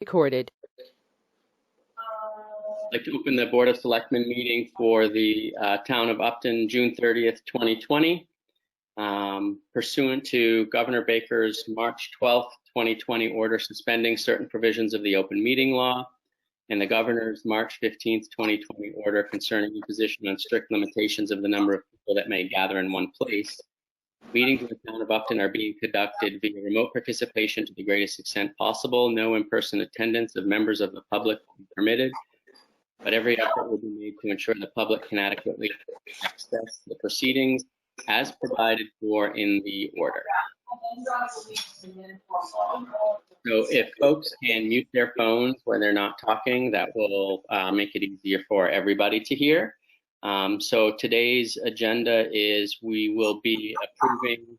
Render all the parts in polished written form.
Recorded. I'd like to open the Board of Selectmen meeting for the Town of Upton, June 30th, 2020. Pursuant to Governor Baker's March 12th, 2020 order suspending certain provisions of the open meeting law and the Governor's March 15th, 2020 order concerning imposition on strict limitations of the number of people that may gather in one place, meetings in the Town of Upton are being conducted via remote participation to the greatest extent possible. No in-person attendance of members of the public will be permitted, but every effort will be made to ensure the public can adequately access the proceedings as provided for in the order. So if folks can mute their phones when they're not talking, that will make it easier for everybody to hear. So today's agenda is we will be approving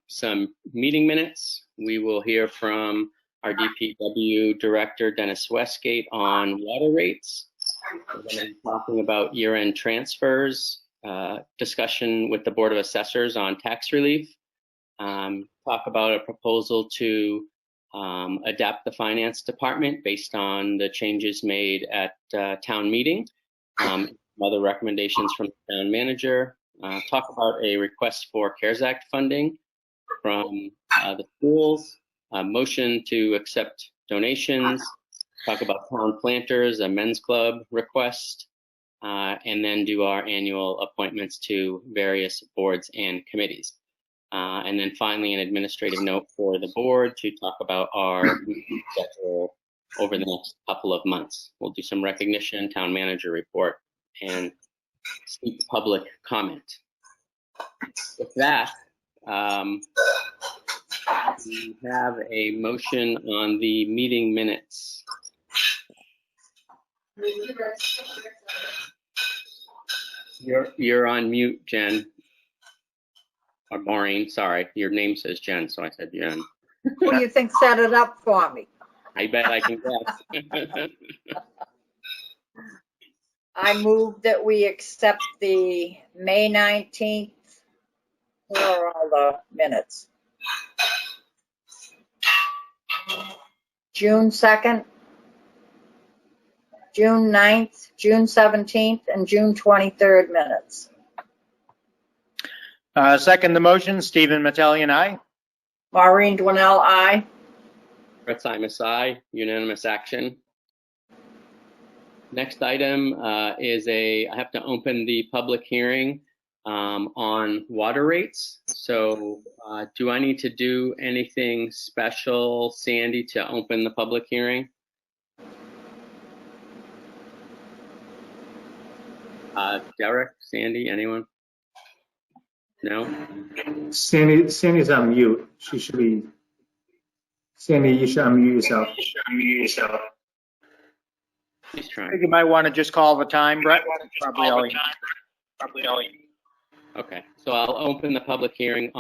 some meeting minutes. We will hear from our DPW Director, Dennis Westgate, on water rates. We're going to be talking about year-end transfers, discussion with the Board of Assessors on tax relief, talk about a proposal to adapt the Finance Department based on the changes made at town meeting, other recommendations from the town manager, talk about a request for CARES Act funding from the schools, a motion to accept donations, talk about town planters, a men's club request, and then do our annual appointments to various boards and committees. And then finally, an administrative note for the board to talk about our schedule over the next couple of months. We'll do some recognition, town manager report, and seek public comment. With that, we have a motion on the meeting minutes. You're on mute, Jen. Or Maureen, sorry. Your name says Jen, so I said Jen. Who do you think set it up for me? I bet I can guess. I move that we accept the May 19th. Where are all the minutes? June 2nd, June 9th, June 17th, and June 23rd minutes. Second the motion, Stephen Metellian, aye. Maureen Dwinell, aye. Brett Simus, aye. Unanimous action. Next item is I have to open the public hearing on water rates. So do I need to do anything special, Sandy, to open the public hearing? Derek, Sandy, anyone? No? Sandy's on mute. She should be. Sandy, you should unmute yourself. He's trying. I think you might want to just call the time, Brett. Probably all you. Okay, so I'll open the public hearing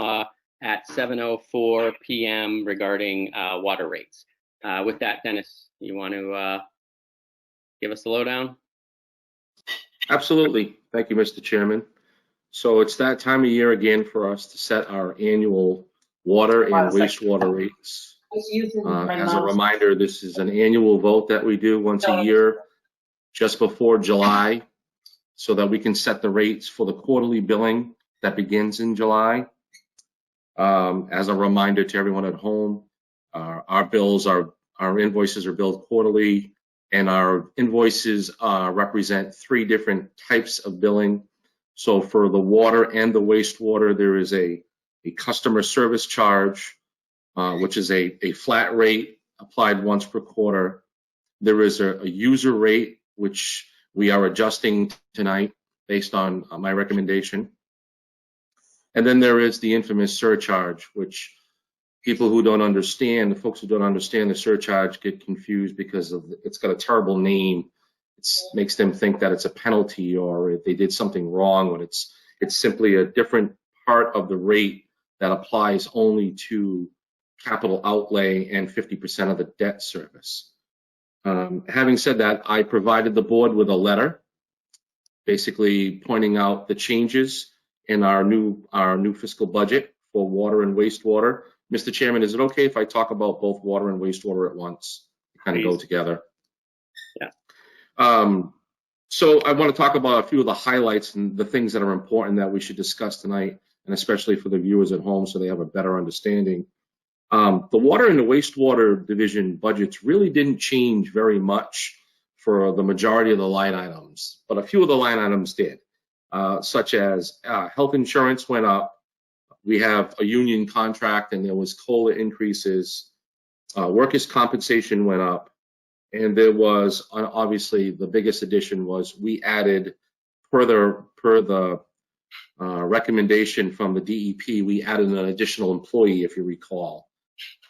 at 7:04 p.m. regarding water rates. With that, Dennis, you want to give us the lowdown? Absolutely. Thank you, Mr. Chairman. So it's that time of year again for us to set our annual water and wastewater rates. As a reminder, this is an annual vote that we do once a year, just before July, so that we can set the rates for the quarterly billing that begins in July. As a reminder to everyone at home, our invoices are billed quarterly, and our invoices represent three different types of billing. So for the water and the wastewater, there is a customer service charge, which is a flat rate applied once per quarter. There is a user rate, which we are adjusting tonight based on my recommendation. And then there is the infamous surcharge, which people who don't understand, the folks who don't understand the surcharge get confused because it's got a terrible name. It makes them think that it's a penalty or if they did something wrong, when it's simply a different part of the rate that applies only to capital outlay and 50% of the debt service. Having said that, I provided the board with a letter basically pointing out the changes in our new fiscal budget for water and wastewater. Mr. Chairman, is it okay if I talk about both water and wastewater at once? kind of go together. Yeah. So I want to talk about a few of the highlights and the things that are important that we should discuss tonight, and especially for the viewers at home so they have a better understanding. The water and the wastewater division budgets really didn't change very much for the majority of the line items, but a few of the line items did, such as health insurance went up. We have a union contract and there was COLA increases. Workers' compensation went up. And there was, obviously, the biggest addition was we added, per the recommendation from the DEP, we added an additional employee, if you recall,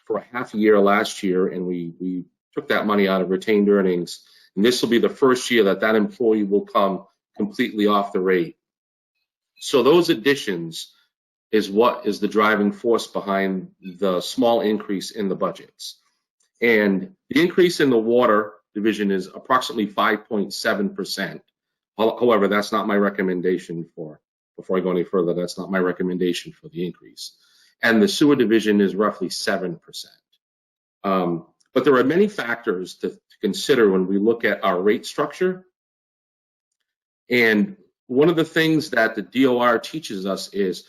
for a half a year last year, and we took that money out of retained earnings. And this will be the first year that that employee will come completely off the rate. So those additions is what is the driving force behind the small increase in the budgets. And the increase in the water division is approximately 5.7%. However, that's not my recommendation before I go any further, that's not my recommendation for the increase. And the sewer division is roughly 7%. But there are many factors to consider when we look at our rate structure. And one of the things that the DOR teaches us is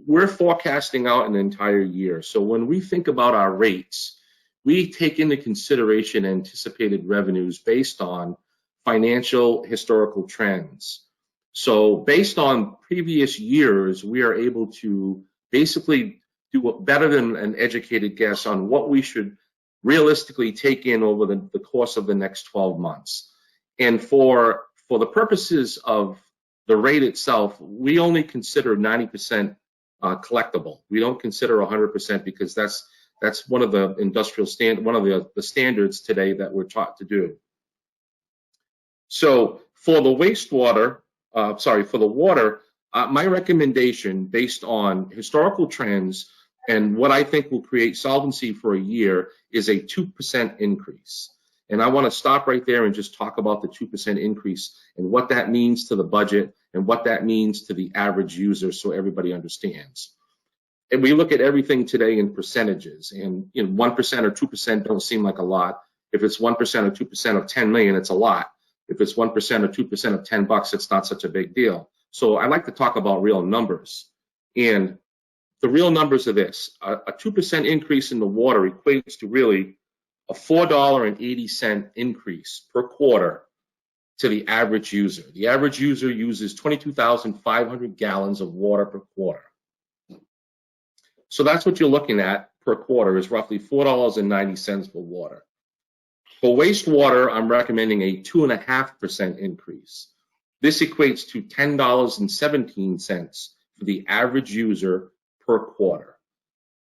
we're forecasting out an entire year. So when we think about our rates, we take into consideration anticipated revenues based on financial historical trends. So based on previous years, we are able to basically do better than an educated guess on what we should realistically take in over the course of the next 12 months. And for the purposes of the rate itself, we only consider 90% collectible. We don't consider 100% because that's one of the one of the standards today that we're taught to do. So for the wastewater, for the water, my recommendation based on historical trends and what I think will create solvency for a year is a 2% increase. And I want to stop right there and just talk about the 2% increase and what that means to the budget and what that means to the average user so everybody understands. And we look at everything today in percentages, and 1% or 2% don't seem like a lot. If it's 1% or 2% of 10 million, it's a lot. If it's 1% or 2% of $10, it's not such a big deal. So I like to talk about real numbers. And the real numbers are this. A 2% increase in the water equates to really a $4.80 increase per quarter to the average user. The average user uses 22,500 gallons of water per quarter. So that's what you're looking at per quarter is roughly $4.90 for water. For wastewater, I'm recommending a 2.5% increase. This equates to $10.17 for the average user per quarter.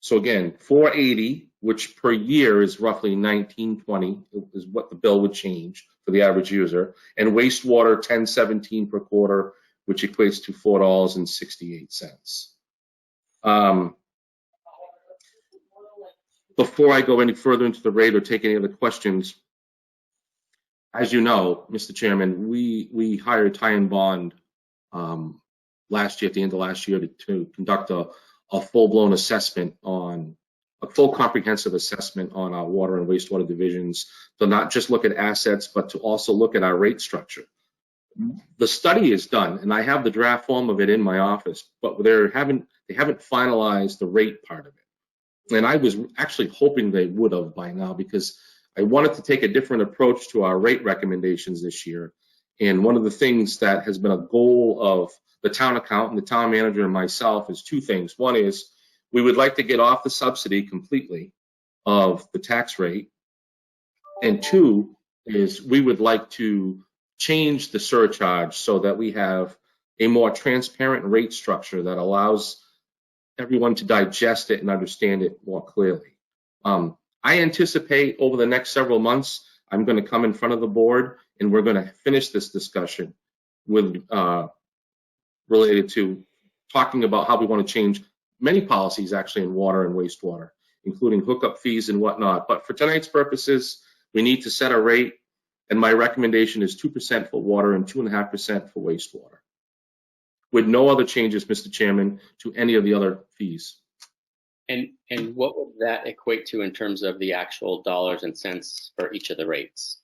So again, $4.80, which per year is roughly $19.20, is what the bill would change for the average user, and wastewater $10.17 per quarter, which equates to $4.68. Before I go any further into the rate or take any other questions, as you know, Mr. Chairman, we hired Ty and Bond last year, at the end of last year, to conduct a full-blown assessment on a full comprehensive assessment on our water and wastewater divisions, to not just look at assets, but to also look at our rate structure. The study is done, and I have the draft form of it in my office, but they haven't finalized the rate part of it. And I was actually hoping they would have by now, because I wanted to take a different approach to our rate recommendations this year. And one of the things that has been a goal of the town accountant, the town manager, and myself is two things. One is we would like to get off the subsidy completely of the tax rate. And two is we would like to change the surcharge so that we have a more transparent rate structure that allows everyone to digest it and understand it more clearly. I anticipate over the next several months, I'm going to come in front of the board and we're going to finish this discussion with related to talking about how we want to change many policies actually in water and wastewater, including hookup fees and whatnot. But for tonight's purposes, we need to set a rate, and my recommendation is 2% for water and 2.5% for wastewater, with no other changes, Mr. Chairman, to any of the other fees. And what would that equate to in terms of the actual dollars and cents for each of the rates?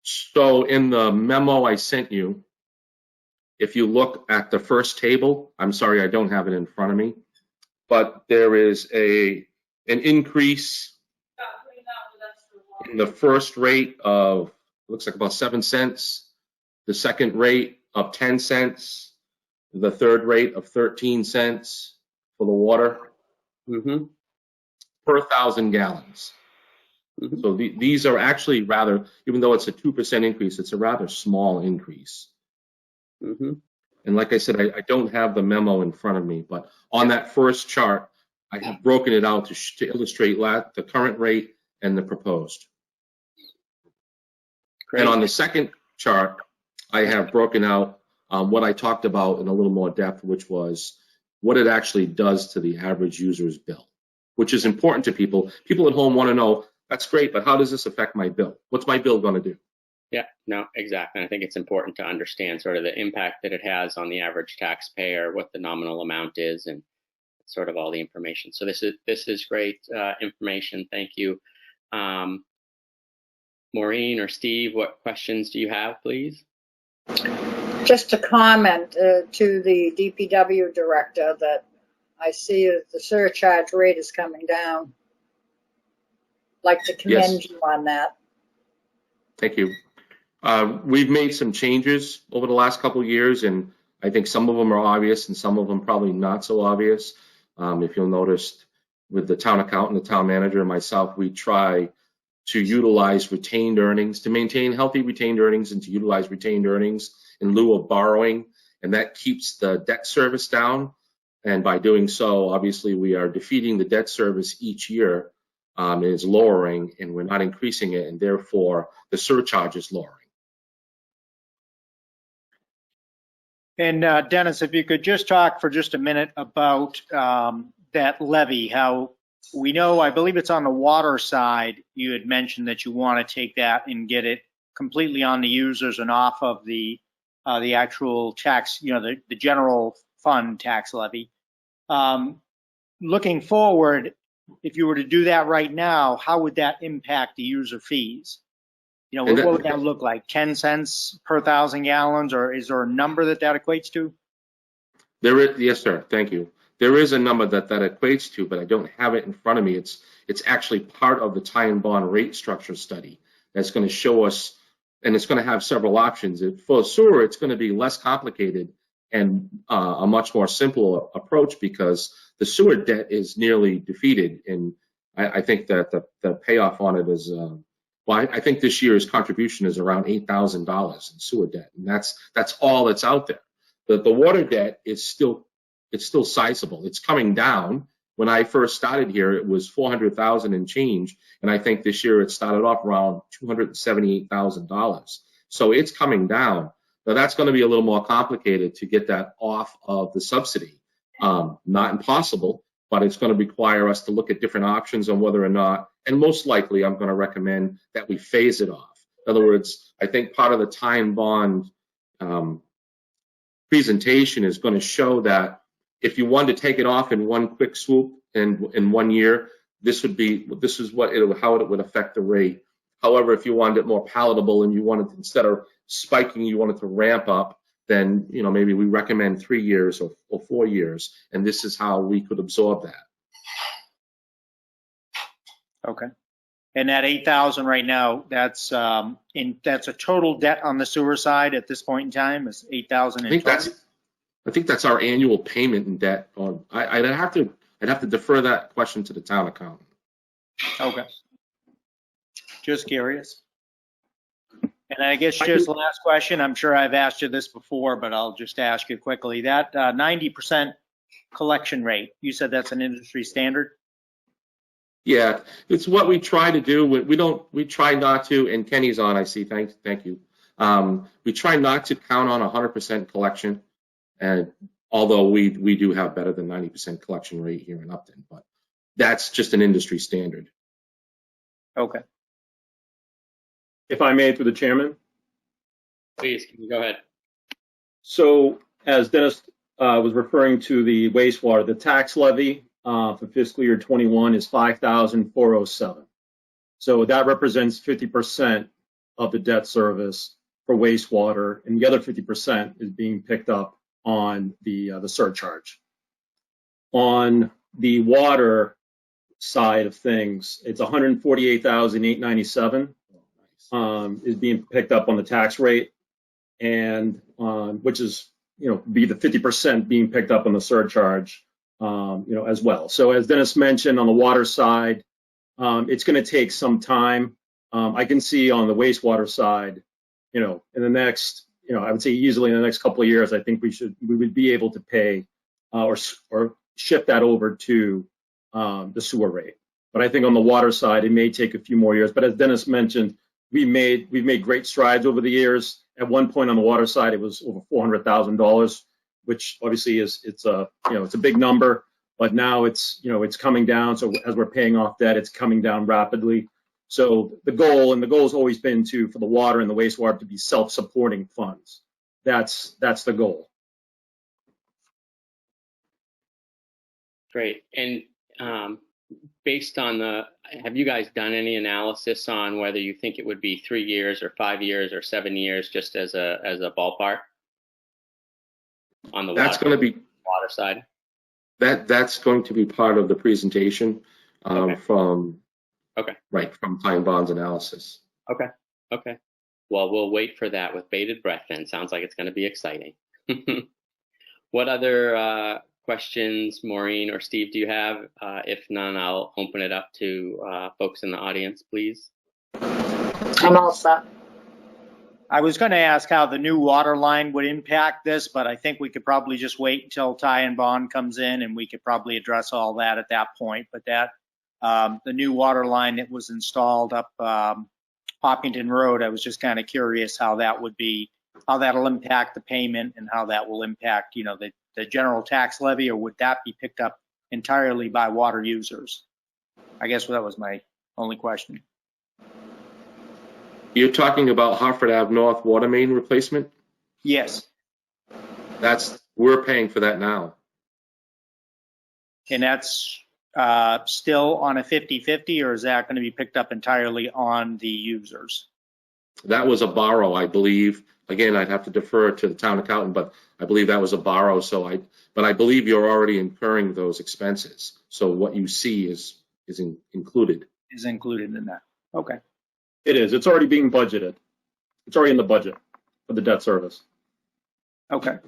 So in the memo I sent you, if you look at the first table, I'm sorry, I don't have it in front of me, but there is an increase in the first rate of, looks like about 7 cents, the second rate of 10 cents, the third rate of 13 cents for the water Mm-hmm. per 1,000 gallons. Mhm. So these are actually rather, even though it's a 2% increase, it's a rather small increase. Mm-hmm. And like I said, I don't have the memo in front of me, but on that first chart, I have broken it out to illustrate the current rate and the proposed. Great. And on the second chart, I have broken out what I talked about in a little more depth, which was what it actually does to the average user's bill, which is important to people. People at home want to know, that's great, but how does this affect my bill? What's my bill going to do? Yeah, no, exactly. I think it's important to understand sort of the impact that it has on the average taxpayer, what the nominal amount is, and sort of all the information. So this is great information. Thank you. Maureen or Steve, what questions do you have, please? Just a comment to the DPW director that I see the surcharge rate is coming down. Like to commend you on that. Thank you. We've made some changes over the last couple of years, and I think some of them are obvious and some of them probably not so obvious. If you'll notice, with the town accountant, the town manager, and myself, we try to utilize retained earnings, to maintain healthy retained earnings and to utilize retained earnings in lieu of borrowing, and that keeps the debt service down. And by doing so, obviously, we are defeating the debt service each year. It is lowering, and we're not increasing it, and therefore the surcharge is lowering. And Dennis, if you could just talk for just a minute about that levy, how we know, I believe it's on the water side, you had mentioned that you want to take that and get it completely on the users and off of the actual tax, the general fund tax levy. Looking forward, if you were to do that right now, how would that impact the user fees? What would that look like? 10 cents per 1,000 gallons, or is there a number that equates to? There is, yes, sir. Thank you. There is a number that equates to, but I don't have it in front of me. It's actually part of the tie and bond rate structure study that's going to show us, and it's going to have several options. For sewer, it's going to be less complicated and a much more simple approach because the sewer debt is nearly defeated, and I think that the payoff on it is. Well, I think this year's contribution is around $8,000 in sewer debt, and that's all that's out there. The water debt is still sizable. It's coming down. When I first started here, it was $400,000 and change, and I think this year it started off around $278,000. So it's coming down. Now that's going to be a little more complicated to get that off of the subsidy. Not impossible, but it's going to require us to look at different options on whether or not, and most likely I'm going to recommend that we phase it off. In other words, I think part of the tie and bond presentation is going to show that if you wanted to take it off in one quick swoop in 1 year, this is how it would affect the rate. However, if you wanted it more palatable and you wanted, instead of spiking, you wanted to ramp up, then maybe we recommend 3 years or 4 years, and this is how we could absorb that. Okay. And that 8,000 right now, that's a total debt on the sewer side at this point in time. Is 8,000 in total? I think that's our annual payment in debt. I'd have to defer that question to the town accountant. Okay. Just curious. And I guess just last question, I'm sure I've asked you this before, but I'll just ask you quickly. That 90% collection rate, you said that's an industry standard? Yeah, it's what we try to do. We try not to, and Kenny's on, I see, thank you. We try not to count on 100% collection, and although we do have better than 90% collection rate here in Upton, but that's just an industry standard. Okay. If I may, through the chairman. Please, can you go ahead? So as Dennis was referring to the wastewater. The tax levy for fiscal year 21 is $5,407. So that represents 50% of the debt service for wastewater, and the other 50% is being picked up on the surcharge. On the water side of things, it's $148,897 is being picked up on the tax rate, and which is, be the 50% being picked up on the surcharge, as well. So as Dennis mentioned, on the water side, it's going to take some time. I can see on the wastewater side, in the next, I would say easily in the next couple of years, I think we would be able to pay or shift that over to the sewer rate. But I think on the water side, it may take a few more years. But as Dennis mentioned, we've made great strides over the years. At one point on the water side, it was over $400,000, which obviously it's a big number. But now it's coming down. So as we're paying off debt, it's coming down rapidly. So the goal has always been for the water and the wastewater to be self-supporting funds. That's the goal. Great. And based on have you guys done any analysis on whether you think it would be 3 years or 5 years or 7 years, just as a ballpark on the That's going to be water side? That's going to be part of the presentation from Time Bond's analysis. Okay. Well, we'll wait for that with bated breath then. Sounds like it's going to be exciting. What other questions, Maureen or Steve, do you have? If none, I'll open it up to folks in the audience, please. I'm all set. I was going to ask how the new water line would impact this, but I think we could probably just wait until Ty and Bond comes in, and we could probably address all that at that point. But the new water line that was installed up Hopkinton Road, I was just kind of curious how that'll impact the payment and how that will impact, the general tax levy, or would that be picked up entirely by water users? I guess that was my only question. You're talking about Hartford Ave North water main replacement? Yes. We're paying for that now. And that's still on a 50-50, or is that going to be picked up entirely on the users? That was a borrow, I believe. Again, I'd have to defer to the town accountant, but I believe that was a borrow. But I believe you're already incurring those expenses. So what you see is included. Is included in that. Okay. It is. It's already being budgeted. It's already in the budget for the debt service. Okay.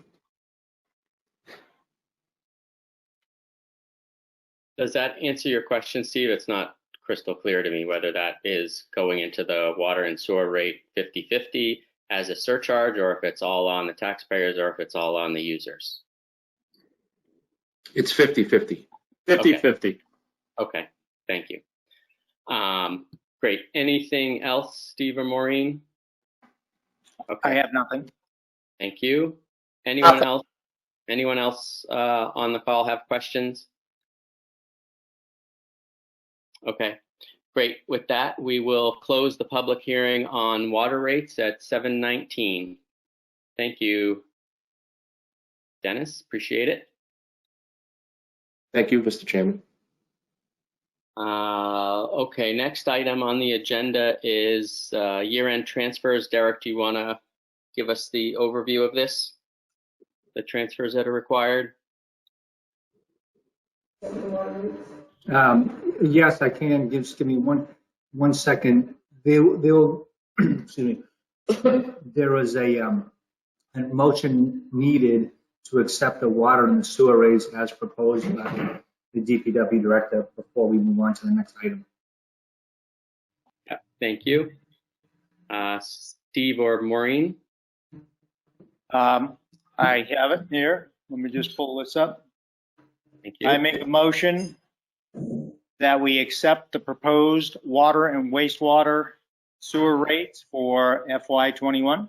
Does that answer your question, Steve? It's not crystal clear to me whether that is going into the water and sewer rate 50-50 as a surcharge, or if it's all on the taxpayers, or if it's all on the users. It's 50-50. 50-50. Okay, thank you. Great. Anything else, Steve or Maureen? Okay. I have nothing. Thank you. Anyone else? Anyone else on the call have questions? Okay, great. With that, we will close the public hearing on water rates at 7:19. Thank you, Dennis. Appreciate it. Thank you, Mr. Chairman. Okay, next item on the agenda is year-end transfers. Derek, do you want to give us the overview of this? The transfers that are required? Yes, I can. Just give me one second. They'll excuse me. There is a motion needed to accept the water and the sewer rates as proposed by the DPW director before we move on to the next item. Yeah, thank you. Steve or Maureen? I have it here. Let me just pull this up. Thank you. I make a motion that we accept the proposed water and wastewater sewer rates for FY21.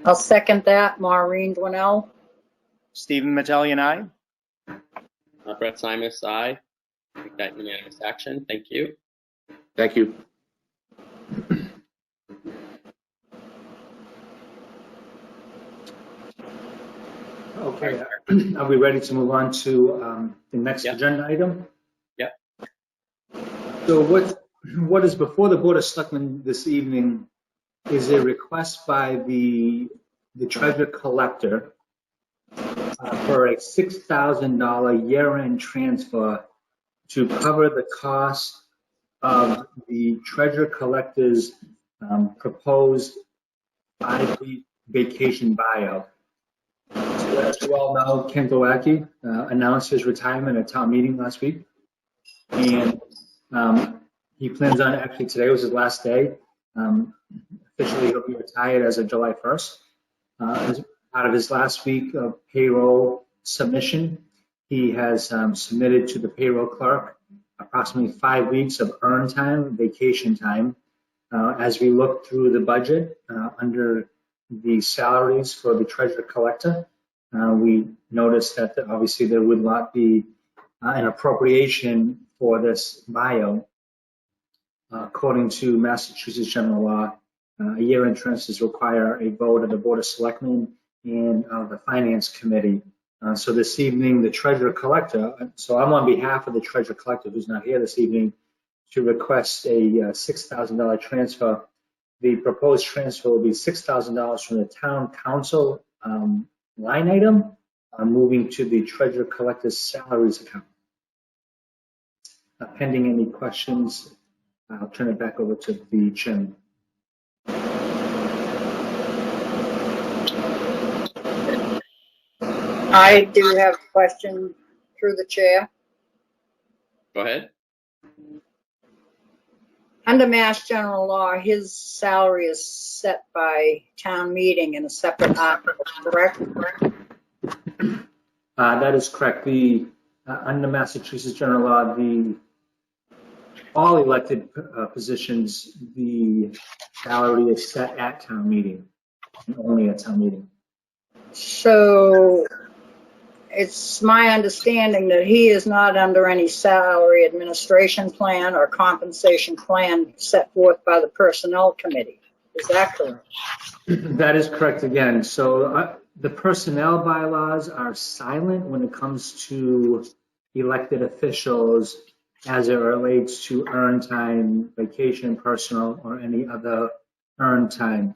I'll second that. Maureen Dwinell. Stephen Metellian, aye. Brett Simus, aye. Make that unanimous action. Thank you. Thank you. Okay, are we ready to move on to the next Yep. agenda item? Yep. So what is before the Board of Selectmen this evening is a request by the treasurer collector for a $6,000 year-end transfer to cover the cost of the treasurer collector's proposed 5-week vacation buyout. So as you all know, Ken Glowacki announced his retirement at town meeting last week. And he plans on, actually today was his last day. Officially he'll be retired as of July 1st. As part of his last week of payroll submission, he has submitted to the payroll clerk approximately 5 weeks of earned time, vacation time. As we look through the budget under the salaries for the treasurer collector, we noticed that obviously there would not be an appropriation for this buyout. According to Massachusetts general law, a year-end transfers require a vote of the Board of Selectmen and the Finance Committee. So this evening, the treasurer collector, so I'm on behalf of the treasurer collector who's not here this evening, to request a $6,000 transfer. The proposed transfer will be $6,000 from the town council line item, moving to the treasurer collector's salaries account. Pending any questions, I'll turn it back over to the chairman. I do have a question through the chair. Go ahead. Under Mass General Law, his salary is set by town meeting in a separate article, correct? That is correct. Under Massachusetts general law, all elected positions, the salary is set at town meeting, and only at town meeting. So it's my understanding that he is not under any salary administration plan or compensation plan set forth by the Personnel Committee. Is that correct? That is correct again. So the personnel bylaws are silent when it comes to elected officials as it relates to earned time, vacation, personal, or any other earned time.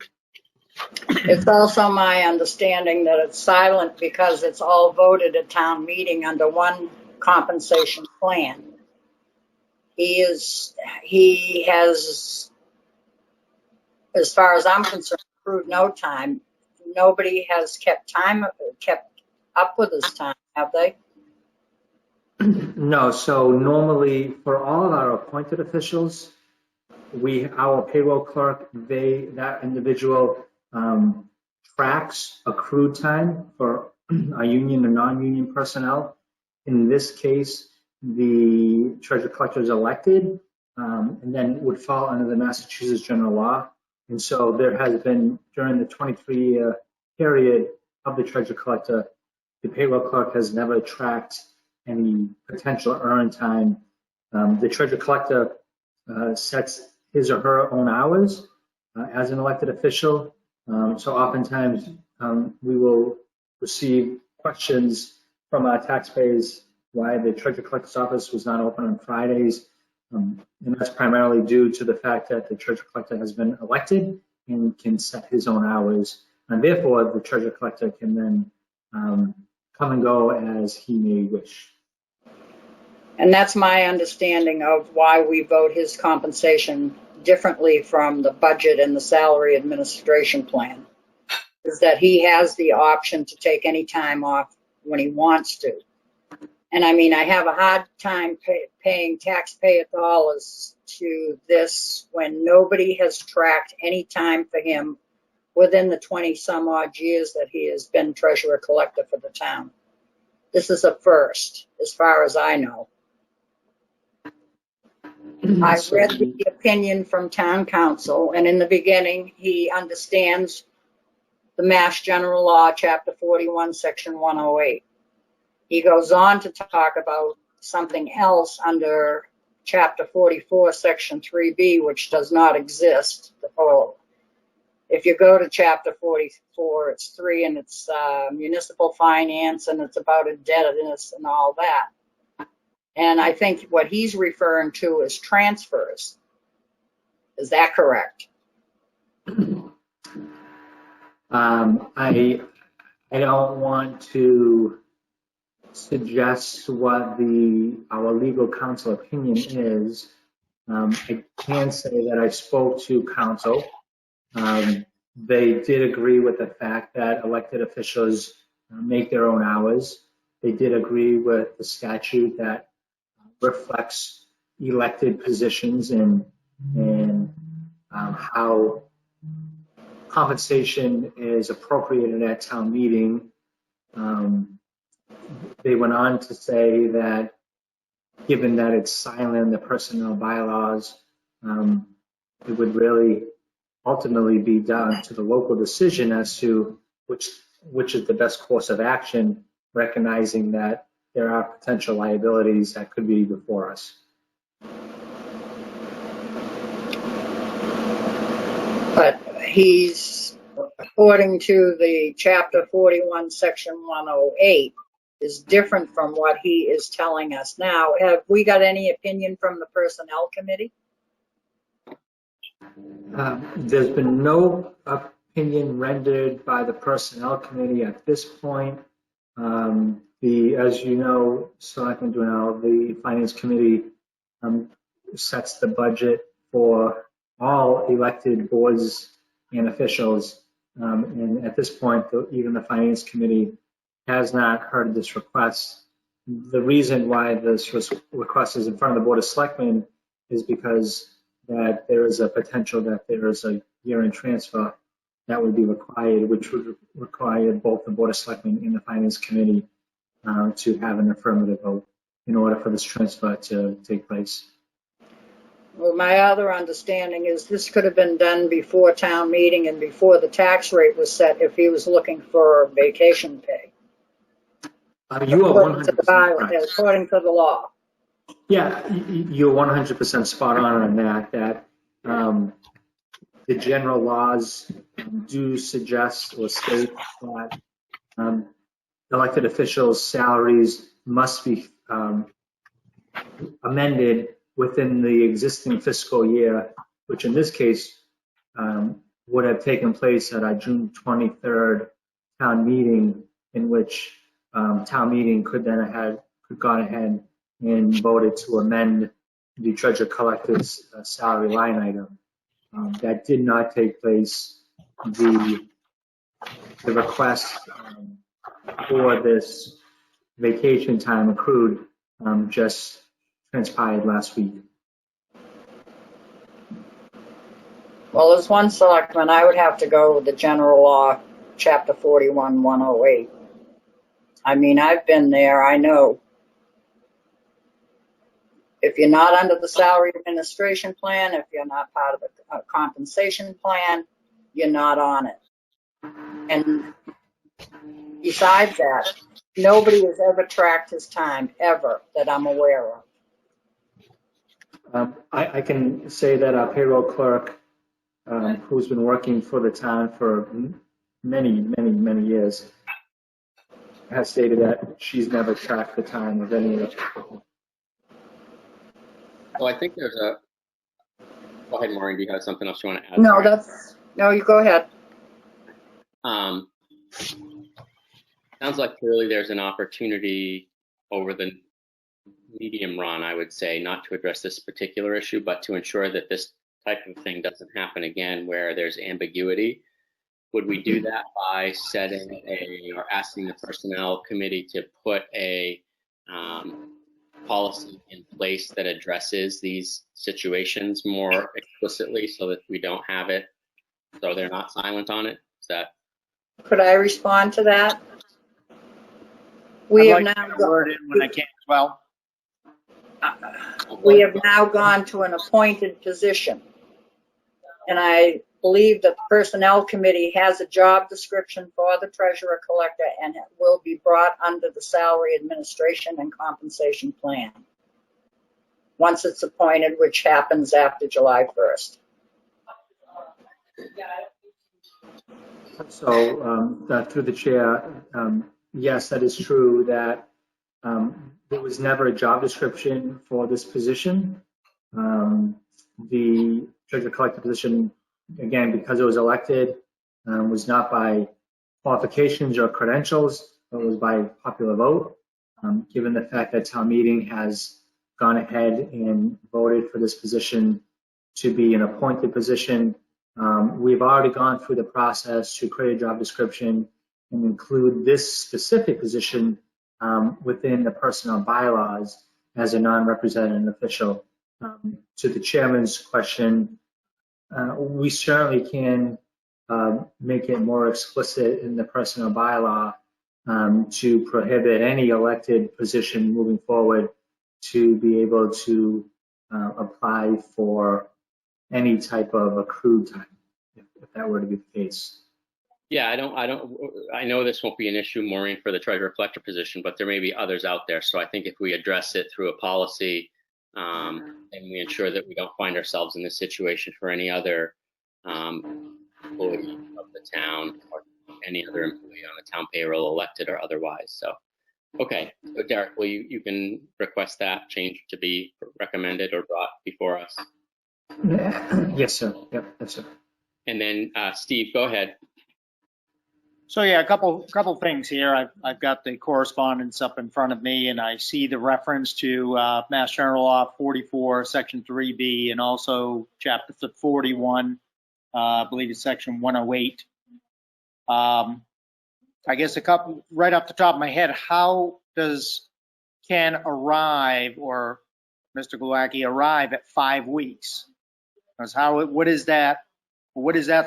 It's also my understanding that it's silent because it's all voted at town meeting under one compensation plan. He has, as far as I'm concerned, accrued no time. Nobody has kept up with his time, have they? No, so normally for all of our appointed officials, our payroll clerk, that individual tracks accrued time for our union and non-union personnel. In this case, the treasurer collector is elected and then would fall under the Massachusetts general law. And so there has been, during the 23-year period of the treasurer collector, the payroll clerk has never tracked any potential earned time. The treasurer collector sets his or her own hours as an elected official. So oftentimes we will receive questions from our taxpayers why the treasurer collector's office was not open on Fridays. And that's primarily due to the fact that the treasurer collector has been elected and can set his own hours. And therefore, the treasurer collector can then come and go as he may wish. And that's my understanding of why we vote his compensation differently from the budget and the salary administration plan, is that he has the option to take any time off when he wants to. And I mean, I have a hard time paying taxpayer dollars to this when nobody has tracked any time for him within the 20 some odd years that he has been treasurer collector for the town. This is a first, as far as I know. I read the opinion from town council, and in the beginning, he understands the Mass General Law, Chapter 41, Section 108. He goes on to talk about something else under Chapter 44, Section 3B, which does not exist. Or if you go to chapter 44, it's 3, and it's municipal finance, and it's about indebtedness and all that. And I think what he's referring to is transfers. Is that correct? I don't want to suggest what our legal counsel opinion is. I can say that I spoke to counsel. They did agree with the fact that elected officials make their own hours. They did agree with the statute that reflects elected positions and how compensation is appropriated at town meeting. They went on to say that given that it's silent in the personnel bylaws, it would really ultimately be down to the local decision as to which is the best course of action, recognizing that there are potential liabilities that could be before us. But he's, according to the chapter 41, section 108, is different from what he is telling us now. Have we got any opinion from the personnel committee? There's been no opinion rendered by the personnel committee at this point. As you know, Selectmen Dwinell, the finance committee sets the budget for all elected boards and officials. And at this point, even the finance committee has not heard this request. The reason why this request is in front of the Board of Selectmen is because that there is a potential that there is a year-end transfer that would be required, which would require both the Board of Selectmen and the Finance Committee to have an affirmative vote in order for this transfer to take place. Well, my other understanding is this could have been done before town meeting and before the tax rate was set if he was looking for vacation pay. You are 100% right. According to the law. Yeah, you're 100% spot on that. The general laws do suggest or state that elected officials' salaries must be amended within the existing fiscal year, which in this case would have taken place at our June 23rd town meeting, in which town meeting could gone ahead and voted to amend the treasurer collector's salary line item. That did not take place. The request for this vacation time accrued just transpired last week. Well, as one selectman, I would have to go with the general law, chapter 41, 108. I mean, I've been there, I know. If you're not under the salary administration plan, if you're not part of the compensation plan, you're not on it. And besides that, nobody has ever tracked his time, ever, that I'm aware of. I can say that our payroll clerk, who's been working for the town for many years, has stated that she's never tracked the time of any of the people. Well, I think there's a. Go ahead, Maureen. Do you have something else you want to add? No, you go ahead. Sounds like clearly there's an opportunity over the medium run, I would say, not to address this particular issue, but to ensure that this type of thing doesn't happen again where there's ambiguity. Would we do that by setting or asking the personnel committee to put a policy in place that addresses these situations more explicitly so that we don't have it, so they're not silent on it? Is that? Could I respond to that? We have now gone to an appointed position. And I believe that the personnel committee has a job description for the treasurer collector, and it will be brought under the salary administration and compensation plan once it's appointed, which happens after July 1st. So through the chair, yes, that is true that there was never a job description for this position. The treasurer collector position, again, because it was elected, was not by qualifications or credentials, but was by popular vote. Given the fact that town meeting has gone ahead and voted for this position to be an appointed position, we've already gone through the process to create a job description and include this specific position within the personnel bylaws as a non-represented official. To the chairman's question, we certainly can make it more explicit in the personnel bylaw to prohibit any elected position moving forward to be able to apply for any type of accrued time, if that were to be the case. Yeah, I know this won't be an issue, Maureen, for the treasurer collector position, but there may be others out there. So I think if we address it through a policy and we ensure that we don't find ourselves in this situation for any other employee of the town or any other employee on the town payroll, elected or otherwise. So, okay. So Derek, you can request that change to be recommended or brought before us? Yes, sir. Yep, yes, sir. And then Steve, go ahead. So yeah, a couple things here. I've got the correspondence up in front of me, and I see the reference to Mass General Law 44, Section 3B, and also Chapter 41, I believe it's Section 108. I guess a couple right off the top of my head. How does Ken arrive, or Mr. Glowacki arrive at 5 weeks? Because what is that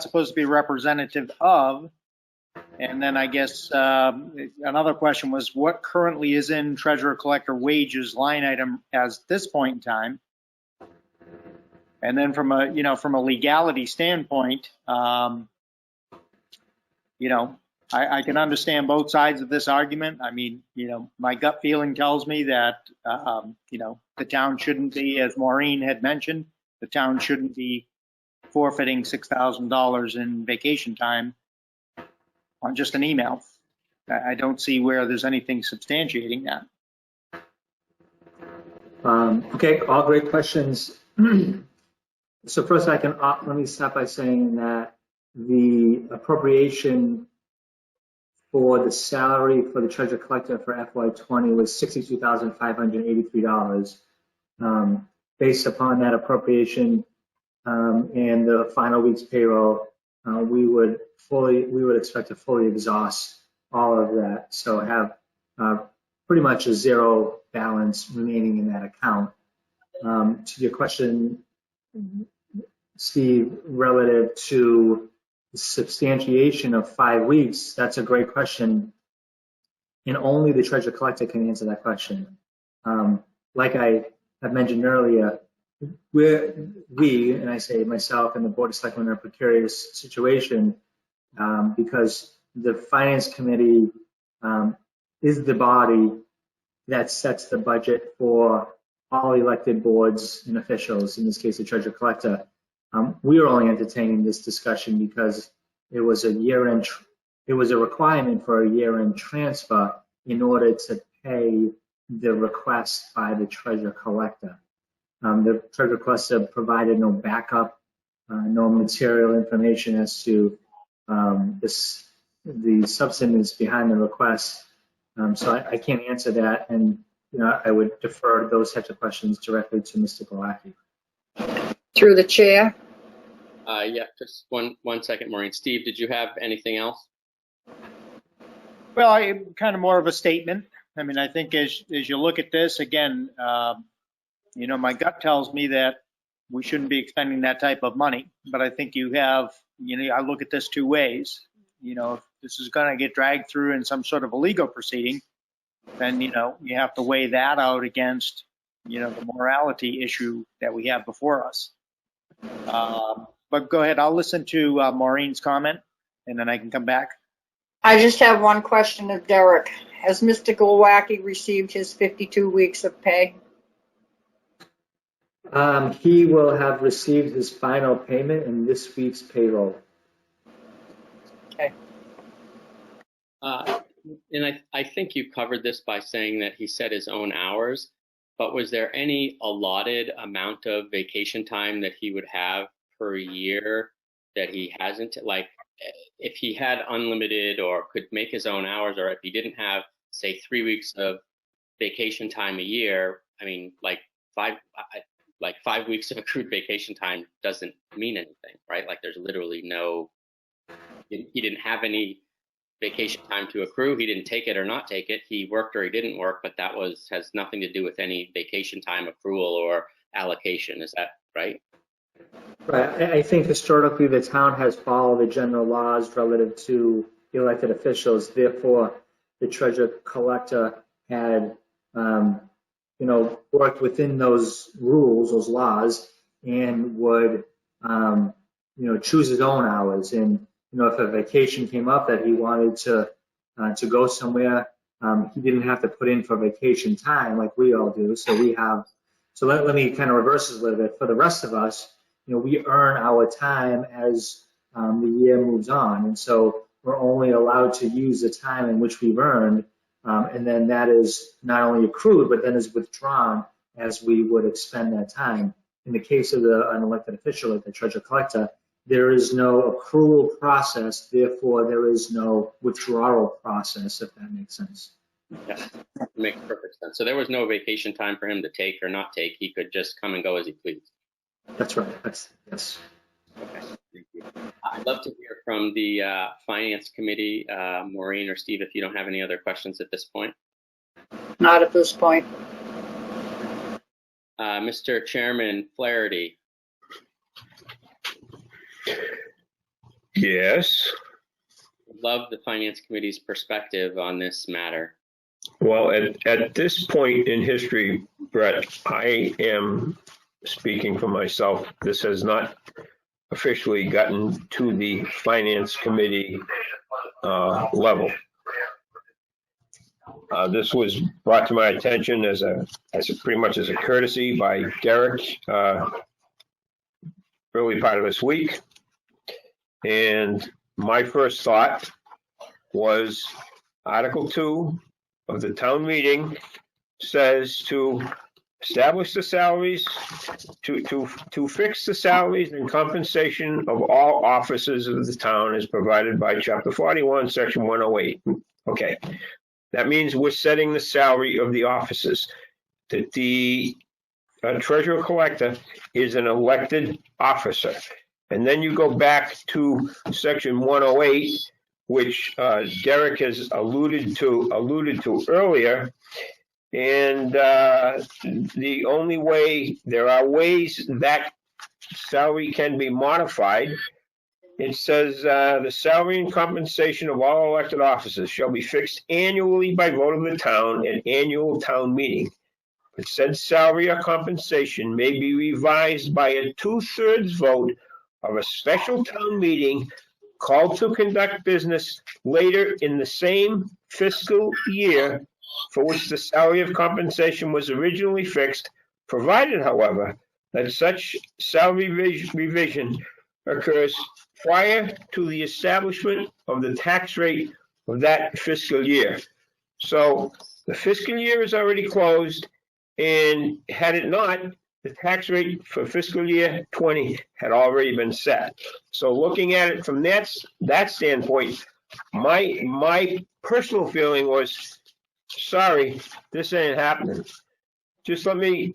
supposed to be representative of? And then I guess another question was, what currently is in treasurer collector wages line item as this point in time? And then from a legality standpoint, I can understand both sides of this argument. I mean, my gut feeling tells me that, the town shouldn't be, as Maureen had mentioned, the town shouldn't be forfeiting $6,000 in vacation time on just an email. I don't see where there's anything substantiating that. Okay, all great questions. So first let me start by saying that the appropriation for the salary for the treasurer collector for FY20 was $62,583. Based upon that appropriation and the final week's payroll, we would expect to fully exhaust all of that. So have pretty much a zero balance remaining in that account. To your question, Steve, relative to the substantiation of 5 weeks, that's a great question. And only the treasurer collector can answer that question. Like I have mentioned earlier, we, and I say myself and the Board of Selectmen, are in a precarious situation because the Finance Committee is the body that sets the budget for all elected boards and officials, in this case, the treasurer collector. We are only entertaining this discussion because it was a requirement for a year-end transfer in order to pay the request by the treasurer collector. The treasurer collector provided no backup, no material information as to the substance behind the request. So I can't answer that, and I would defer those types of questions directly to Mr. Glowacki. Through the chair. Yeah, just one second, Maureen. Steve, did you have anything else? Well, kind of more of a statement. I mean, I think as you look at this, again, my gut tells me that we shouldn't be expending that type of money. But I think I look at this two ways. If this is going to get dragged through in some sort of a legal proceeding, then, you have to weigh that out against, the morality issue that we have before us. But go ahead, I'll listen to Maureen's comment, and then I can come back. I just have one question of Derek. Has Mr. Glowacki received his 52 weeks of pay? He will have received his final payment in this week's payroll. Okay. And I think you covered this by saying that he set his own hours, but was there any allotted amount of vacation time that he would have per year that he hasn't? Like, if he had unlimited or could make his own hours, or if he didn't have, say, 3 weeks of vacation time a year, I mean, like 5 weeks of accrued vacation time doesn't mean anything, right? Like, there's literally he didn't have any vacation time to accrue. He didn't take it or not take it. He worked or he didn't work, but that has nothing to do with any vacation time accrual or allocation. Is that right? Right. I think historically the town has followed the general laws relative to the elected officials. Therefore, the treasurer collector had, worked within those rules, those laws, and would, choose his own hours. And if a vacation came up that he wanted to go somewhere, he didn't have to put in for vacation time like we all do. So let me kind of reverse this a little bit. For the rest of us, we earn our time as the year moves on. And so we're only allowed to use the time in which we've earned. And then that is not only accrued, but then is withdrawn as we would expend that time. In the case of an elected official like the treasurer collector, there is no accrual process, therefore there is no withdrawal process, if that makes sense. Yeah, it makes perfect sense. So there was no vacation time for him to take or not take. He could just come and go as he pleased. That's right. Yes. Okay, thank you. I'd love to hear from the Finance Committee, Maureen or Steve, if you don't have any other questions at this point. Not at this point. Mr. Chairman Flaherty. Yes. Love the Finance Committee's perspective on this matter. Well, at this point in history, Brett, I am speaking for myself. This has not officially gotten to the Finance Committee level. This was brought to my attention as pretty much as a courtesy by Derek early part of this week. And my first thought was Article 2 of the town meeting says to establish the salaries, to fix the salaries and compensation of all officers of the town as provided by Chapter 41, Section 108. Okay, that means we're setting the salary of the officers. That the treasurer collector is an elected officer. And then you go back to Section 108, which Derek has alluded to earlier. And the only way, there are ways that salary can be modified. It says the salary and compensation of all elected officers shall be fixed annually by vote of the town at annual town meeting. But said salary or compensation may be revised by a 2/3 vote of a special town meeting called to conduct business later in the same fiscal year for which the salary of compensation was originally fixed, provided, however, that such salary revision occurs prior to the establishment of the tax rate of that fiscal year. So the fiscal year is already closed, and had it not, the tax rate for fiscal year 20 had already been set. So looking at it from that standpoint, my personal feeling was, sorry, this ain't happening. Just let me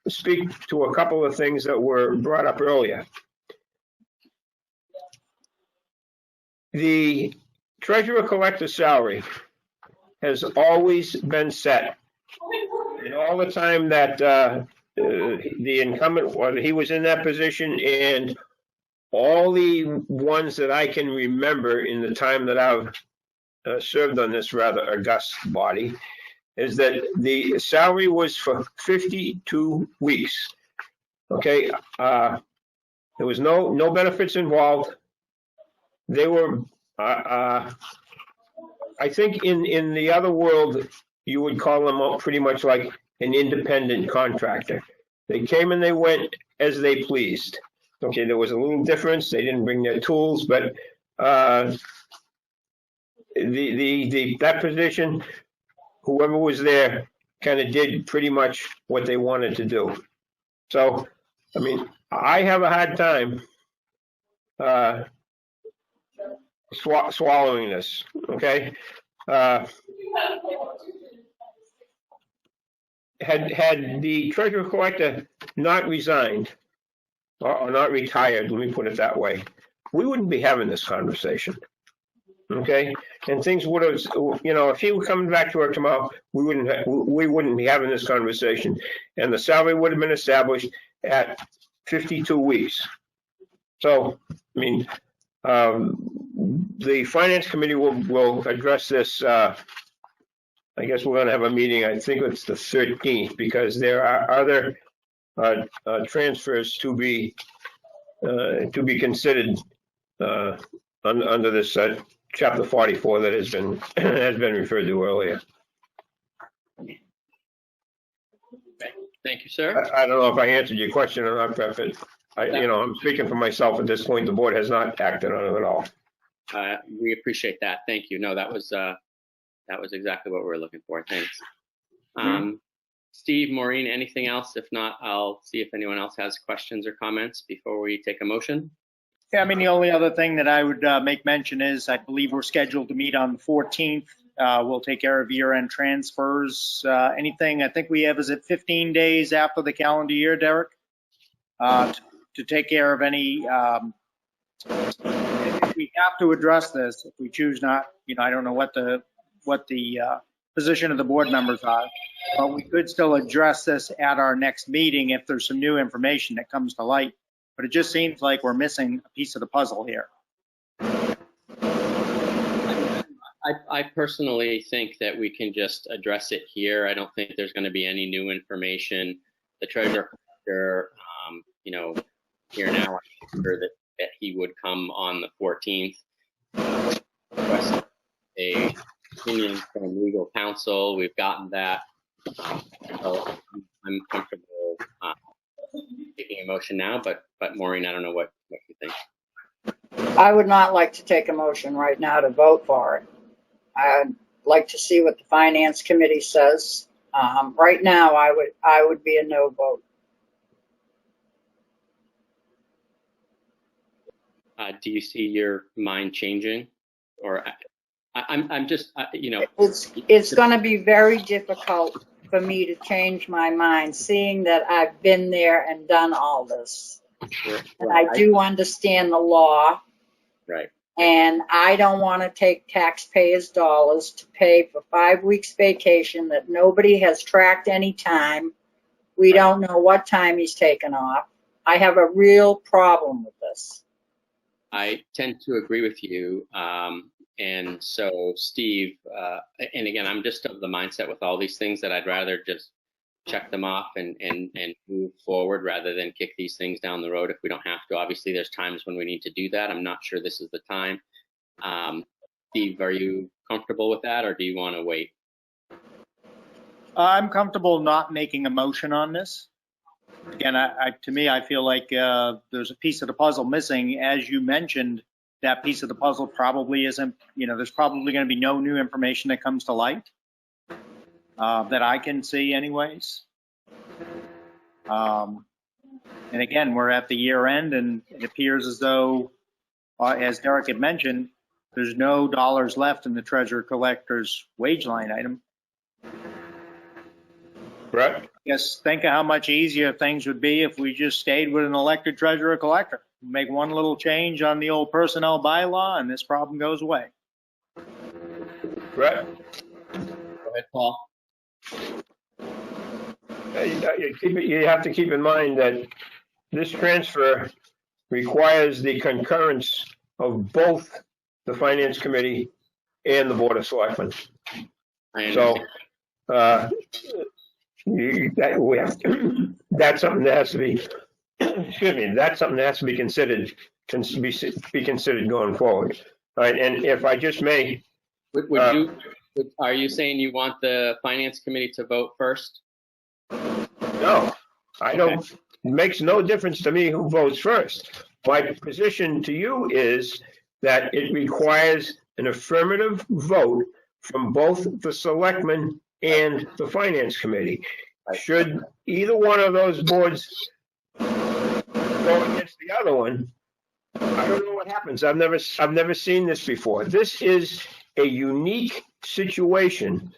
speak to a couple of things that were brought up earlier. The treasurer collector salary has always been set. And all the time that the incumbent, he was in that position, and all the ones that I can remember in the time that I've served on this rather august body, is that the salary was for 52 weeks. Okay, there was no benefits involved. They were, I think in the other world, you would call them pretty much like an independent contractor. They came and they went as they pleased. Okay, there was a little difference. They didn't bring their tools, but that position, whoever was there kind of did pretty much what they wanted to do. So, I mean, I have a hard time swallowing this, okay? Had the treasurer collector not resigned or not retired, let me put it that way, we wouldn't be having this conversation, okay? And things would have, you know, if he were coming back to work tomorrow, we wouldn't be having this conversation, and the salary would have been established at 52 weeks. So, I mean, the finance committee will address this. I guess we're going to have a meeting. I think it's the 13th, because there are other transfers to be considered under this chapter 44 that has been referred to earlier. Thank you, sir. I don't know if I answered your question or not, but I'm speaking for myself at this point. The board has not acted on it at all. We appreciate that. Thank you. No, that was exactly what we were looking for. Thanks. Steve, Maureen, anything else? If not, I'll see if anyone else has questions or comments before we take a motion. Yeah, I mean, the only other thing that I would make mention is I believe we're scheduled to meet on the 14th. We'll take care of year-end transfers. Anything, I think we have, is it 15 days after the calendar year, Derek? To take care of any, if we have to address this, if we choose not, I don't know what the position of the board members are, but we could still address this at our next meeting if there's some new information that comes to light. But it just seems like we're missing a piece of the puzzle here. I personally think that we can just address it here. I don't think there's going to be any new information. The treasurer collector, here now, I'm sure that he would come on the 14th, request a opinion from legal counsel. We've gotten that. So I'm comfortable taking a motion now, but Maureen, I don't know what you think. I would not like to take a motion right now to vote for it. I'd like to see what the finance committee says. Right now, I would be a no vote. Do you see your mind changing, or I'm just It's going to be very difficult for me to change my mind, seeing that I've been there and done all this. And I do understand the law. Right. And I don't want to take taxpayers' dollars to pay for 5 weeks vacation that nobody has tracked any time. We don't know what time he's taken off. I have a real problem with this. I tend to agree with you. And so, Steve, and again, I'm just of the mindset with all these things that I'd rather just check them off and move forward rather than kick these things down the road if we don't have to. Obviously, there's times when we need to do that. I'm not sure this is the time. Steve, are you comfortable with that, or do you want to wait? I'm comfortable not making a motion on this. Again, to me, I feel like there's a piece of the puzzle missing. As you mentioned, that piece of the puzzle probably isn't, there's probably going to be no new information that comes to light that I can see anyways. And again, we're at the year end, and it appears as though, as Derek had mentioned, there's no dollars left in the treasurer collector's wage line item. Right. Yes, think of how much easier things would be if we just stayed with an elected treasurer collector. Make one little change on the old personnel bylaw, and this problem goes away. Right. Go ahead, Paul. You have to keep in mind that this transfer requires the concurrence of both the Finance Committee and the Board of Selectmen. So that's something that has to be, excuse me, that's something that has to be considered, be considered going forward. All right, and if I just may. Are you saying you want the Finance Committee to vote first? No, I don't. It makes no difference to me who votes first. My position to you is that it requires an affirmative vote from both the selectmen and the finance committee. Should either one of those boards go against the other one, I don't know what happens. I've never seen this before. This is a unique situation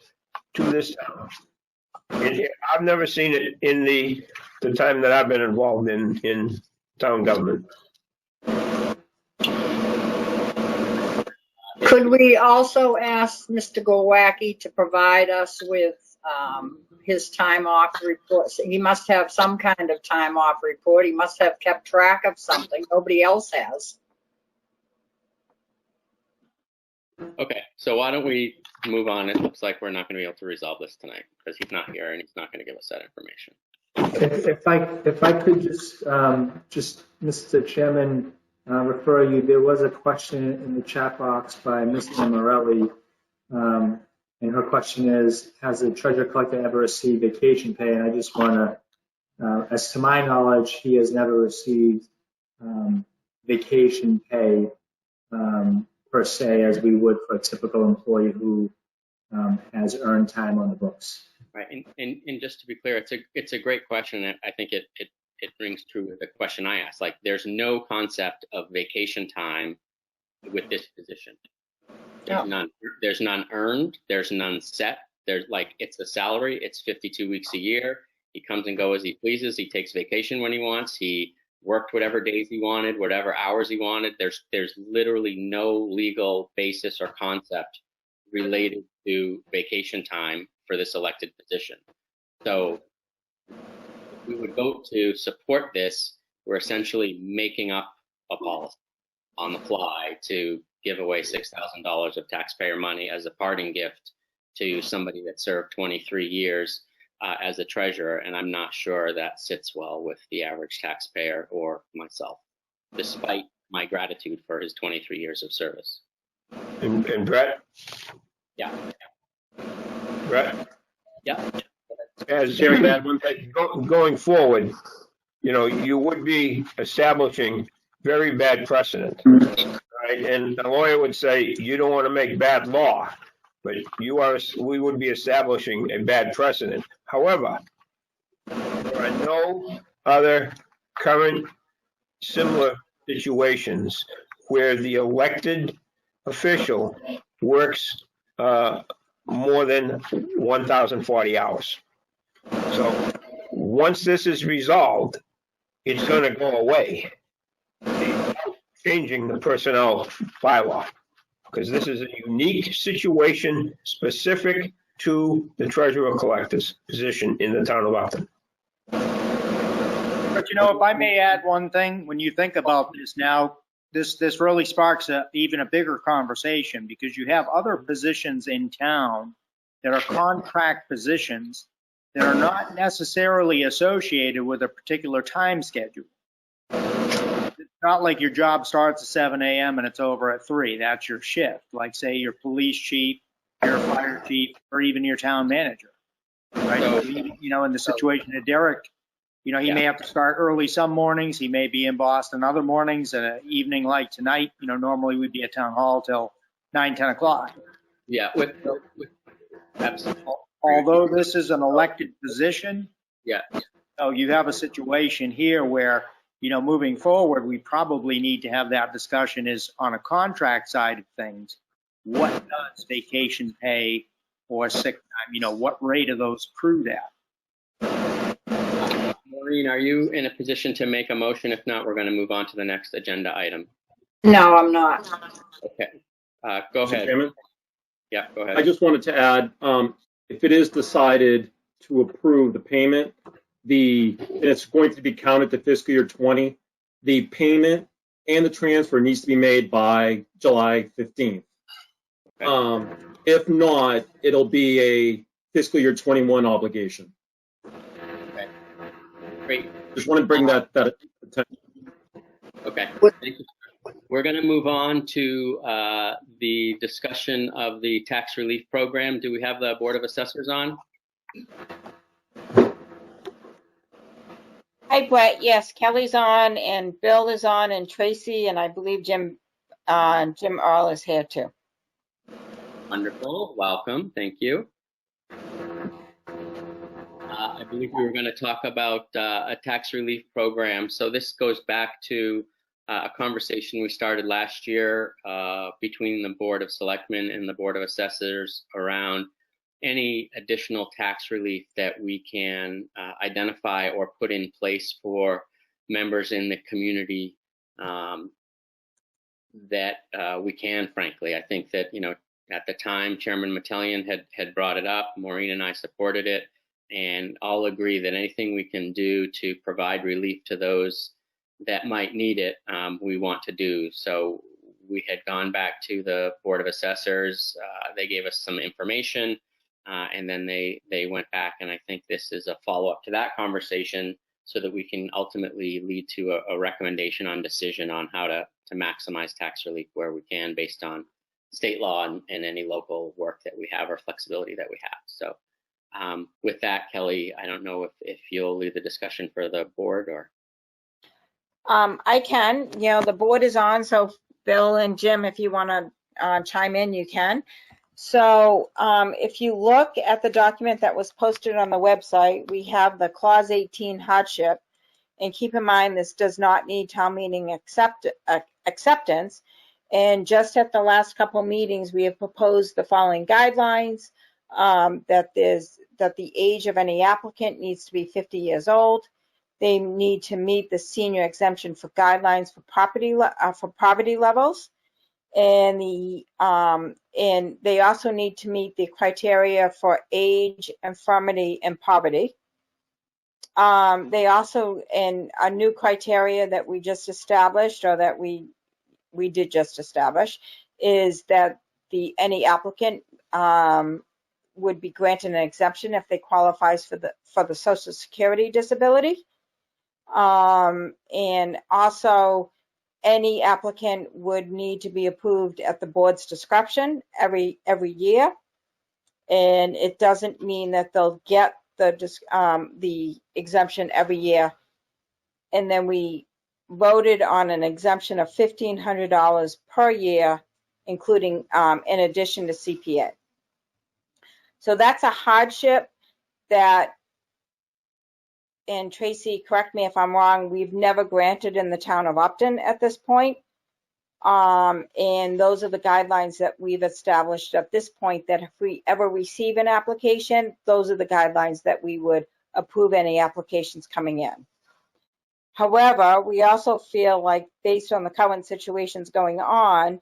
to this town. And I've never seen it in the time that I've been involved in town government. Could we also ask Mr. Glowacki to provide us with his time off reports? He must have some kind of time off report. He must have kept track of something nobody else has. Okay, so why don't we move on? It looks like we're not going to be able to resolve this tonight because he's not here and he's not going to give us that information. If I could just Mr. Chairman, refer you, there was a question in the chat box by Mr. Morelli, and her question is, has the treasurer collector ever received vacation pay? And I just want to, as to my knowledge, he has never received vacation pay per se, as we would for a typical employee who has earned time on the books. Right, and just to be clear, it's a great question. And I think it rings true with the question I asked. Like, there's no concept of vacation time with this position. There's none. There's none earned. There's none set. There's like, it's a salary. It's 52 weeks a year. He comes and goes as he pleases. He takes vacation when he wants. He worked whatever days he wanted, whatever hours he wanted. There's literally no legal basis or concept related to vacation time for this elected position. So we would vote to support this. We're essentially making up a policy on the fly to give away $6,000 of taxpayer money as a parting gift to somebody that served 23 years as a treasurer. And I'm not sure that sits well with the average taxpayer or myself, despite my gratitude for his 23 years of service. And Brett? Yeah. Brett? Yeah. As going forward, you would be establishing very bad precedent, right? And a lawyer would say you don't want to make bad law, but we would be establishing a bad precedent. However, there are no other current similar situations where the elected official works more than 1,040 hours. So once this is resolved, it's going to go away, changing the personnel bylaw, because this is a unique situation specific to the treasurer collector's position in the town of Upton. But if I may add one thing, when you think about this now, this really sparks even a bigger conversation, because you have other positions in town that are contract positions that are not necessarily associated with a particular time schedule. It's not like your job starts at 7 a.m. and it's over at 3. That's your shift. Like, say, your police chief, your fire chief, or even your town manager. Right? So, in the situation of Derek, he may have to start early some mornings. He may be in Boston other mornings, and an evening like tonight, normally we'd be at town hall till 9, 10 o'clock. Yeah, absolutely. Although this is an elected position, yeah. So you have a situation here where, moving forward, we probably need to have that discussion is on a contract side of things. What does vacation pay or sick time, what rate are those accrued at? Maureen, are you in a position to make a motion? If not, we're going to move on to the next agenda item. No, I'm not. Okay. Go ahead. Chairman? Yeah, go ahead. I just wanted to add, if it is decided to approve the payment, it's going to be counted to fiscal year 20. The payment and the transfer needs to be made by July 15th. Okay. If not, it'll be a fiscal year 21 obligation. Okay. Great. Just want to bring that attention. Okay. Thank you. We're going to move on to the discussion of the tax relief program. Do we have the Board of Assessors on? Hi, Brett. Yes, Kelly's on, and Bill is on, and Tracy, and I believe Jim Jim Earl is here too. Wonderful. Welcome. Thank you. I believe we were going to talk about a tax relief program. So this goes back to a conversation we started last year between the Board of Selectmen and the Board of Assessors around any additional tax relief that we can identify or put in place for members in the community that we can, frankly. I think that, at the time, Chairman Metellian had brought it up. Maureen and I supported it, and all agree that anything we can do to provide relief to those that might need it, we want to do. So we had gone back to the Board of Assessors. They gave us some information, and then they went back, and I think this is a follow-up to that conversation so that we can ultimately lead to a recommendation on decision on how to maximize tax relief where we can based on state law and any local work that we have or flexibility that we have. So with that, Kelly, I don't know if you'll lead the discussion for the board or. I can, the board is on, so Bill and Jim, if you want to chime in, you can. So if you look at the document that was posted on the website, we have the Clause 18 hardship. And keep in mind, this does not need town meeting acceptance. And just at the last couple meetings, we have proposed the following guidelines, that the age of any applicant needs to be 50 years old. They need to meet the senior exemption for guidelines for poverty levels. And they also need to meet the criteria for age, infirmity, and poverty. They also, in a new criteria that we just established, or that we did just establish, is that any applicant would be granted an exemption if they qualifies for the Social Security disability. And also, any applicant would need to be approved at the board's discretion every year. And it doesn't mean that they'll get the exemption every year. And then we voted on an exemption of $1,500 per year, including in addition to CPA. So that's a hardship that, and Tracy, correct me if I'm wrong, we've never granted in the town of Upton at this point. And those are the guidelines that we've established at this point, that if we ever receive an application, those are the guidelines that we would approve any applications coming in. However, we also feel like, based on the current situations going on,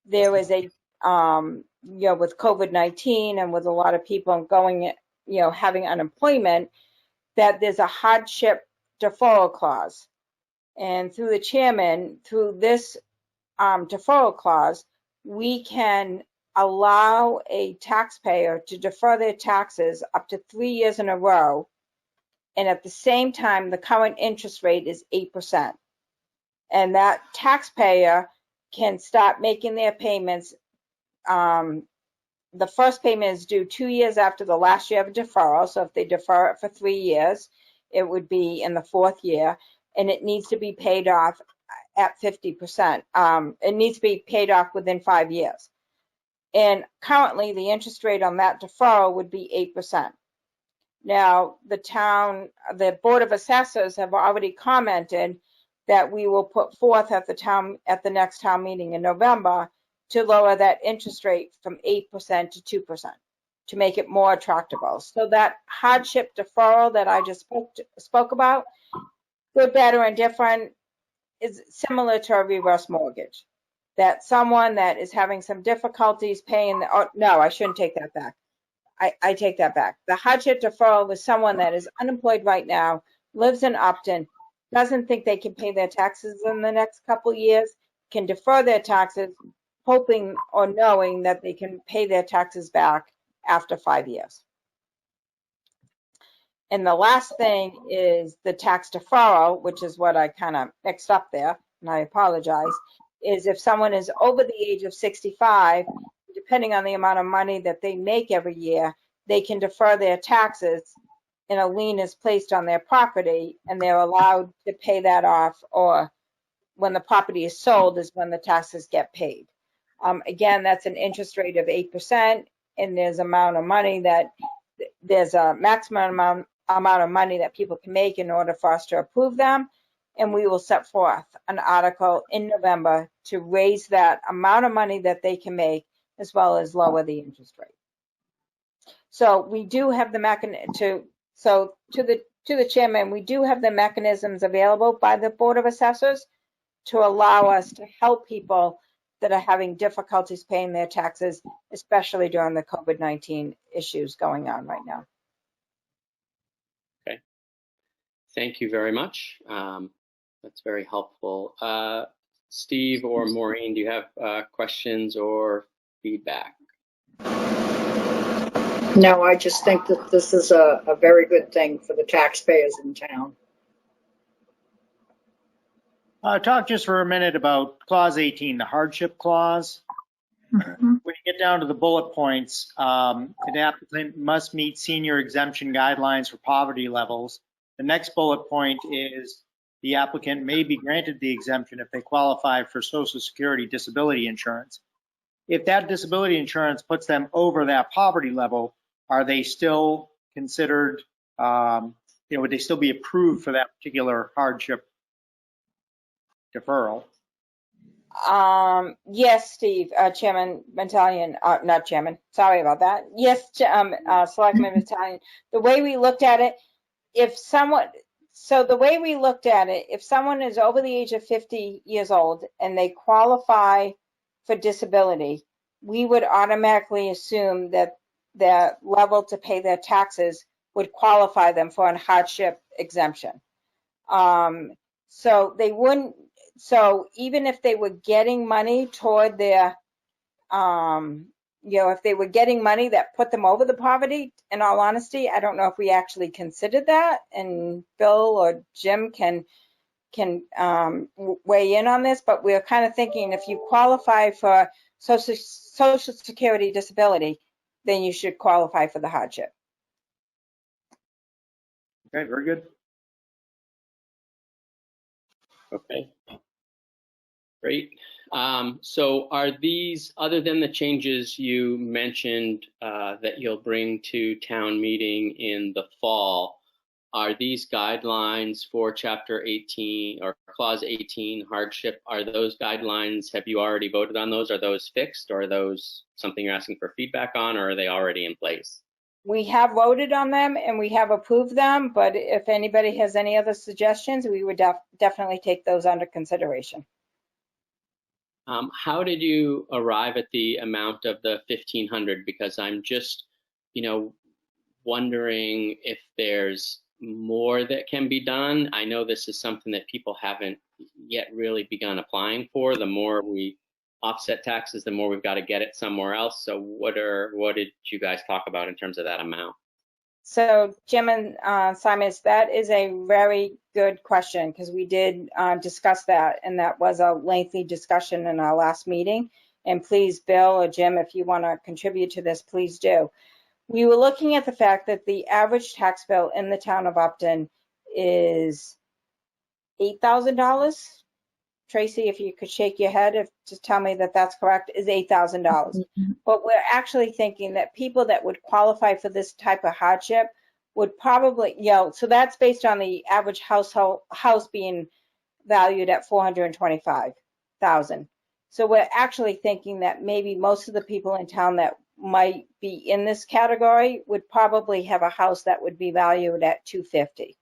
there is a, with COVID-19 and with a lot of people going, having unemployment, that there's a hardship deferral clause. And through the chairman, through this deferral clause, we can allow a taxpayer to defer their taxes up to 3 years in a row. And at the same time, the current interest rate is 8%. And that taxpayer can start making their payments. The first payment is due 2 years after the last year of deferral. So if they defer it for 3 years, it would be in the 4th year, and it needs to be paid off at 50%. It needs to be paid off within 5 years. And currently, the interest rate on that deferral would be 8%. Now, the Board of Assessors have already commented that we will put forth at the next town meeting in November to lower that interest rate from 8% to 2%, to make it more attractive. So that hardship deferral that I just spoke about, good, bad, or indifferent, is similar to a reverse mortgage. That someone that is having some difficulties paying, no, I shouldn't take that back. I take that back. The hardship deferral is someone that is unemployed right now, lives in Upton, doesn't think they can pay their taxes in the next couple years, can defer their taxes, hoping or knowing that they can pay their taxes back after 5 years. And the last thing is the tax deferral, which is what I kind of mixed up there, and I apologize, is if someone is over the age of 65, depending on the amount of money that they make every year, they can defer their taxes and a lien is placed on their property, and they're allowed to pay that off or when the property is sold is when the taxes get paid. Again, that's an interest rate of 8%, and there's a maximum amount of money that people can make in order for us to approve them. And we will set forth an article in November to raise that amount of money that they can make, as well as lower the interest rate. So we do have the to the chairman, we do have the mechanisms available by the Board of Assessors to allow us to help people that are having difficulties paying their taxes, especially during the COVID-19 issues going on right now. Okay. Thank you very much. That's very helpful. Steve or Maureen, do you have questions or feedback? No, I just think that this is a very good thing for the taxpayers in town. Talk just for a minute about Clause 18, the hardship clause. When you get down to the bullet points, an applicant must meet senior exemption guidelines for poverty levels. The next bullet point is the applicant may be granted the exemption if they qualify for Social Security disability insurance. If that disability insurance puts them over that poverty level, are they still considered, would they still be approved for that particular hardship deferral? Yes, Steve, Chairman Mentalian, not Chairman, sorry about that. Yes, Selectman Mentalian. The way we looked at it, if someone is over the age of 50 years old and they qualify for disability, we would automatically assume that their level to pay their taxes would qualify them for a hardship exemption. So they wouldn't. So even if they were getting money toward their, if they were getting money that put them over the poverty, in all honesty, I don't know if we actually considered that. And Bill or Jim can weigh in on this, but we're kind of thinking if you qualify for Social Security disability, then you should qualify for the hardship. Okay, very good. Okay. Great. So are these, other than the changes you mentioned that you'll bring to town meeting in the fall, are these guidelines for Chapter 18 or Clause 18 hardship, are those guidelines, have you already voted on those? Are those fixed, or are those something you're asking for feedback on, or are they already in place? We have voted on them and we have approved them, but if anybody has any other suggestions, we would definitely take those under consideration. How did you arrive at the amount of the 1,500? Because I'm just, wondering if there's more that can be done. I know this is something that people haven't yet really begun applying for. The more we offset taxes, the more we've got to get it somewhere else. So what did you guys talk about in terms of that amount? So Jim and Simon, that is a very good question, because we did discuss that, and that was a lengthy discussion in our last meeting. And please, Bill or Jim, if you want to contribute to this, please do. We were looking at the fact that the average tax bill in the town of Upton is $8,000. Tracy, if you could shake your head to tell me that that's correct, is $8,000. But we're actually thinking that people that would qualify for this type of hardship would probably, so that's based on the average house being valued at $425,000. So we're actually thinking that maybe most of the people in town that might be in this category would probably have a house that would be valued at $250,000.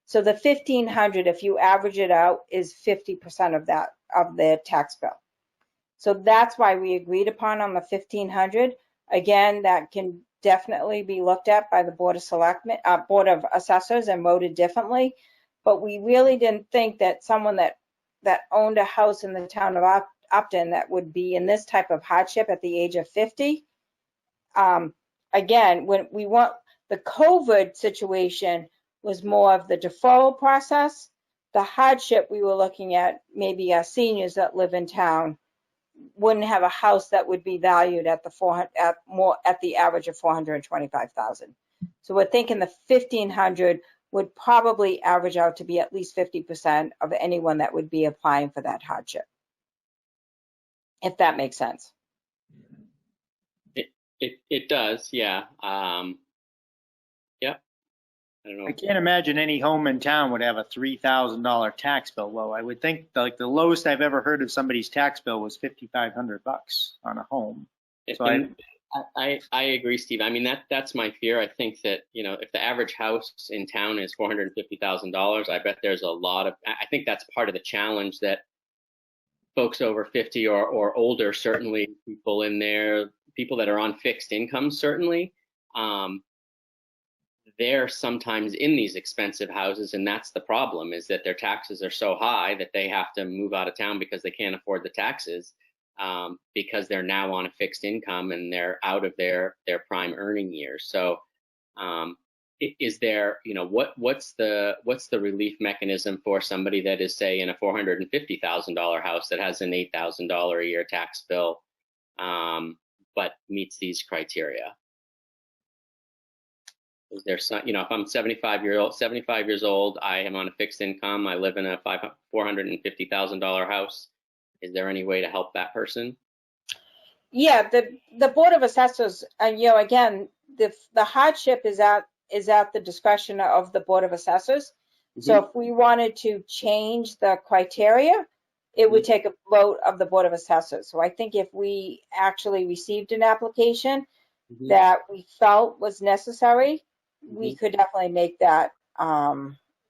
So the $1,500, if you average it out, is 50% of that, of their tax bill. So that's why we agreed upon on the $1,500. Again, that can definitely be looked at by the Board of Selectmen, Board of Assessors, and voted differently. But we really didn't think that someone that owned a house in the town of Upton that would be in this type of hardship at the age of 50. Again, when we want the COVID situation was more of the deferral process. The hardship we were looking at, maybe our seniors that live in town wouldn't have a house that would be valued at the average of $425,000. So we're thinking the $1,500 would probably average out to be at least 50% of anyone that would be applying for that hardship. If that makes sense. It does, yeah. Yeah. I don't know. I can't imagine any home in town would have a $3,000 tax bill. Well, I would think like the lowest I've ever heard of somebody's tax bill was $5,500 on a home. So I agree, Steve. I mean, that's my fear. I think that, you know, if the average house in town is $450,000, I bet there's a lot of, I think that's part of the challenge that folks over 50 or older, certainly people in there, people that are on fixed incomes, certainly, they're sometimes in these expensive houses, and that's the problem, is that their taxes are so high that they have to move out of town because they can't afford the taxes, because they're now on a fixed income and they're out of their prime earning years. So is there, you know, what's the relief mechanism for somebody that is, say, in a $450,000 house that has an $8,000 a year tax bill, but meets these criteria? Is there some, you know, if I'm 75 years old, I am on a fixed income, I live in a $450,000 house, is there any way to help that person? Yeah, the Board of Assessors, you know, again, the hardship is at the discretion of the Board of Assessors. Mm-hmm. So if we wanted to change the criteria, it would take a vote of the Board of Assessors. So I think if we actually received an application that we felt was necessary, we could definitely make that,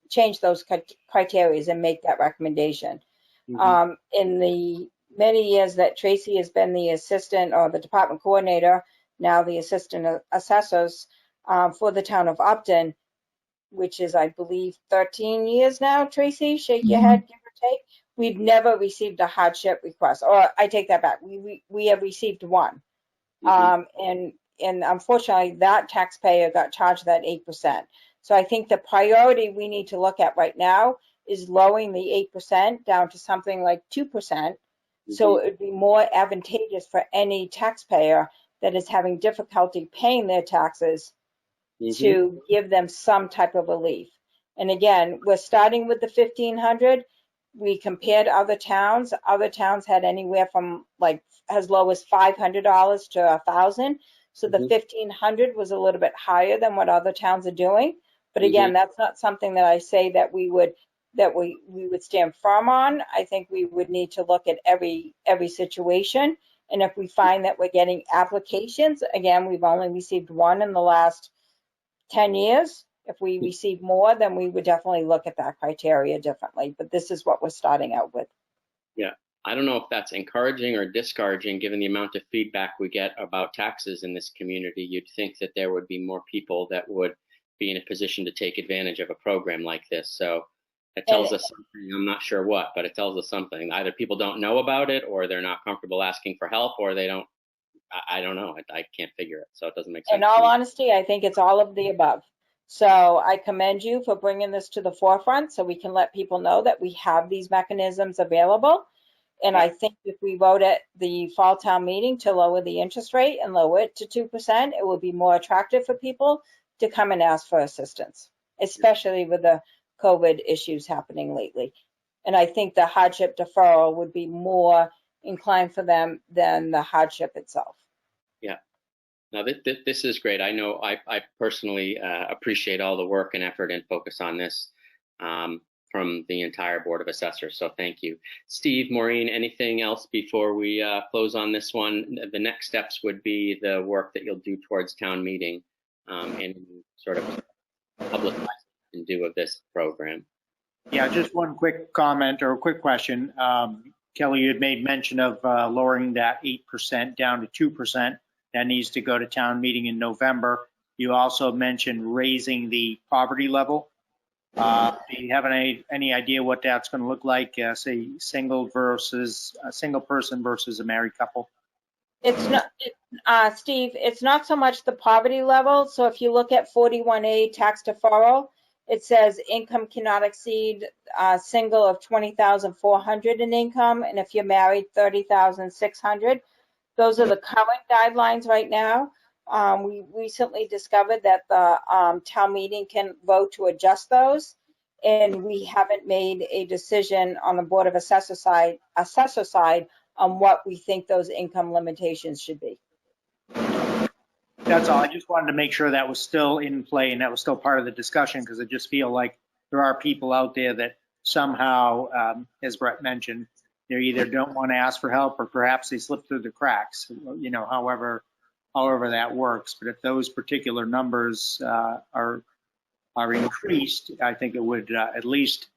change those criteria and make that recommendation. In the many years that Tracy has been the assistant or the department coordinator, now the assistant assessors for the town of Upton, which is, I believe, 13 years now, Tracy, shake your head, give or take. We've never received a hardship request, or I take that back. We have received one. And unfortunately, that taxpayer got charged that 8%. So I think the priority we need to look at right now is lowering the 8% down to something like 2%. So it would be more advantageous for any taxpayer that is having difficulty paying their taxes to give them some type of relief. And again, we're starting with the $1,500. We compared other towns. Other towns had anywhere from like as low as $500 to $1,000. So the $1,500 was a little bit higher than what other towns are doing. But again, that's not something that I say that we would stand firm on. I think we would need to look at every situation. And if we find that we're getting applications, again, we've only received one in the last 10 years. If we receive more, then we would definitely look at that criteria differently. But this is what we're starting out with. Yeah. I don't know if that's encouraging or discouraging, given the amount of feedback we get about taxes in this community. You'd think that there would be more people that would be in a position to take advantage of a program like this. So it tells us something. I'm not sure what, but it tells us something. Either people don't know about it, or they're not comfortable asking for help, or they don't. I don't know. I can't figure it. So it doesn't make sense. In all honesty, I think it's all of the above. So I commend you for bringing this to the forefront so we can let people know that we have these mechanisms available. And I think if we vote at the fall town meeting to lower the interest rate and lower it to 2%, it will be more attractive for people to come and ask for assistance, especially with the COVID issues happening lately. And I think the hardship deferral would be more inclined for them than the hardship itself. Yeah. Now, this is great. I know I personally appreciate all the work and effort and focus on this from the entire Board of Assessors. So thank you. Steve, Maureen, anything else before we close on this one? The next steps would be the work that you'll do towards town meeting and sort of public and do of this program. Yeah, just one quick comment or a quick question. Kelly, you had made mention of lowering that 8% down to 2%. That needs to go to town meeting in November. You also mentioned raising the poverty level. Do you have any idea what that's going to look like, say single person versus a married couple? It's not, Steve, it's not so much the poverty level. So if you look at 41A tax deferral, it says income cannot exceed single of 20,400 in income. And if you're married, 30,600. Those are the current guidelines right now. we recently discovered that the town meeting can vote to adjust those. And we haven't made a decision on the Board of Assessor side on what we think those income limitations should be. That's all. I just wanted to make sure that was still in play and that was still part of the discussion, because I just feel like there are people out there that somehow, as Brett mentioned, they either don't want to ask for help or perhaps they slip through the cracks, you know, however that works. But if those particular numbers are increased, I think it would at least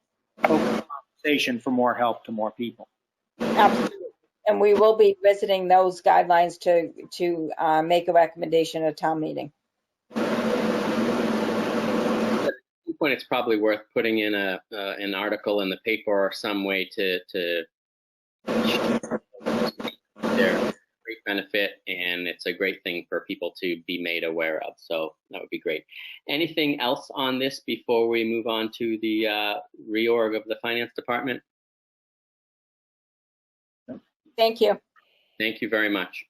open the conversation for more help to more people. Absolutely. And we will be visiting those guidelines to make a recommendation at a town meeting. At some point, it's probably worth putting in an article in the paper or some way to their great benefit, and it's a great thing for people to be made aware of. So that would be great. Anything else on this before we move on to the reorg of the finance department? Thank you. Thank you very much.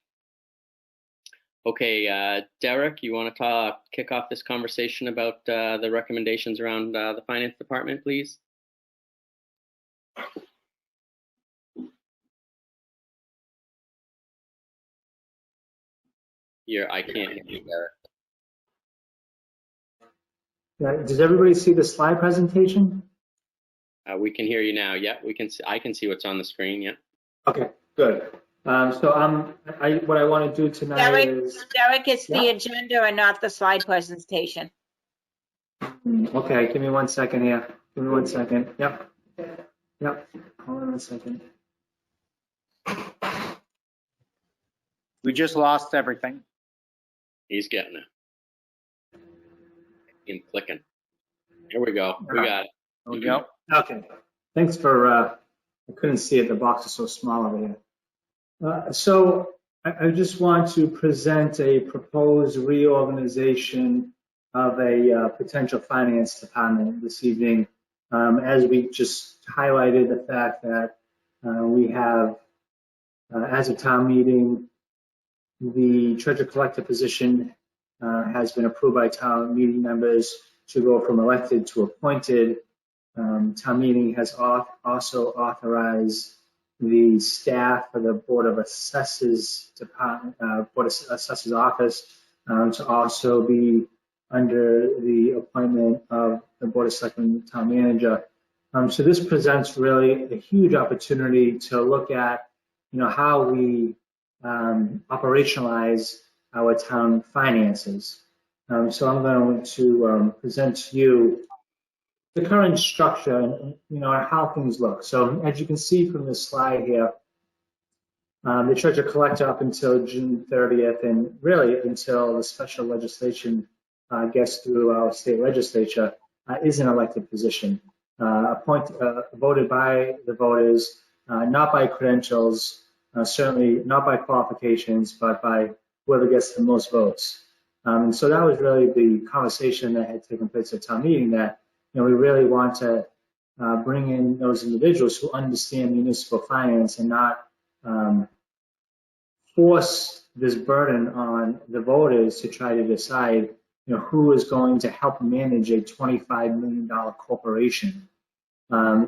Okay, Derek, you want to kick off this conversation about the recommendations around the finance department, please? I can't hear you, Derek. Does everybody see the slide presentation? We can hear you now. Yeah, we can. I can see what's on the screen. Yeah. Okay, good. So what I want to do tonight is. Derek, it's the agenda and not the slide presentation. Okay, give me 1 second here. Give me 1 second. Yep. Hold on a second. We just lost everything. He's getting it. He's clicking. Here we go. We got it. There we go. Okay. Thanks for, I couldn't see it. The box is so small over here. So I just want to present a proposed reorganization of a potential finance department this evening. As we just highlighted the fact that we have, as a town meeting, the treasurer collector position has been approved by town meeting members to go from elected to appointed. Town meeting has also authorized the staff of the Board of Assessors Department, Board of Assessors Office, to also be under the appointment of the Board of Selectmen town manager. So this presents really a huge opportunity to look at, how we operationalize our town finances. So I'm going to present to you the current structure and how things look. So as you can see from this slide here, the treasurer collector up until June 30th, and really until the special legislation gets through our state legislature, is an elected position, voted by the voters, not by credentials, certainly not by qualifications, but by whoever gets the most votes. And so that was really the conversation that had taken place at town meeting, that we really want to bring in those individuals who understand municipal finance and not force this burden on the voters to try to decide who is going to help manage a $25 million corporation.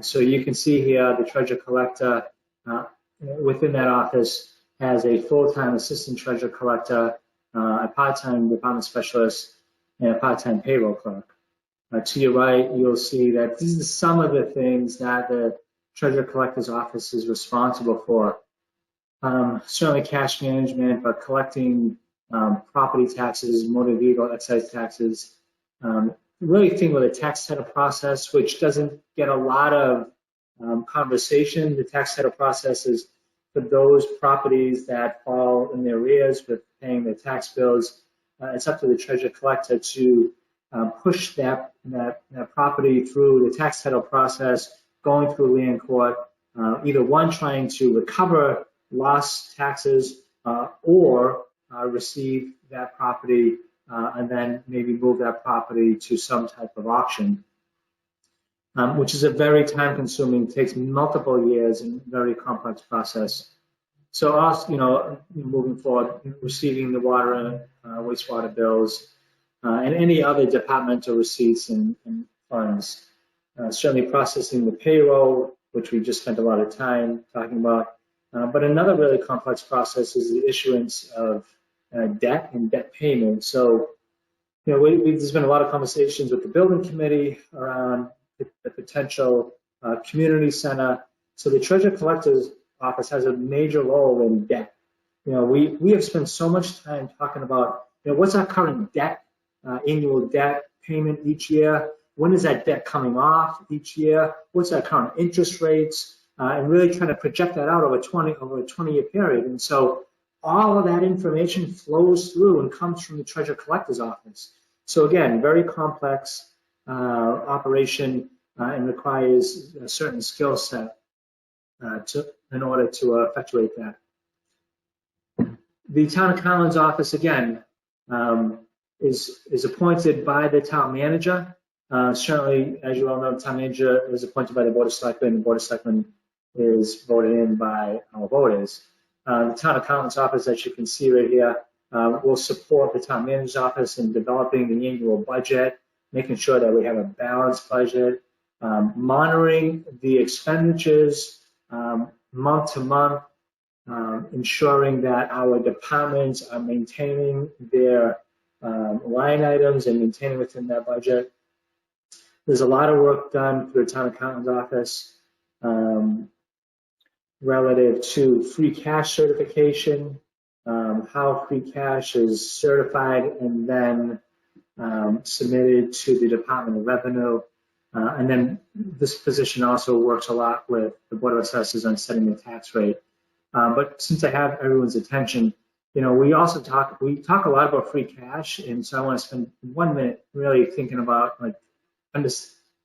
So you can see here the treasurer collector within that office has a full-time assistant treasurer collector, a part-time department specialist, and a part-time payroll clerk. To your right, you'll see that these are some of the things that the treasurer collector's office is responsible for. Certainly cash management, but collecting property taxes, motor vehicle excise taxes, really think with a tax title process, which doesn't get a lot of conversation. The tax title process is for those properties that fall in their arrears with paying their tax bills. It's up to the treasurer collector to push that property through the tax title process, going through land court, either one trying to recover lost taxes or receive that property and then maybe move that property to some type of auction, which is a very time consuming, takes multiple years and very complex process. So also, moving forward, receiving the water and wastewater bills, and any other departmental receipts and funds. Certainly processing the payroll, which we just spent a lot of time talking about. But another really complex process is the issuance of debt and debt payment. So, there's been a lot of conversations with the building committee around the potential community center. So the treasurer collector's office has a major role in debt. We have spent so much time talking about, what's our current debt, annual debt payment each year? When is that debt coming off each year? What's our current interest rates? And really trying to project that out over a 20-year period. And so all of that information flows through and comes from the treasurer collector's office. So again, very complex operation and requires a certain skill set in order to effectuate that. The town accountant's office, again, is appointed by the town manager. Certainly, as you all know, the town manager is appointed by the Board of Selectmen. The Board of Selectmen is voted in by our voters. The town accountant's office, as you can see right here, will support the town manager's office in developing the annual budget, making sure that we have a balanced budget, monitoring the expenditures month to month, ensuring that our departments are maintaining their line items and maintaining within their budget. There's a lot of work done through the town accountant's office relative to free cash certification, how free cash is certified and then submitted to the Department of Revenue. And then this position also works a lot with the Board of Assessors on setting the tax rate. But since I have everyone's attention, we also talk a lot about free cash, and so I want to spend 1 minute really thinking about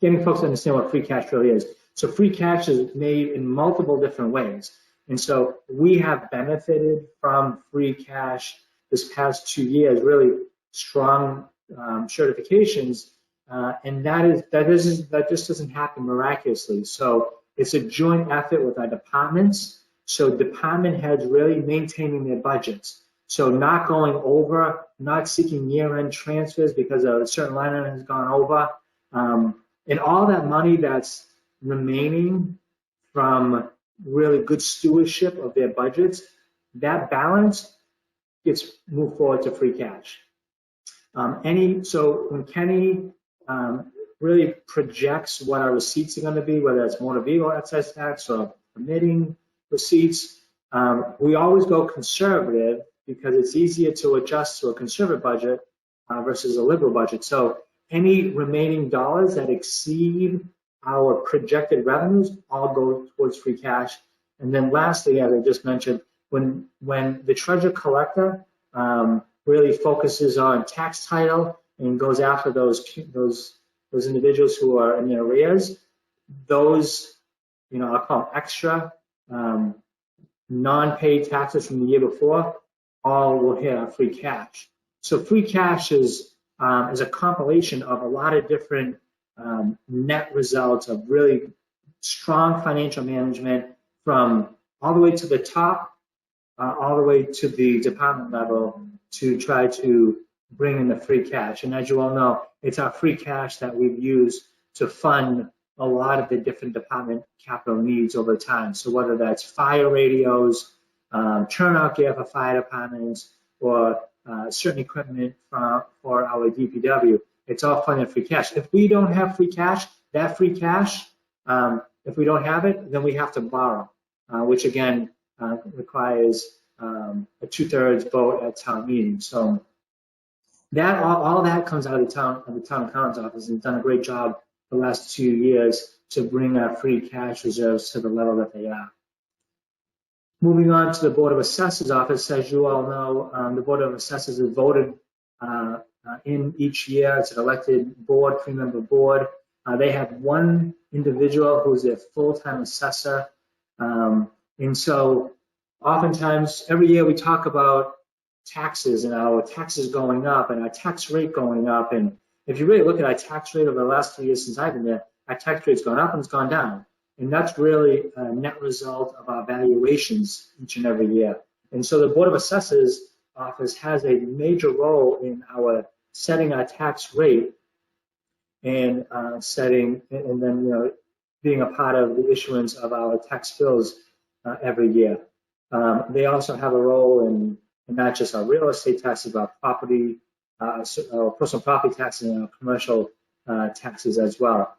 getting folks to understand what free cash really is. So free cash is made in multiple different ways. And so we have benefited from free cash this past 2 years, really strong certifications, and that just doesn't happen miraculously. So it's a joint effort with our departments. So department heads really maintaining their budgets. So not going over, not seeking year-end transfers because a certain line item has gone over. And all that money that's remaining from really good stewardship of their budgets, that balance gets moved forward to free cash. So when Kenny really projects what our receipts are going to be, whether it's motor vehicle excise tax or permitting receipts, we always go conservative because it's easier to adjust to a conservative budget versus a liberal budget. So any remaining dollars that exceed our projected revenues all go towards free cash. And then lastly, as I just mentioned, when the treasurer collector really focuses on tax title and goes after those individuals who are in their arrears, those, I'll call them extra non-paid taxes from the year before, all will hit our free cash. So free cash is a compilation of a lot of different net results of really strong financial management from all the way to the top, all the way to the department level to try to bring in the free cash. And as you all know, it's our free cash that we've used to fund a lot of the different department capital needs over time. So whether that's fire radios, turnout gear for fire departments, or certain equipment for our DPW, it's all funded free cash. If we don't have free cash, that free cash, if we don't have it, then we have to borrow, which again requires a 2/3 vote at town meeting. So that all that comes out of the town accountant's office, and done a great job the last 2 years to bring our free cash reserves to the level that they are. Moving on to the Board of Assessors office, as you all know, the Board of Assessors is voted in each year. It's an elected board, 3-member board. They have one individual who's a full-time assessor. And so oftentimes, every year we talk about taxes and our taxes going up and our tax rate going up. And if you really look at our tax rate over the last 3 years since I've been there, our tax rate's gone up and it's gone down. And that's really a net result of our valuations each and every year. And so the Board of Assessors office has a major role in our setting our tax rate and setting, and then, you know, being a part of the issuance of our tax bills every year. They also have a role in not just our real estate taxes, but our property, personal property taxes and our commercial taxes as well.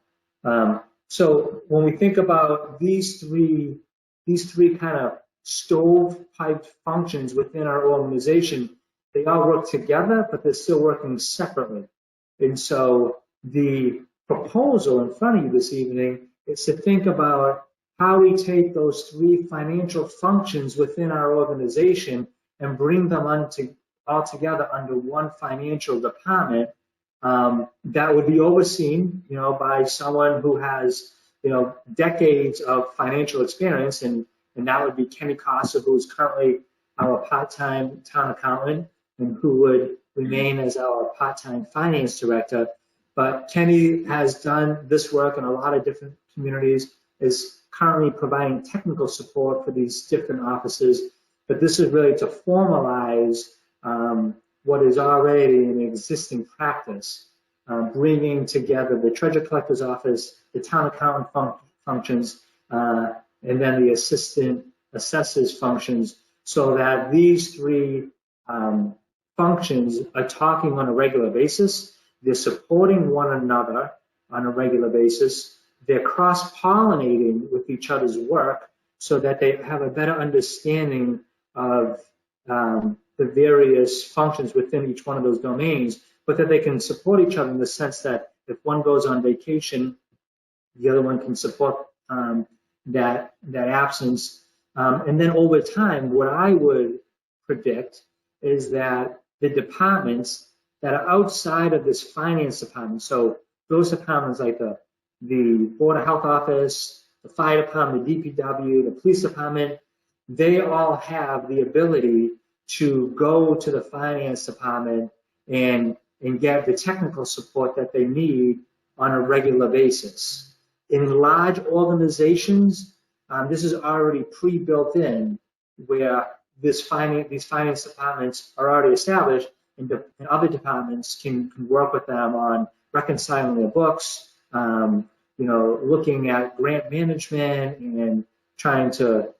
So when we think about these three kind of stovepiped functions within our organization, they all work together, but they're still working separately. And so the proposal in front of you this evening is to think about how we take those three financial functions within our organization and bring them all together under one financial department that would be overseen, you know, by someone who has, you know, decades of financial experience, and that would be Kenny Costa, who is currently our part-time town accountant and who would remain as our part-time finance director. But Kenny has done this work in a lot of different communities, is currently providing technical support for these different offices. But this is really to formalize what is already an existing practice, bringing together the treasurer collector's office, the town accountant functions, and then the assistant assessors functions, so that these three functions are talking on a regular basis. They're supporting one another on a regular basis. They're cross-pollinating with each other's work so that they have a better understanding of the various functions within each one of those domains, but that they can support each other in the sense that if one goes on vacation, the other one can support that absence. And then over time, what I would predict is that the departments that are outside of this finance department, so those departments like the Board of Health Office, the Fire Department, the DPW, the Police Department, they all have the ability to go to the Finance Department and get the technical support that they need on a regular basis. In large organizations, this is already pre-built in, where these finance departments are already established, and other departments can work with them on reconciling their books, you know, looking at grant management and trying to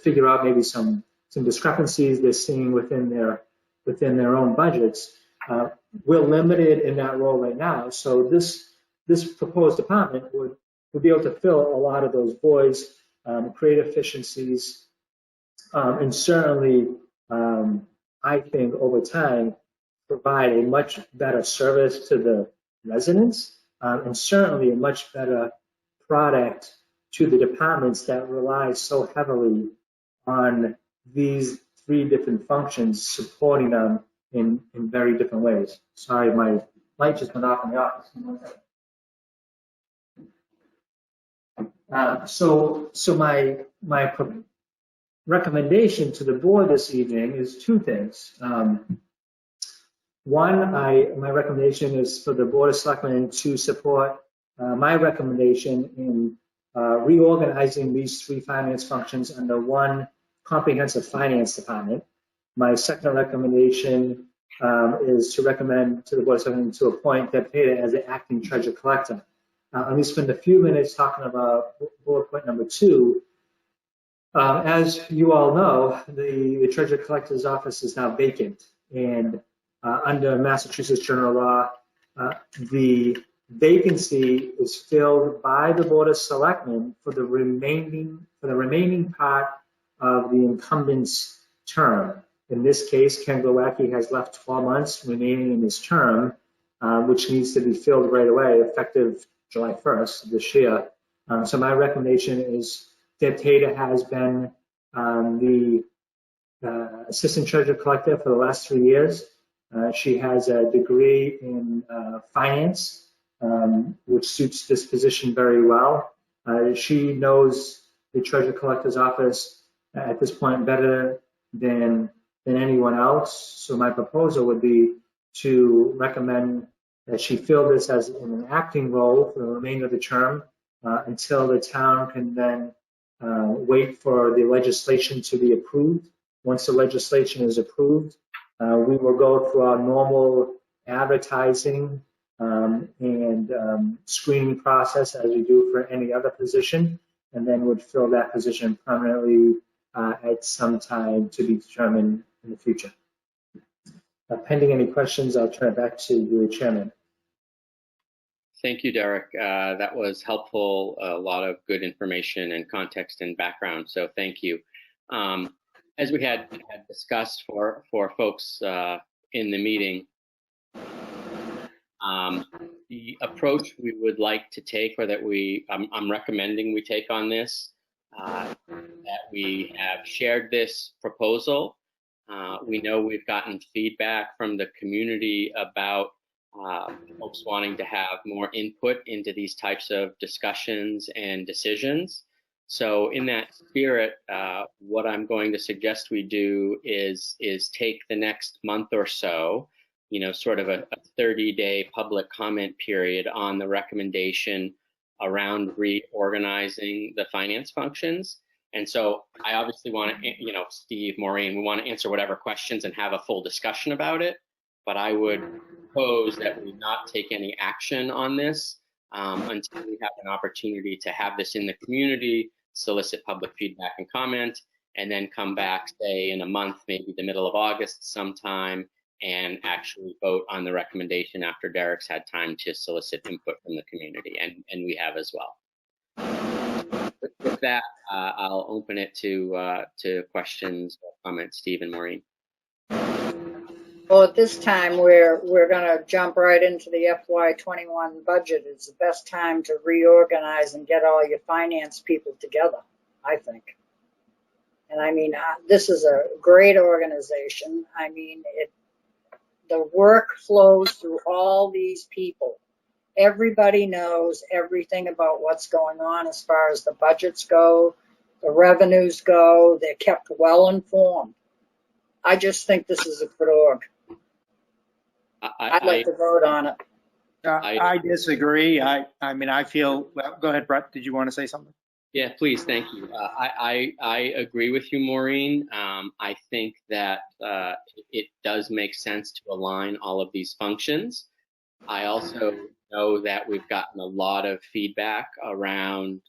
figure out maybe some discrepancies they're seeing within their own budgets. We're limited in that role right now, so this proposed department would be able to fill a lot of those voids, create efficiencies, and certainly, I think over time, provide a much better service to the residents, and certainly a much better product to the departments that rely so heavily on these three different functions, supporting them in very different ways. Sorry, my light just went off in the office. So my recommendation to the board this evening is two things. One, my recommendation is for the Board of Selectmen to support my recommendation in reorganizing these three finance functions under one comprehensive finance department. My second recommendation is to recommend to the Board of Selectmen to appoint Deb Taylor as the acting treasurer collector. Let me spend a few minutes talking about bullet point number 2. As you all know, the treasurer collector's office is now vacant, and under Massachusetts general law, the vacancy is filled by the Board of Selectmen for the remaining part of the incumbent's term. In this case, Ken Glowacki has left 12 months remaining in his term, which needs to be filled right away, effective July 1st this year. So my recommendation is Deb Taylor has been the assistant treasurer collector for the last 3 years. She has a degree in finance, which suits this position very well. She knows the treasurer collector's office at this point better than anyone else. So my proposal would be to recommend that she fill this as in an acting role for the remainder of the term, until the town can then wait for the legislation to be approved. Once the legislation is approved, we will go through our normal advertising and screening process as we do for any other position, and then would fill that position permanently at some time to be determined in the future. Pending any questions, I'll turn it back to the chairman. Thank you, Derek. That was helpful. A lot of good information and context and background. So thank you. As we had discussed for folks in the meeting, the approach we would like to take, or that I'm recommending we take on this, that we have shared this proposal. We know we've gotten feedback from the community about folks wanting to have more input into these types of discussions and decisions. So in that spirit, what I'm going to suggest we do is take the next month or so, sort of a 30-day public comment period on the recommendation around reorganizing the finance functions. And so I obviously want to, Steve, Maureen, we want to answer whatever questions and have a full discussion about it. But I would propose that we not take any action on this until we have an opportunity to have this in the community, solicit public feedback and comment, and then come back, say, in a month, maybe the middle of August sometime, and actually vote on the recommendation after Derek's had time to solicit input from the community, and we have as well. With that, I'll open it to questions or comments. Steve and Maureen. Well, at this time, we're going to jump right into the FY21 budget. It's the best time to reorganize and get all your finance people together, I think. And I mean, this is a great organization. I mean, the work flows through all these people. Everybody knows everything about what's going on as far as the budgets go, the revenues go. They're kept well informed. I just think this is a good org. I'd like to vote on it. I disagree. I mean, I feel, well, go ahead, Brett. Did you want to say something? Yeah, please. Thank you. I agree with you, Maureen. I think that it does make sense to align all of these functions. I also know that we've gotten a lot of feedback around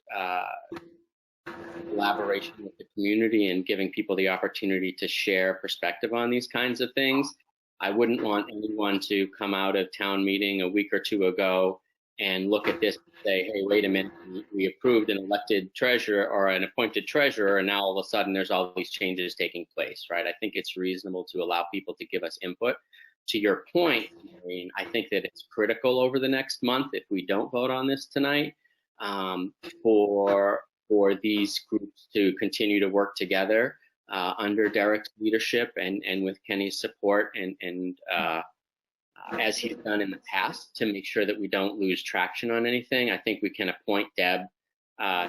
collaboration with the community and giving people the opportunity to share perspective on these kinds of things. I wouldn't want anyone to come out of town meeting a week or two ago and look at this and say, hey, wait a minute, we approved an elected treasurer or an appointed treasurer, and now all of a sudden there's all these changes taking place, right? I think it's reasonable to allow people to give us input. To your point, Maureen, I think that it's critical over the next month, if we don't vote on this tonight, for these groups to continue to work together under Derek's leadership and with Kenny's support and as he's done in the past, to make sure that we don't lose traction on anything. I think we can appoint Deb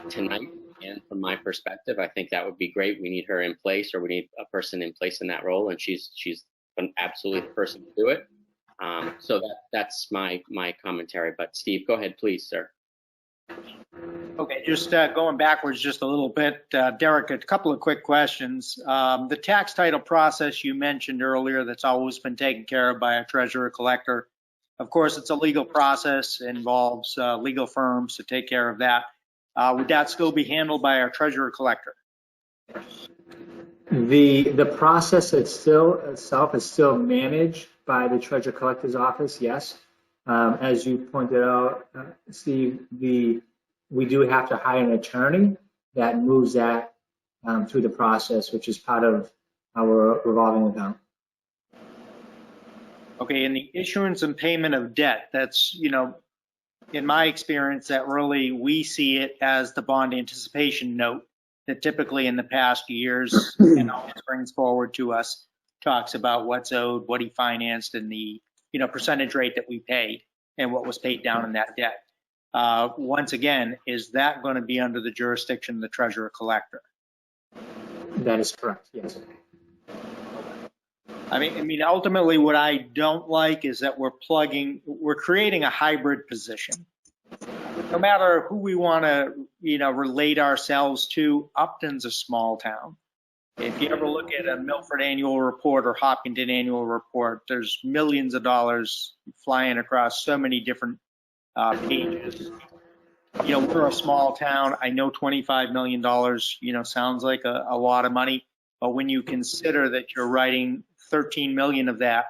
tonight, and from my perspective, I think that would be great. We need her in place, or we need a person in place in that role, and she's absolutely the person to do it. So that's my commentary. But Steve, go ahead, please, sir. Okay, just going backwards just a little bit, Derek, a couple of quick questions. The tax title process you mentioned earlier, that's always been taken care of by a treasurer collector. Of course, it's a legal process, involves legal firms to take care of that. Would that still be handled by our treasurer collector? The process itself is still managed by the treasurer collector's office, yes. As you pointed out, Steve, we do have to hire an attorney that moves that through the process, which is part of our revolving account. Okay, and the issuance and payment of debt, that's, in my experience, that really we see it as the bond anticipation note that typically in the past years and always brings forward to us, talks about what's owed, what he financed, and the percentage rate that we paid and what was paid down in that debt. Once again, is that going to be under the jurisdiction of the treasurer collector? That is correct, yes. I mean, ultimately what I don't like is that we're creating a hybrid position. no matter who we want to, relate ourselves to, Upton's a small town. If you ever look at a Milford annual report or Hopkinton annual report, there's millions of dollars flying across so many different pages. We're a small town. I know $25 million, sounds like a lot of money, but when you consider that you're writing 13 million of that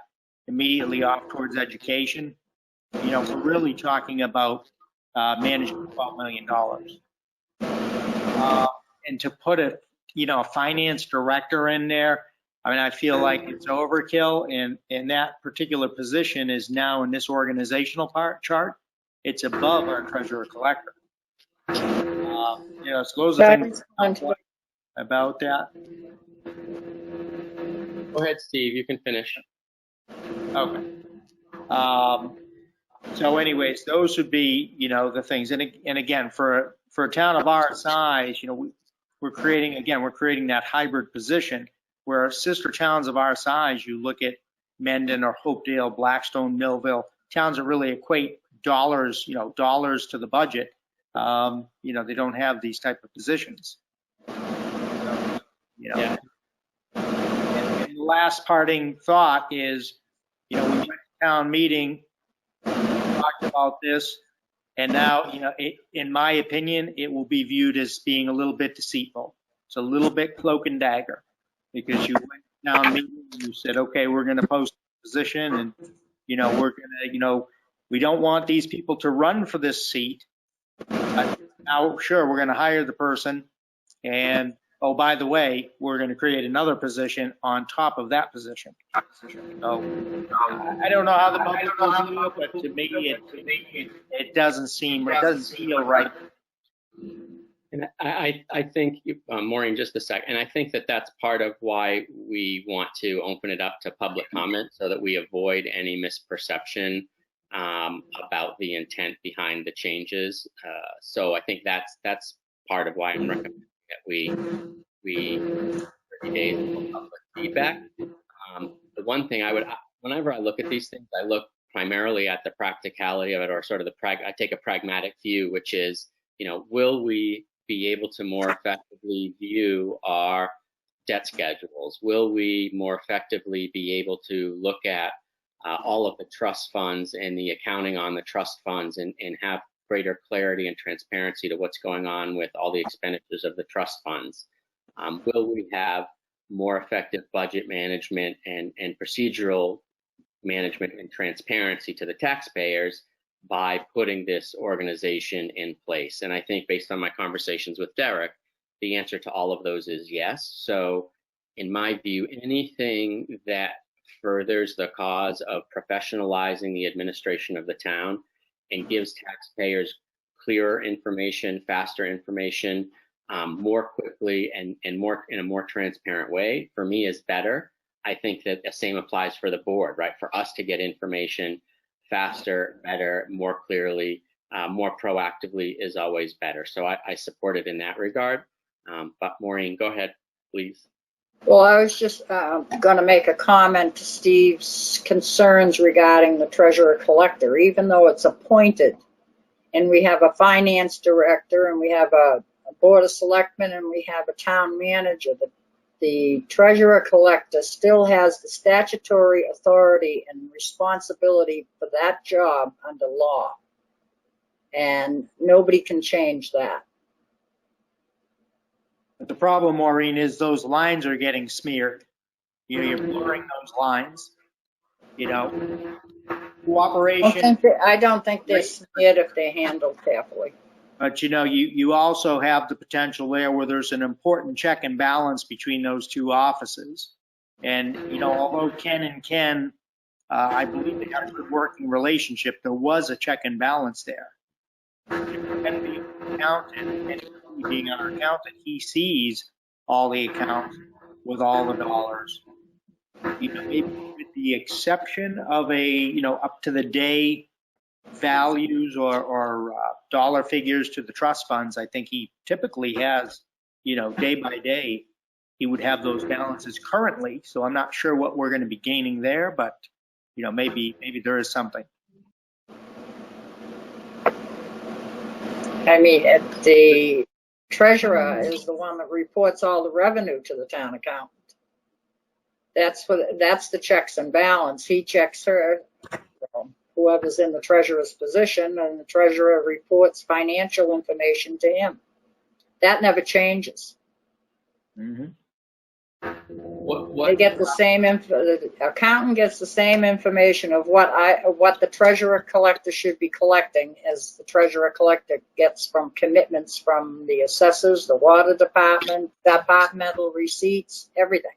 immediately off towards education, we're really talking about managing $12 million. And to put a finance director in there, I mean, I feel like it's overkill, and that particular position is now in this organizational chart. It's above our treasurer collector. So those are things about that. Go ahead, Steve, you can finish. Okay. So anyways, those would be, the things. And again, for a town of our size, we're creating that hybrid position where sister towns of our size, you look at Mendon or Hopedale, Blackstone, Millville, towns that really equate dollars to the budget. They don't have these type of positions. Yeah. And the last parting thought is, we went to town meeting, talked about this, and now, in my opinion, it will be viewed as being a little bit deceitful. It's a little bit cloak and dagger, because you went to town meeting and you said, okay, we're going to post a position, and, we're going to, we don't want these people to run for this seat. Now, sure, we're going to hire the person, and, oh, by the way, we're going to create another position on top of that position. So I don't know how the public will do it, but to me, it doesn't feel right. And I think, Maureen, just a sec, and I think that that's part of why we want to open it up to public comment so that we avoid any misperception about the intent behind the changes. So I think that's part of why I'm recommending that we 30 days of public feedback. The one thing whenever I look at these things, I look primarily at the practicality of it, or sort of I take a pragmatic view, which is, will we be able to more effectively view our debt schedules? Will we more effectively be able to look at all of the trust funds and the accounting on the trust funds and have greater clarity and transparency to what's going on with all the expenditures of the trust funds? Will we have more effective budget management and procedural management and transparency to the taxpayers by putting this organization in place? And I think based on my conversations with Derek, the answer to all of those is yes. So in my view, anything that furthers the cause of professionalizing the administration of the town and gives taxpayers clearer information, faster information, more quickly and more in a more transparent way, for me is better. I think that the same applies for the board, right? For us to get information faster, better, more clearly, more proactively is always better. So I support it in that regard. But Maureen, go ahead, please. Well, I was just going to make a comment to Steve's concerns regarding the treasurer collector. Even though it's appointed and we have a finance director and we have a board of selectmen and we have a town manager, the treasurer collector still has the statutory authority and responsibility for that job under law. And nobody can change that. But the problem, Maureen, is those lines are getting smeared. You're blurring those lines. Cooperation. I don't think they're smeared if they're handled carefully. But you also have the potential there where there's an important check and balance between those two offices. And although Ken and Ken, I believe they have a good working relationship, there was a check and balance there. And being an accountant, and being our accountant, he sees all the accounts with all the dollars. Maybe with the exception of up to the day values or dollar figures to the trust funds, I think he typically has, day by day, he would have those balances currently. So I'm not sure what we're going to be gaining there, but maybe there is something. I mean, the treasurer is the one that reports all the revenue to the town accountant. That's the checks and balance. He checks her, whoever's in the treasurer's position, and the treasurer reports financial information to him. That never changes. Mhm. They get the same the accountant gets the same information of what the treasurer collector should be collecting as the treasurer collector gets from commitments from the assessors, the water department, departmental receipts, everything.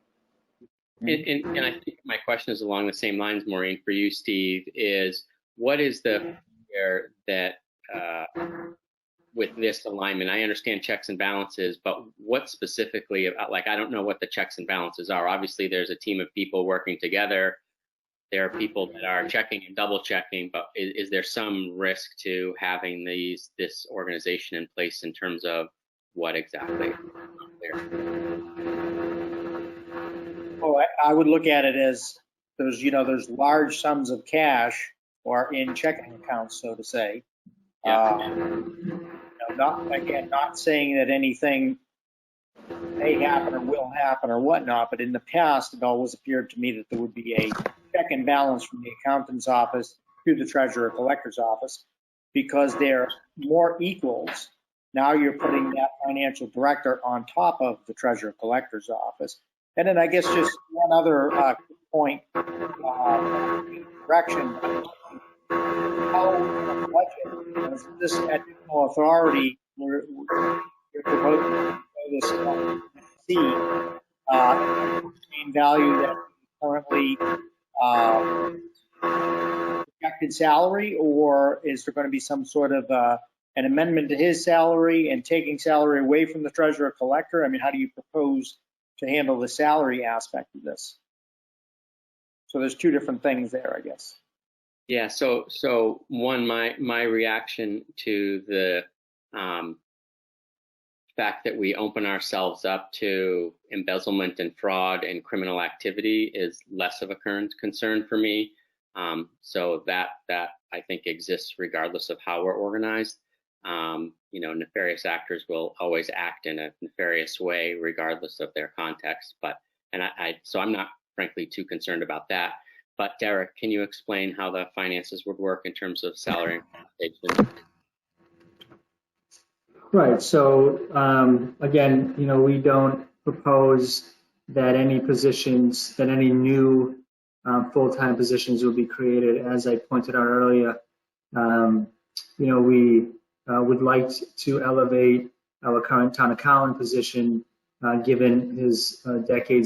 And I think my question is along the same lines, Maureen, for you, Steve, is what is the fear that with this alignment, I understand checks and balances, but what specifically, like, I don't know what the checks and balances are. Obviously, there's a team of people working together. There are people that are checking and double checking, but is there some risk to having this organization in place in terms of what exactly? Oh, I would look at it as there's large sums of cash or in checking accounts, so to say. Yeah. Not saying that anything may happen or will happen or whatnot, but in the past, it always appeared to me that there would be a check and balance from the accountant's office to the treasurer collector's office because they're more equals. Now you're putting that financial director on top of the treasurer collector's office. And then I guess just one other point, direction. How budget is this additional authority you're proposing this main value that currently projected salary, or is there going to be some sort of an amendment to his salary and taking salary away from the treasurer collector? I mean, how do you propose to handle the salary aspect of this? So there's two different things there, I guess. Yeah. So one, my reaction to the fact that we open ourselves up to embezzlement and fraud and criminal activity is less of a current concern for me. So that I think exists regardless of how we're organized. Nefarious actors will always act in a nefarious way regardless of their context. So I'm not frankly too concerned about that. But Derek, can you explain how the finances would work in terms of salary and compensation? Right. So again, we don't propose that any new full-time positions will be created. As I pointed out earlier, we would like to elevate our current town accountant position, given his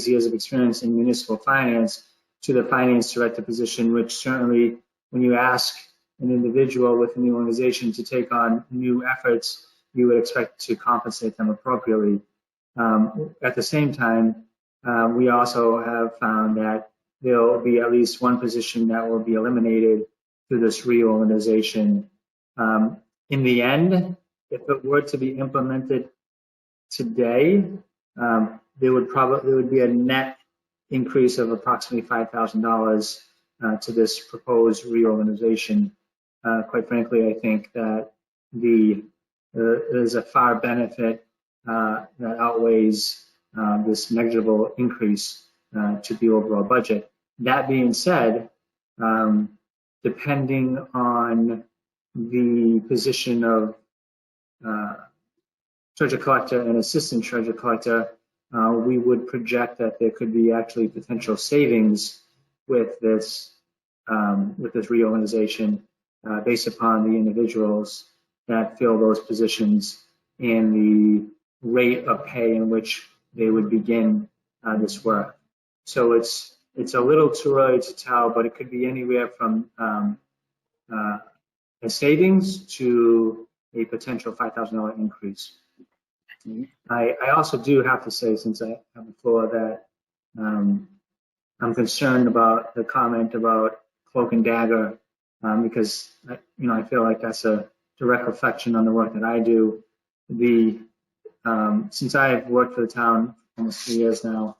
years of experience in municipal finance, to the finance director position, which certainly when you ask an individual within the organization to take on new efforts, you would expect to compensate them appropriately. At the same time, we also have found that there will be at least one position that will be eliminated through this reorganization. In the end, if it were to be implemented today, there would be a net increase of approximately $5,000 to this proposed reorganization. Quite frankly, I think that there's a far benefit that outweighs this negligible increase to the overall budget. That being said, depending on the position of treasurer collector and assistant treasurer collector, we would project that there could be actually potential savings with this reorganization based upon the individuals that fill those positions and the rate of pay in which they would begin this work. So it's a little too early to tell, but it could be anywhere from a savings to a potential $5,000 increase. I also do have to say, since I have the floor, that I'm concerned about the comment about cloak and dagger because I feel like that's a direct reflection on the work that I do. Since I have worked for the town for almost 3 years now,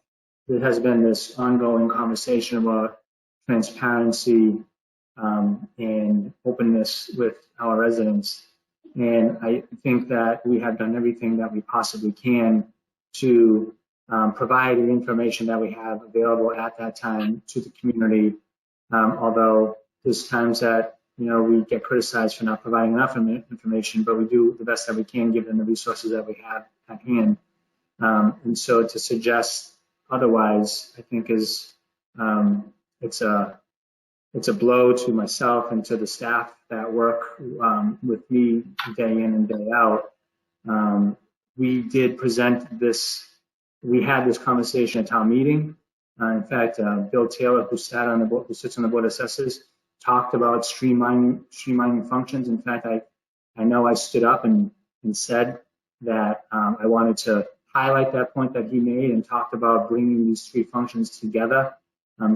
there has been this ongoing conversation about transparency and openness with our residents. And I think that we have done everything that we possibly can to provide the information that we have available at that time to the community. Although there's times that, we get criticized for not providing enough information, but we do the best that we can given the resources that we have at hand. And so to suggest otherwise, I think is it's a blow to myself and to the staff that work with me day in and day out. We did present this. We had this conversation at town meeting. In fact, Bill Taylor, who sits on the board of assessors, talked about streamlining functions. In fact, I know I stood up and said that I wanted to highlight that point that he made and talked about bringing these three functions together.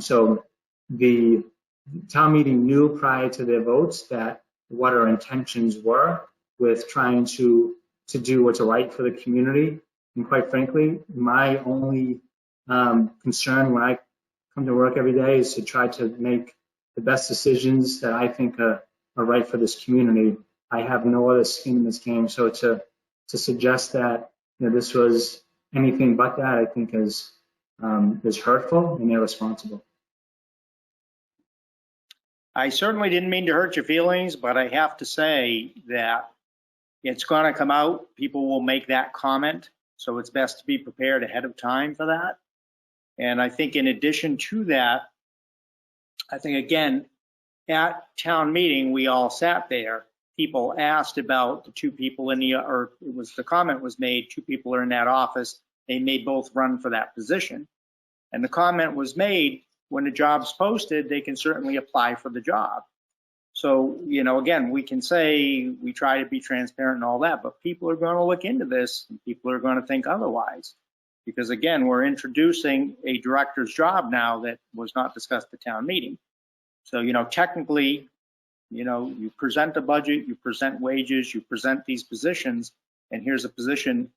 So the town meeting knew prior to their votes that what our intentions were with trying to do what's right for the community. And quite frankly, my only concern when I come to work every day is to try to make the best decisions that I think are right for this community. I have no other skin in this game. So to suggest that this was anything but that, I think is hurtful and irresponsible. I certainly didn't mean to hurt your feelings, but I have to say that it's going to come out. People will make that comment. So it's best to be prepared ahead of time for that. And I think in addition to that, I think again, at town meeting, we all sat there. People asked about the two people the comment was made, two people are in that office. They may both run for that position. And the comment was made, when the job's posted, they can certainly apply for the job. So, again, we can say we try to be transparent and all that, but people are going to look into this and people are going to think otherwise. Because again, we're introducing a director's job now that was not discussed at town meeting. So, technically, you present a budget, you present wages, you present these positions, and here's a position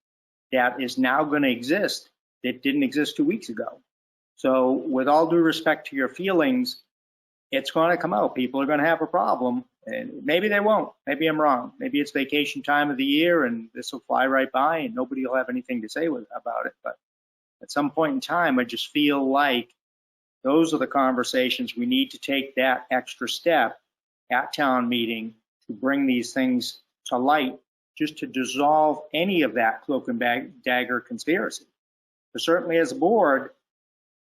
that is now going to exist that didn't exist 2 weeks ago. So with all due respect to your feelings, it's going to come out. People are going to have a problem, and maybe they won't. Maybe I'm wrong. Maybe it's vacation time of the year and this will fly right by and nobody will have anything to say about it. But at some point in time, I just feel like those are the conversations we need to take that extra step at town meeting to bring these things to light, just to dissolve any of that cloak and dagger conspiracy. But certainly as a board,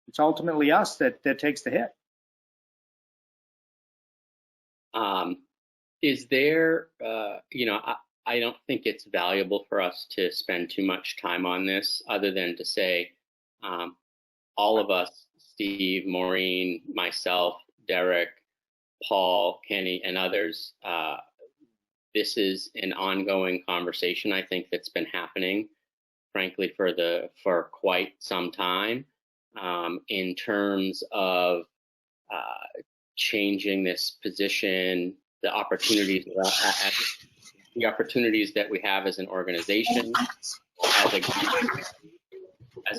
it's ultimately us that takes the hit. Is there, I don't think it's valuable for us to spend too much time on this other than to say all of us, Steve, Maureen, myself, Derek, Paul, Kenny, and others, this is an ongoing conversation, I think, that's been happening, frankly, for quite some time, in terms of changing this position, the opportunities that we have as an organization, as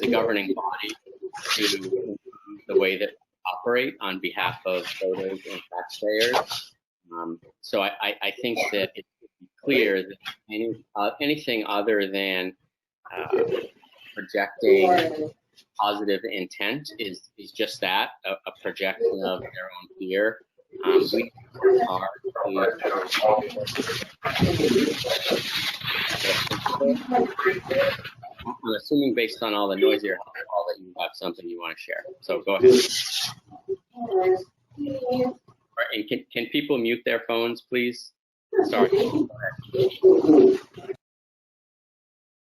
a governing body, to the way that we operate on behalf of voters and taxpayers. So I think that it's clear that anything other than projecting positive intent is just that, a projection of their own fear. We are I'm assuming based on all the noise here, Paul, that you have something you want to share. So go ahead. All right, and can people mute their phones, please? Sorry.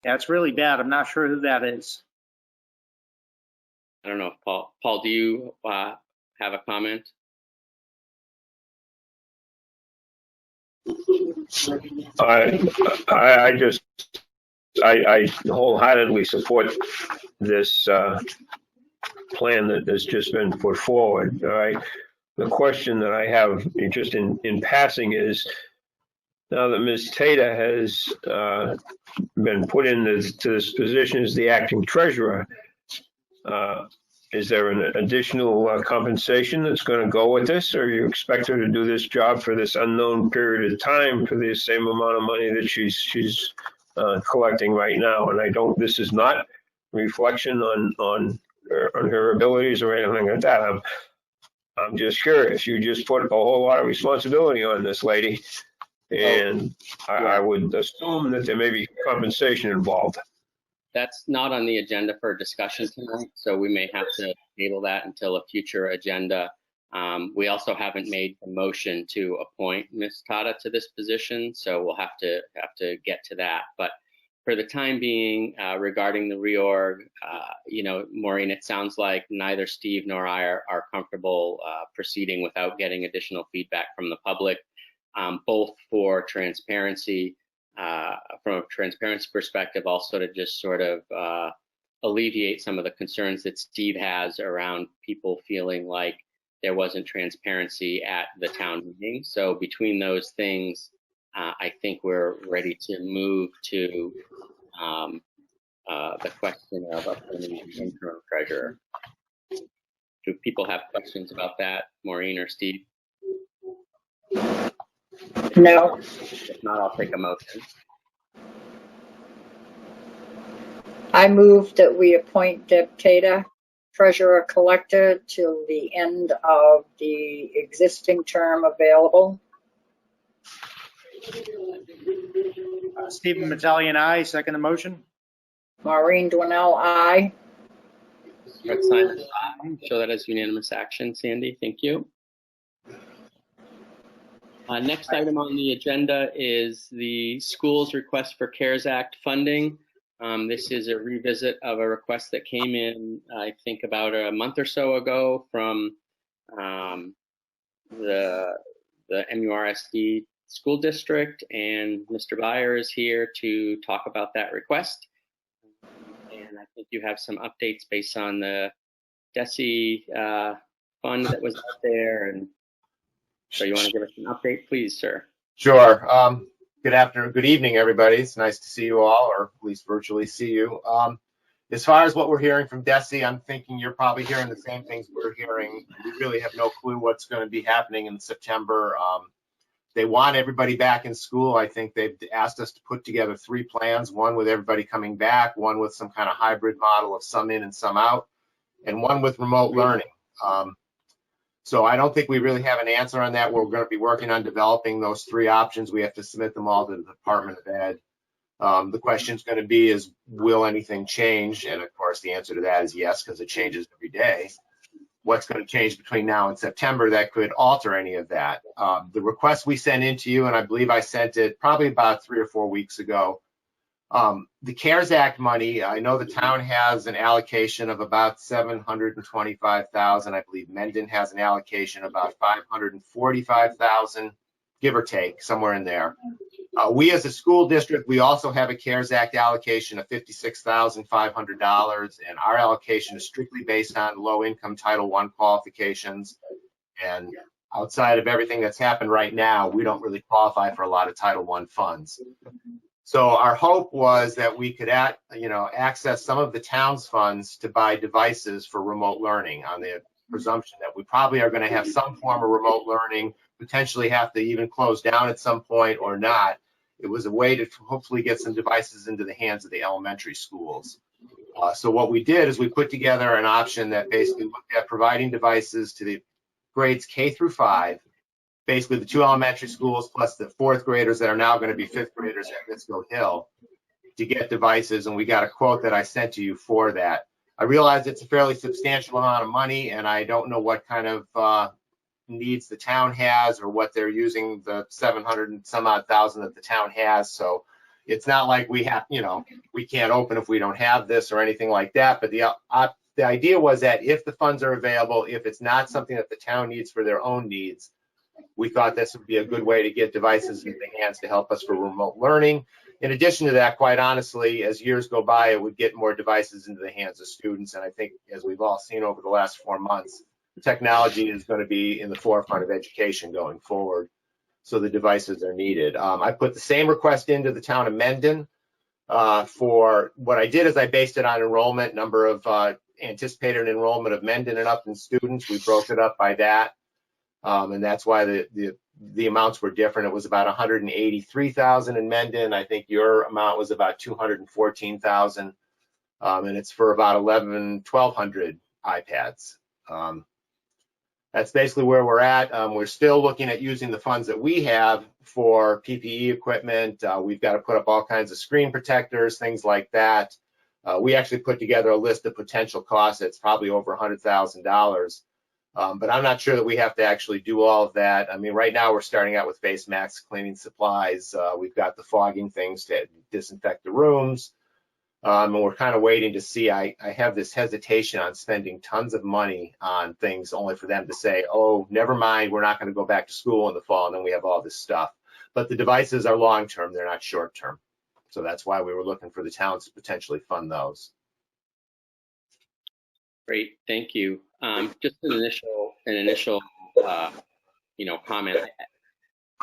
That's really bad. I'm not sure who that is. I don't know if Paul, do you have a comment? I wholeheartedly support this plan that has just been put forward. All right. The question that I have just in passing is, now that Ms. Tata has been put into this position as the acting treasurer, is there an additional compensation that's going to go with this, or you expect her to do this job for this unknown period of time for the same amount of money that she's collecting right now? And this is not reflection on her abilities or anything like that. I'm just curious. You just put a whole lot of responsibility on this lady, and I would assume that there may be compensation involved. That's not on the agenda for discussion tonight, so we may have to table that until a future agenda. We also haven't made a motion to appoint Ms. Tata to this position, so we'll have to get to that. But for the time being, regarding the reorg, Maureen, it sounds like neither Steve nor I are comfortable proceeding without getting additional feedback from the public, both for transparency. From a transparency perspective, also to just sort of alleviate some of the concerns that Steve has around people feeling like there wasn't transparency at the town meeting. So between those things, I think we're ready to move to the question of appointing an interim treasurer. Do people have questions about that, Maureen or Steve? No. If not, I'll take a motion. I move that we appoint Deb Tata, treasurer collector, till the end of the existing term available. Stephen Metellian, aye. Second the motion. Maureen Dwinell, aye. Brett Simon, aye. Show that as unanimous action, Sandy. Thank you. Next item on the agenda is the school's request for CARES Act funding. This is a revisit of a request that came in, I think, about a month or so ago from the MURSD school district, and Mr. Byer is here to talk about that request. And I think you have some updates based on the DESE fund that was out there. And so you want to give us an update, please, sir? Sure. Good evening, everybody. It's nice to see you all, or at least virtually see you. As far as what we're hearing from DESE, I'm thinking you're probably hearing the same things we're hearing. We really have no clue what's going to be happening in September. They want everybody back in school. I think they've asked us to put together 3 plans, one with everybody coming back, one with some kind of hybrid model of some in and some out, and one with remote learning. So I don't think we really have an answer on that. We're going to be working on developing those 3 options. We have to submit them all to the Department of Ed. The question is going to be is, will anything change? And of course, the answer to that is yes, because it changes every day. What's going to change between now and September that could alter any of that? The request we sent in to you, and I believe I sent it probably about 3 or 4 weeks ago. The CARES Act money, I know the town has an allocation of about $725,000. I believe Mendon has an allocation about $545,000, give or take, somewhere in there. We as a school district, we also have a CARES Act allocation of $56,500, and our allocation is strictly based on low-income Title I qualifications. And outside of everything that's happened right now, we don't really qualify for a lot of Title I funds. So our hope was that we could access some of the town's funds to buy devices for remote learning, on the presumption that we probably are going to have some form of remote learning, potentially have to even close down at some point or not. It was a way to hopefully get some devices into the hands of the elementary schools. So what we did is we put together an option that basically looked at providing devices to the grades K through 5, basically the 2 elementary schools plus the 4th graders that are now going to be 5th graders at Pittsfield Hill, to get devices. And we got a quote that I sent to you for that. I realize it's a fairly substantial amount of money, and I don't know what kind of needs the town has, or what they're using the 700 and some odd thousand that the town has. So it's not like we have, we can't open if we don't have this or anything like that. But the idea was that if the funds are available, if it's not something that the town needs for their own needs, we thought this would be a good way to get devices in the hands to help us for remote learning. In addition to that, quite honestly, as years go by, it would get more devices into the hands of students. And I think, as we've all seen over the last 4 months, technology is going to be in the forefront of education going forward. So the devices are needed. I put the same request into the town of Mendon. For what I did is I based it on enrollment, number of anticipated enrollment of Mendon and Upton students. We broke it up by that. And that's why the amounts were different. It was about 183,000 in Mendon. I think your amount was about 214,000. And it's for about 1,200 iPads. That's basically where we're at. We're still looking at using the funds that we have for PPE equipment. We've got to put up all kinds of screen protectors, things like that. We actually put together a list of potential costs. It's probably over $100,000. But I'm not sure that we have to actually do all of that. I mean, right now we're starting out with face masks, cleaning supplies. We've got the fogging things to disinfect the rooms. And we're kind of waiting to see. I have this hesitation on spending tons of money on things only for them to say, oh, never mind, we're not going to go back to school in the fall, and then we have all this stuff. But the devices are long-term, they're not short-term. So that's why we were looking for the towns to potentially fund those. Great, thank you. Just an initial comment.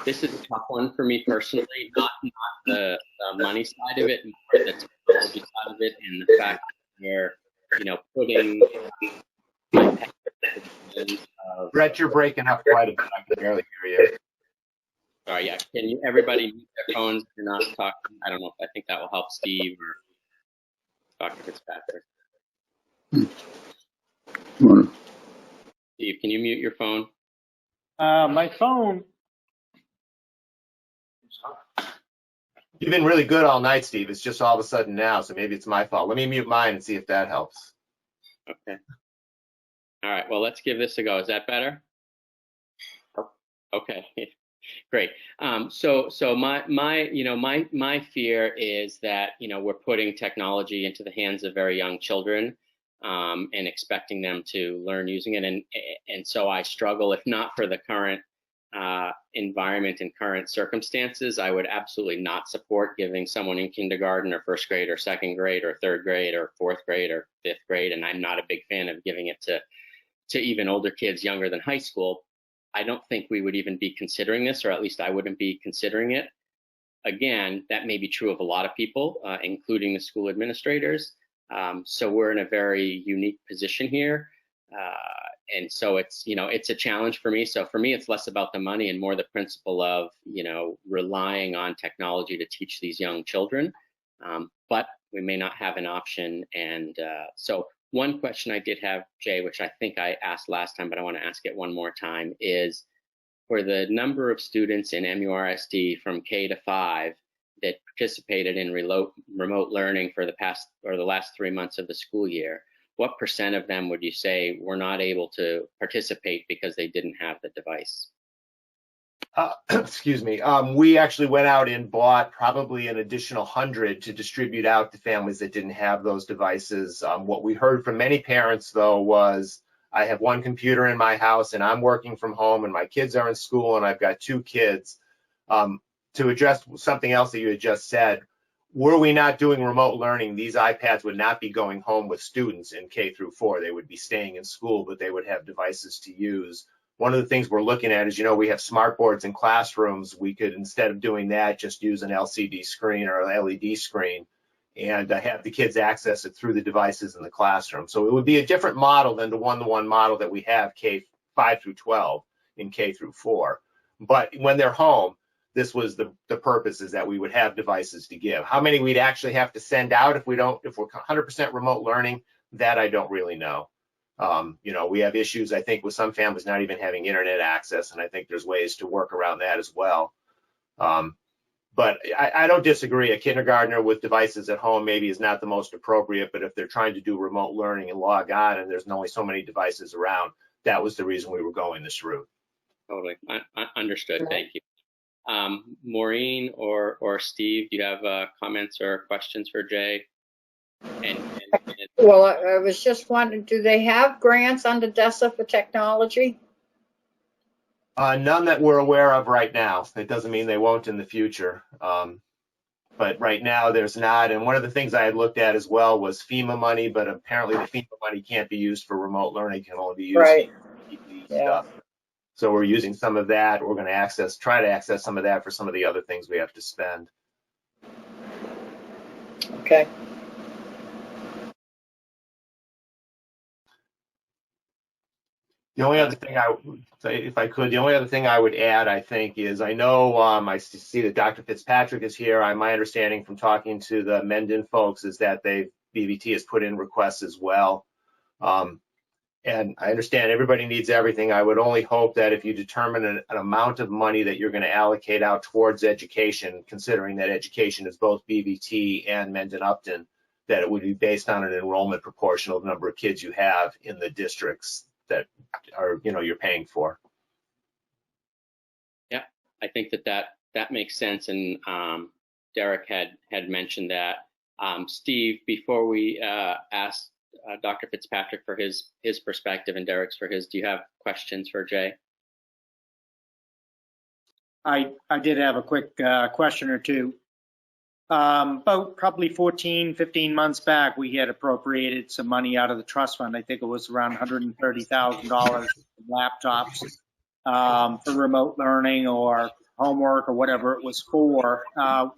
This is a tough one for me personally, not the money side of it, more the technology side of it, and the fact that we're, putting. Brett, you're breaking up quite a bit. I can barely hear you. Sorry, yeah. Can you everybody mute their phones if you're not talking? I don't know. I think that will help Steve or Dr. Fitzpatrick. Steve, can you mute your phone? My phone. You've been really good all night, Steve. It's just all of a sudden now, so maybe it's my fault. Let me mute mine and see if that helps. Okay. All right. Well, let's give this a go. Is that better? Okay. Great. So my fear is that we're putting technology into the hands of very young children and expecting them to learn using it, and so I struggle. If not for the current environment and current circumstances, I would absolutely not support giving someone in kindergarten or first grade or second grade or third grade or fourth grade or fifth grade, and I'm not a big fan of giving it to even older kids younger than high school. I don't think we would even be considering this, or at least I wouldn't be considering it. Again, that may be true of a lot of people, including the school administrators. So we're in a very unique position here. And so it's a challenge for me. So for me, it's less about the money and more the principle of, relying on technology to teach these young children. But we may not have an option. And so one question I did have, Jay, which I think I asked last time, but I want to ask it one more time, is for the number of students in MURSD from K to 5 that participated in remote learning for the last 3 months of the school year, what % of them would you say were not able to participate because they didn't have the device? Excuse me. We actually went out and bought probably an additional 100 to distribute out to families that didn't have those devices. What we heard from many parents, though, was I have one computer in my house and I'm working from home and my kids are in school and I've got 2 kids. To address something else that you had just said, were we not doing remote learning, these iPads would not be going home with students in K through 4. They would be staying in school, but they would have devices to use. One of the things we're looking at is, we have smart boards in classrooms. We could, instead of doing that, just use an LCD screen or an LED screen and have the kids access it through the devices in the classroom. So it would be a different model than the one-to-one model that we have K 5 through 12 in K through 4. But when they're home, this was the purpose, is that we would have devices to give. How many we'd actually have to send out if we're 100% remote learning, that I don't really know. We have issues, I think, with some families not even having internet access, and I think there's ways to work around that as well. But I don't disagree. A kindergartner with devices at home maybe is not the most appropriate, but if they're trying to do remote learning and log on and there's only so many devices around, that was the reason we were going this route. Totally. I understood. Thank you. Maureen or Steve, do you have comments or questions for Jay? Well, I was just wondering, do they have grants under DESA for technology? None that we're aware of right now. It doesn't mean they won't in the future. But right now there's not. And one of the things I had looked at as well was FEMA money, but apparently the FEMA money can't be used for remote learning. It can only be used for PPE stuff. So we're using some of that. We're going to try to access some of that for some of the other things we have to spend. Okay. The only other thing I would say, if I could, the only other thing I would add, I think, is I know I see that Dr. Fitzpatrick is here. My understanding from talking to the Mendon folks is that BVT has put in requests as well. And I understand everybody needs everything. I would only hope that if you determine an amount of money that you're going to allocate out towards education, considering that education is both BVT and Mendon Upton, that it would be based on an enrollment proportional number of kids you have in the districts that are, you're paying for. Yeah, I think that makes sense. And Derek had mentioned that. Steve, before we ask Dr. Fitzpatrick for his perspective and Derek's for his, do you have questions for Jay? I did have a quick question or two. About probably 14, 15 months back, we had appropriated some money out of the trust fund. I think it was around $130,000 laptops for remote learning or homework or whatever it was for.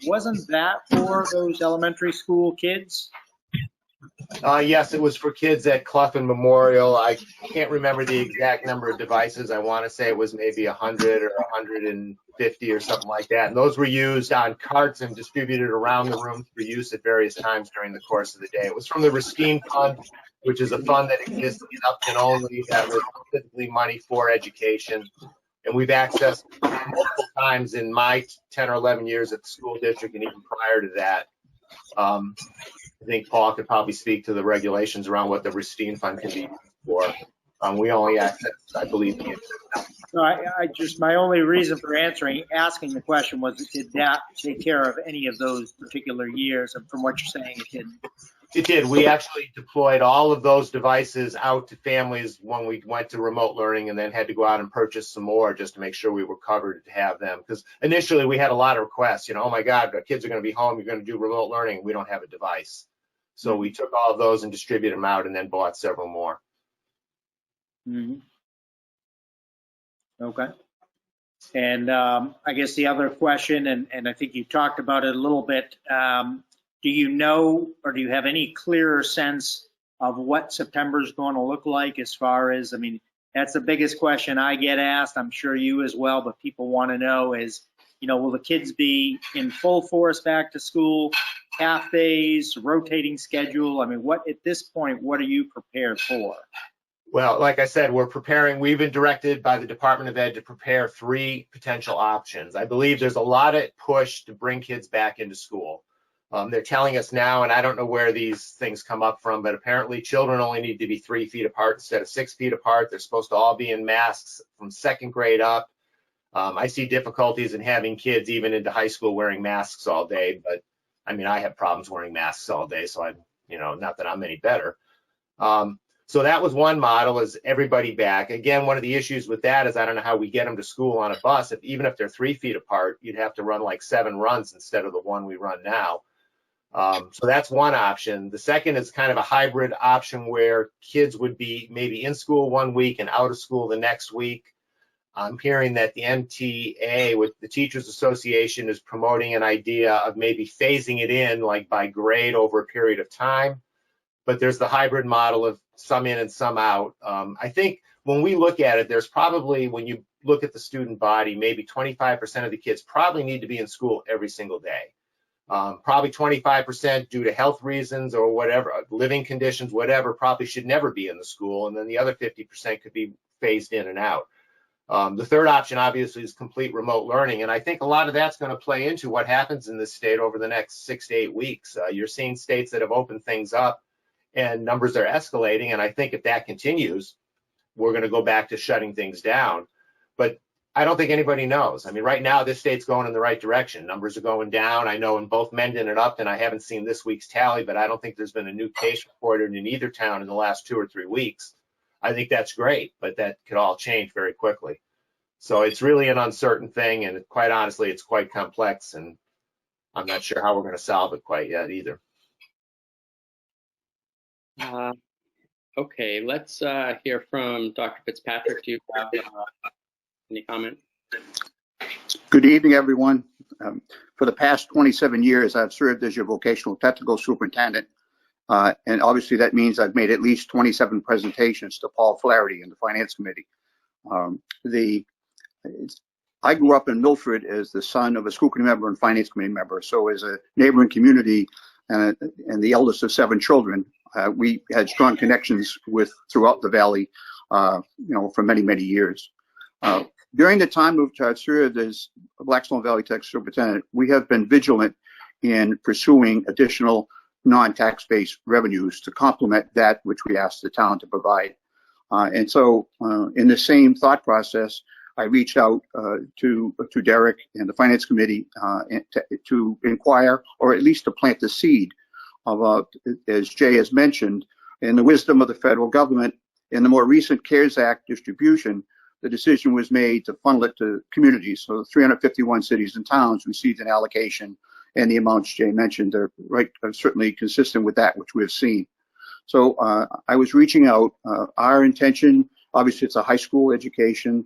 Wasn't that for those elementary school kids? Yes, it was for kids at Clough and Memorial. I can't remember the exact number of devices. I want to say it was maybe 100 or 150 or something like that. And those were used on carts and distributed around the room for use at various times during the course of the day. It was from the Ristine Fund, which is a fund that exists in Upton only, that was specifically money for education. And we've accessed multiple times in my 10 or 11 years at the school district and even prior to that. I think Paul could probably speak to the regulations around what the Ristine Fund can be used for. We only access, I believe, the internet. No, I just, my only reason for asking the question was, did that take care of any of those particular years? And from what you're saying, it didn't. It did. We actually deployed all of those devices out to families when we went to remote learning, and then had to go out and purchase some more just to make sure we were covered to have them. Because initially we had a lot of requests, oh my God, the kids are going to be home, you're going to do remote learning, we don't have a device. So we took all of those and distributed them out and then bought several more. Mm-hmm. Okay. And I guess the other question, and I think you talked about it a little bit, do you know, or do you have any clearer sense of what September is going to look like as far as, I mean, that's the biggest question I get asked. I'm sure you as well, but people want to know is, will the kids be in full force back to school, half days, rotating schedule? I mean, at this point, what are you prepared for? Well, like I said, we've been directed by the Department of Ed to prepare 3 potential options. I believe there's a lot of push to bring kids back into school. They're telling us now, and I don't know where these things come up from, but apparently children only need to be 3 feet apart instead of 6 feet apart. They're supposed to all be in masks from 2nd grade up. I see difficulties in having kids even into high school wearing masks all day, but I mean, I have problems wearing masks all day, so not that I'm any better. So that was one model, is everybody back. Again, one of the issues with that is I don't know how we get them to school on a bus. Even if they're 3 feet apart, you'd have to run like 7 runs instead of the one we run now. So that's one option. The second is kind of a hybrid option where kids would be maybe in school one week and out of school the next week. I'm hearing that the MTA, with the Teachers Association, is promoting an idea of maybe phasing it in, like by grade over a period of time. But there's the hybrid model of some in and some out. I think when we look at it, there's probably, when you look at the student body, maybe 25% of the kids probably need to be in school every single day. Probably 25% due to health reasons or whatever, living conditions, whatever, probably should never be in the school. And then the other 50% could be phased in and out. The third option, obviously, is complete remote learning. And I think a lot of that's going to play into what happens in this state over the next 6 to 8 weeks. You're seeing states that have opened things up and numbers are escalating. And I think if that continues, we're going to go back to shutting things down. But I don't think anybody knows. I mean, right now, this state's going in the right direction. Numbers are going down. I know in both Mendon and Upton, I haven't seen this week's tally, but I don't think there's been a new case reported in either town in the last 2 or 3 weeks. I think that's great, but that could all change very quickly. So it's really an uncertain thing, and quite honestly, it's quite complex, and I'm not sure how we're going to solve it quite yet either. Okay, let's hear from Dr. Fitzpatrick. Do you have any comment? Good evening, everyone. For the past 27 years, I've served as your vocational technical superintendent. And obviously that means I've made at least 27 presentations to Paul Flaherty in the Finance Committee. I grew up in Milford as the son of a school committee member and finance committee member. So as a neighboring community and the eldest of 7 children, we had strong connections with throughout the valley, for many, many years. During the time of served as Blackstone Valley Tech Superintendent, we have been vigilant in pursuing additional non-tax-based revenues to complement that which we asked the town to provide. And so in the same thought process, I reached out to Derek and the Finance Committee to inquire, or at least to plant the seed of, as Jay has mentioned, in the wisdom of the federal government, in the more recent CARES Act distribution, the decision was made to funnel it to communities. So 351 cities and towns received an allocation, and the amounts Jay mentioned are certainly consistent with that which we have seen. So I was reaching out. Our intention, obviously, it's a high school education.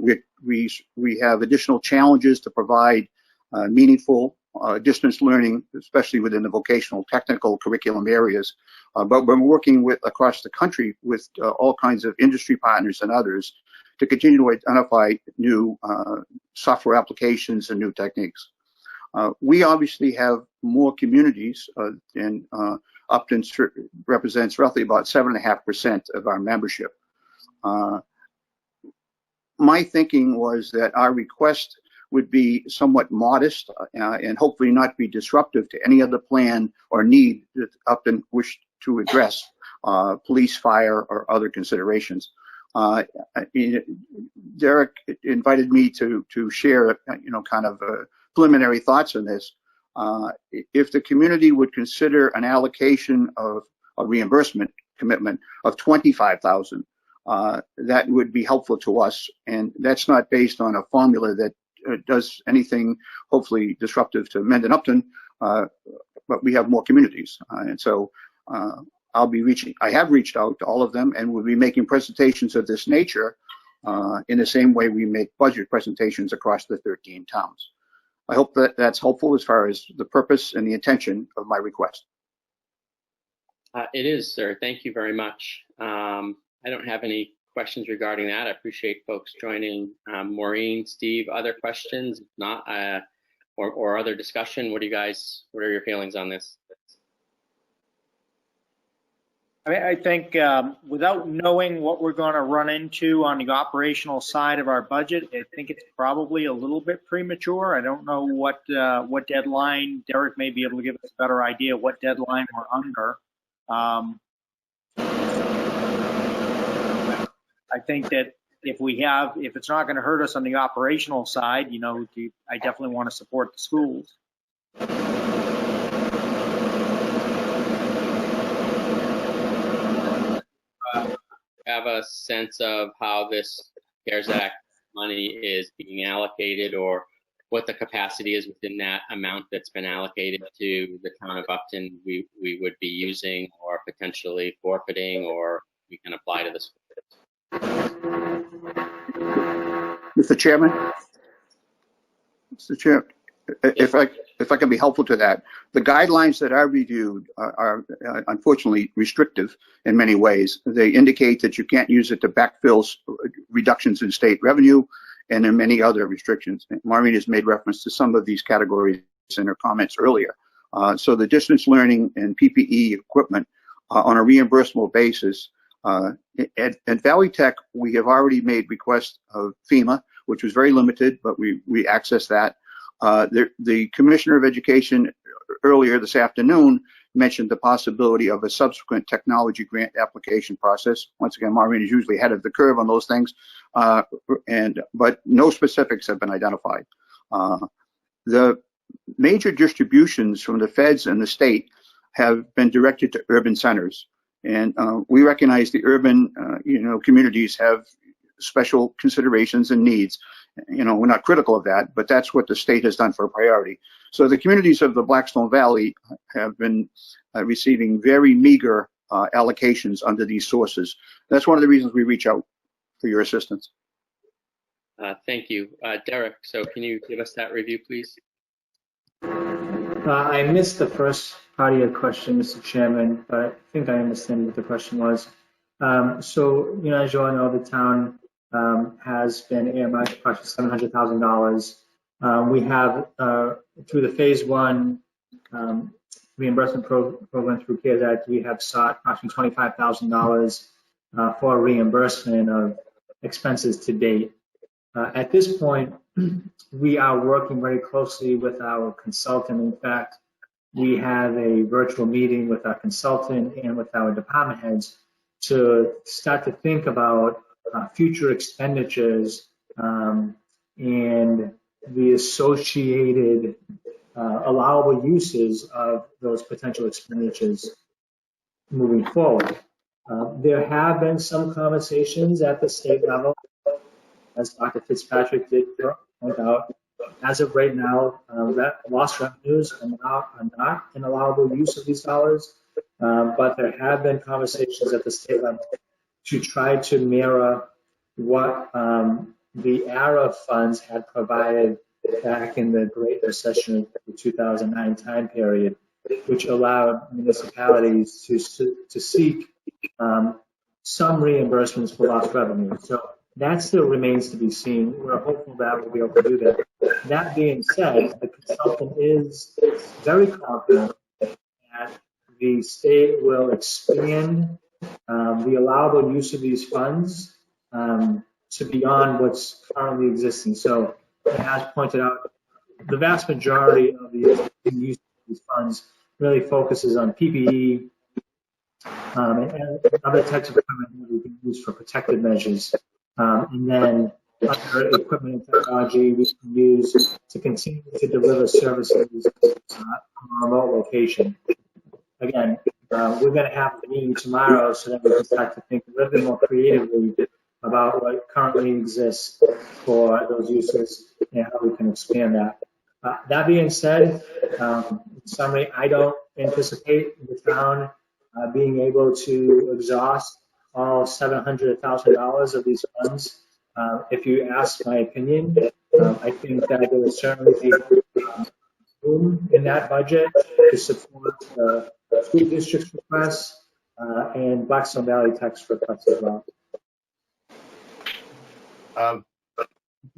We have additional challenges to provide meaningful distance learning, especially within the vocational technical curriculum areas. But we're working across the country with all kinds of industry partners and others to continue to identify new software applications and new techniques. We obviously have more communities, and Upton represents roughly about 7.5% of our membership. My thinking was that our request would be somewhat modest and hopefully not be disruptive to any other plan or need that Upton wished to address, police, fire, or other considerations. Derek invited me to share, kind of preliminary thoughts on this. If the community would consider an allocation of a reimbursement commitment of $25,000, that would be helpful to us. And that's not based on a formula that does anything hopefully disruptive to Mendon Upton, but we have more communities. And so I have reached out to all of them, and we'll be making presentations of this nature in the same way we make budget presentations across the 13 towns. I hope that that's helpful as far as the purpose and the intention of my request. It is, sir. Thank you very much. I don't have any questions regarding that. I appreciate folks joining. Maureen, Steve, other questions? If not, or other discussion? What are your feelings on this? I think without knowing what we're going to run into on the operational side of our budget, I think it's probably a little bit premature. I don't know what deadline. Derek may be able to give us a better idea what deadline we're under. I think that if it's not going to hurt us on the operational side, I definitely want to support the schools. Have a sense of how this CARES Act money is being allocated, or what the capacity is within that amount that's been allocated to the town of Upton we would be using or potentially forfeiting, or we can apply to the schools? Mr. Chairman? Mr. Chair, if I can be helpful to that, the guidelines that I reviewed are unfortunately restrictive in many ways. They indicate that you can't use it to backfill reductions in state revenue, and there are many other restrictions. Maureen has made reference to some of these categories in her comments earlier. So the distance learning and PPE equipment on a reimbursable basis, at Valley Tech, we have already made requests of FEMA, which was very limited, but we accessed that. The Commissioner of Education earlier this afternoon mentioned the possibility of a subsequent technology grant application process. Once again, Maureen is usually ahead of the curve on those things, but no specifics have been identified. The major distributions from the feds and the state have been directed to urban centers, and we recognize the urban, communities have special considerations and needs. We're not critical of that, but that's what the state has done for a priority. So the communities of the Blackstone Valley have been receiving very meager allocations under these sources. That's one of the reasons we reach out for your assistance. Thank you. Derek, so can you give us that review, please? I missed the first part of your question, Mr. Chairman, but I think I understand what the question was. So, as you all know, the town has been earmarked approximately $700,000. We have, through the phase one reimbursement program through CARES Act, we have sought approximately $25,000 for reimbursement of expenses to date. At this point, we are working very closely with our consultant. In fact, we have a virtual meeting with our consultant and with our department heads to start to think about future expenditures and the associated allowable uses of those potential expenditures moving forward. There have been some conversations at the state level, as Dr. Fitzpatrick did point out. As of right now, that lost revenues are not an allowable use of these dollars, but there have been conversations at the state level to try to mirror what the ARA funds had provided back in the Great Recession of the 2009 time period, which allowed municipalities to seek some reimbursements for lost revenue. So that still remains to be seen. We're hopeful that we'll be able to do that. That being said, the consultant is very confident that the state will expand the allowable use of these funds to beyond what's currently existing. So, as pointed out, the vast majority of the use of these funds really focuses on PPE and other types of equipment that we can use for protective measures. And then other equipment and technology we can use to continue to deliver services from a remote location. Again, we're going to have a meeting tomorrow so that we can start to think a little bit more creatively about what currently exists for those uses and how we can expand that. That being said, in summary, I don't anticipate the town being able to exhaust all $700,000 of these funds. If you ask my opinion, I think that there is certainly room in that budget to support the school district's requests and Blackstone Valley Tech's requests as well.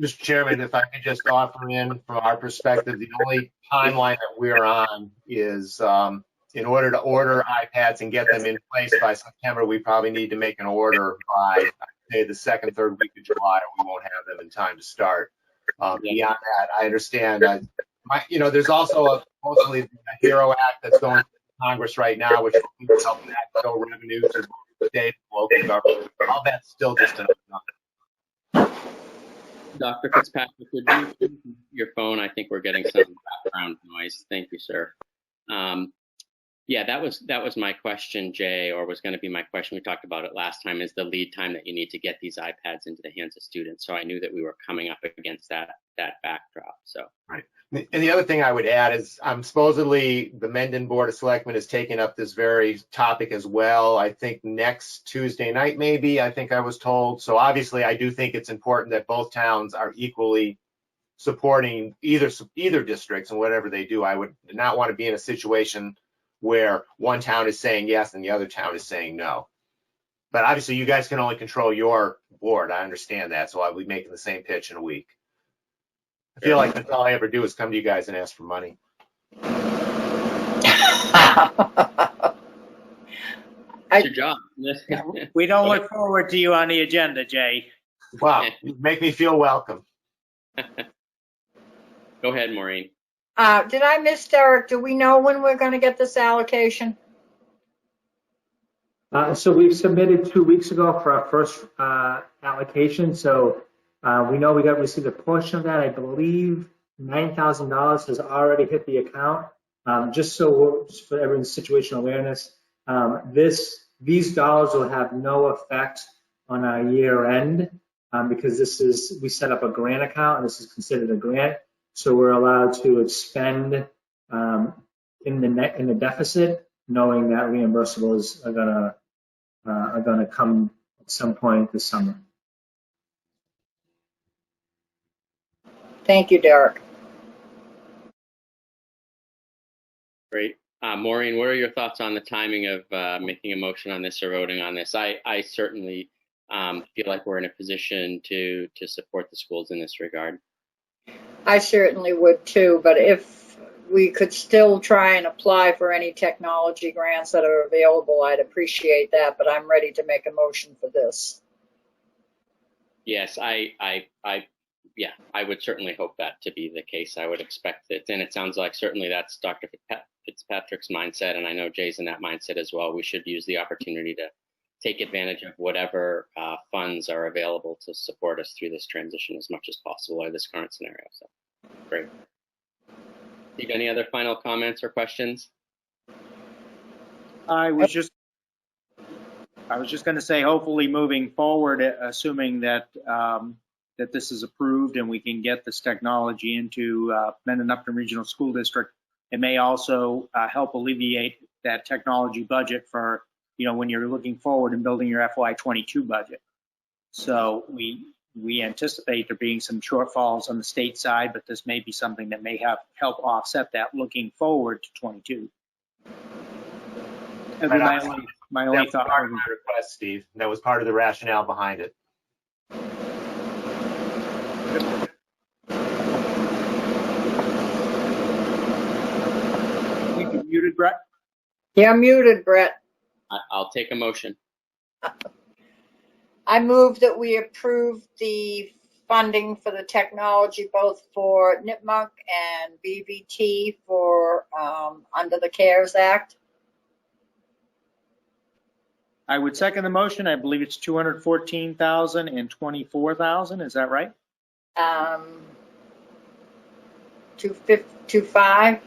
Mr. Chairman, if I could just offer in from our perspective, the only timeline that we're on is in order to order iPads and get them in place by September, we probably need to make an order by, say, the second, third week of July, or we won't have them in time to start. Beyond that, I understand. There's also supposedly a HERO Act that's going to Congress right now, which will help backfill revenue to the state and local government. All that's still just another number. Dr. Fitzpatrick, would you your phone? I think we're getting some background noise. Thank you, sir. Yeah, that was my question, Jay, or was going to be my question. We talked about it last time, is the lead time that you need to get these iPads into the hands of students. So I knew that we were coming up against that backdrop. So right. And the other thing I would add is supposedly the Mendon Board of Selectmen has taken up this very topic as well. I think next Tuesday night, maybe, I think I was told. So obviously, I do think it's important that both towns are equally supporting either districts and whatever they do. I would not want to be in a situation where one town is saying yes and the other town is saying no. But obviously, you guys can only control your board. I understand that. So I'll be making the same pitch in a week. I feel like that's all I ever do is come to you guys and ask for money. That's your job. We don't look forward to you on the agenda, Jay. Wow, you make me feel welcome. Go ahead, Maureen. Did I miss Derek? Do we know when we're going to get this allocation? So we've submitted 2 weeks ago for our first allocation. So we know we received a portion of that. I believe $9,000 has already hit the account. Just for everyone's situational awareness, these dollars will have no effect on our year end because we set up a grant account and this is considered a grant. So we're allowed to expend in the deficit, knowing that reimbursables are gonna come at some point this summer. Thank you, Derek. Maureen, what are your thoughts on the timing of making a motion on this or voting on this? I certainly feel like we're in a position to support the schools in this regard. I certainly would too, but if we could still try and apply for any technology grants that are available, I'd appreciate that, but I'm ready to make a motion for this. Yes, yeah, I would certainly hope that to be the case. I would expect it, and it sounds like certainly that's Dr. Fitzpatrick's mindset, and I know Jay's in that mindset as well. We should use the opportunity to take advantage of whatever funds are available to support us through this transition as much as possible or this current scenario. So, great. Steve, any other final comments or questions? I was just going to say, hopefully moving forward, assuming that that this is approved and we can get this technology into Mendon Upton Regional School District, it may also help alleviate that technology budget for, when you're looking forward and building your FY22 budget. So we anticipate there being some shortfalls on the state side, but this may be something that may help offset that looking forward to 22. My only thought. Part of my request, Steve. That was part of the rationale behind it. I think you're muted, Brett. Yeah, I'm muted, Brett. I'll take a motion. I move that we approve the funding for the technology, both for Nipmuc and BVT for under the CARES Act. I would second the motion. I believe it's $214,000 and $24,000. Is that right? 2.5.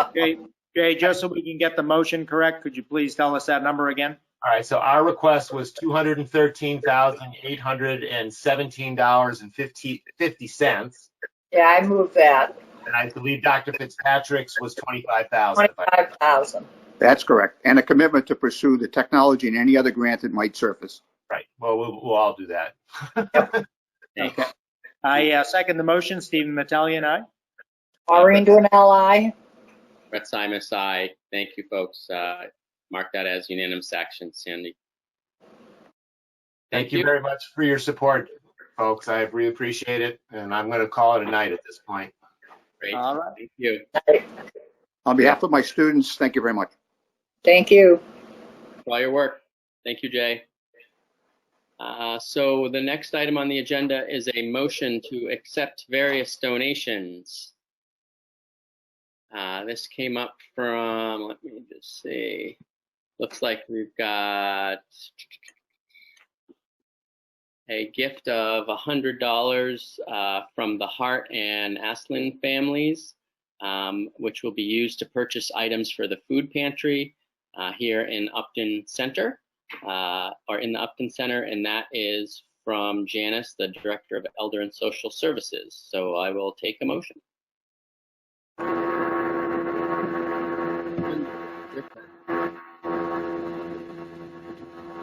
Okay, Jay, just so we can get the motion correct, could you please tell us that number again? All right, so our request was $213,817.50. Yeah, I move that. And I believe Dr. Fitzpatrick's was $25,000. 25,000. That's correct. And a commitment to pursue the technology and any other grant that might surface. Right. Well, we'll all do that. Okay. I second the motion. Stephen Metelli and I. Maureen Dwinell, aye. Brett Simus, aye. Thank you, folks. Mark that as unanimous action, Sandy. Thank you very much for your support, folks. I really appreciate it. And I'm going to call it a night at this point. Great. All right. Thank you. On behalf of my students, thank you very much. Thank you. For all your work. Thank you, Jay. So the next item on the agenda is a motion to accept various donations. This came up from, let me just see, looks like we've got a gift of $100 from the Hart and Aslin families, which will be used to purchase items for the food pantry here in Upton Center, or in the Upton Center, and that is from Janice, the Director of Elder and Social Services. So I will take a motion.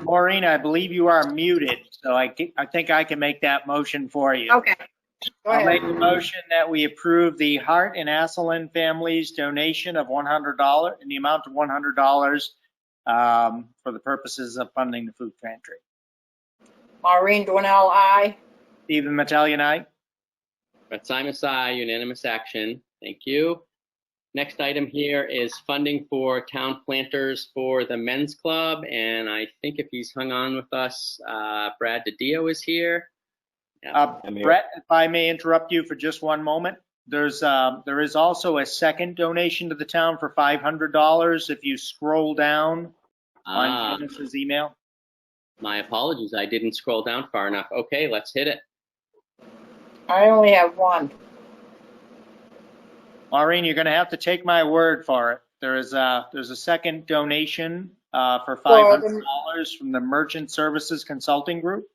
Maureen, I believe you are muted, so I think I can make that motion for you. Okay. Go I'll ahead. make the motion that we approve the Hart and Aslin families donation of $100 in the amount of $100 for the purposes of funding the food pantry. Maureen Dwinell, aye. Stephen Metelli and I. Brett Simus, aye. Unanimous action. Thank you. Next item here is funding for town planters for the men's club, and I think if he's hung on with us, Brad DiDio is here. Yeah, Brett, if I may interrupt you for just one moment, there is also a second donation to the town for $500 if you scroll down on Janice's email. My apologies, I didn't scroll down far enough. Okay, let's hit it. I only have one. Maureen, you're going to have to take my word for it. There's a second donation for $500 from the Merchant Services Consulting Group.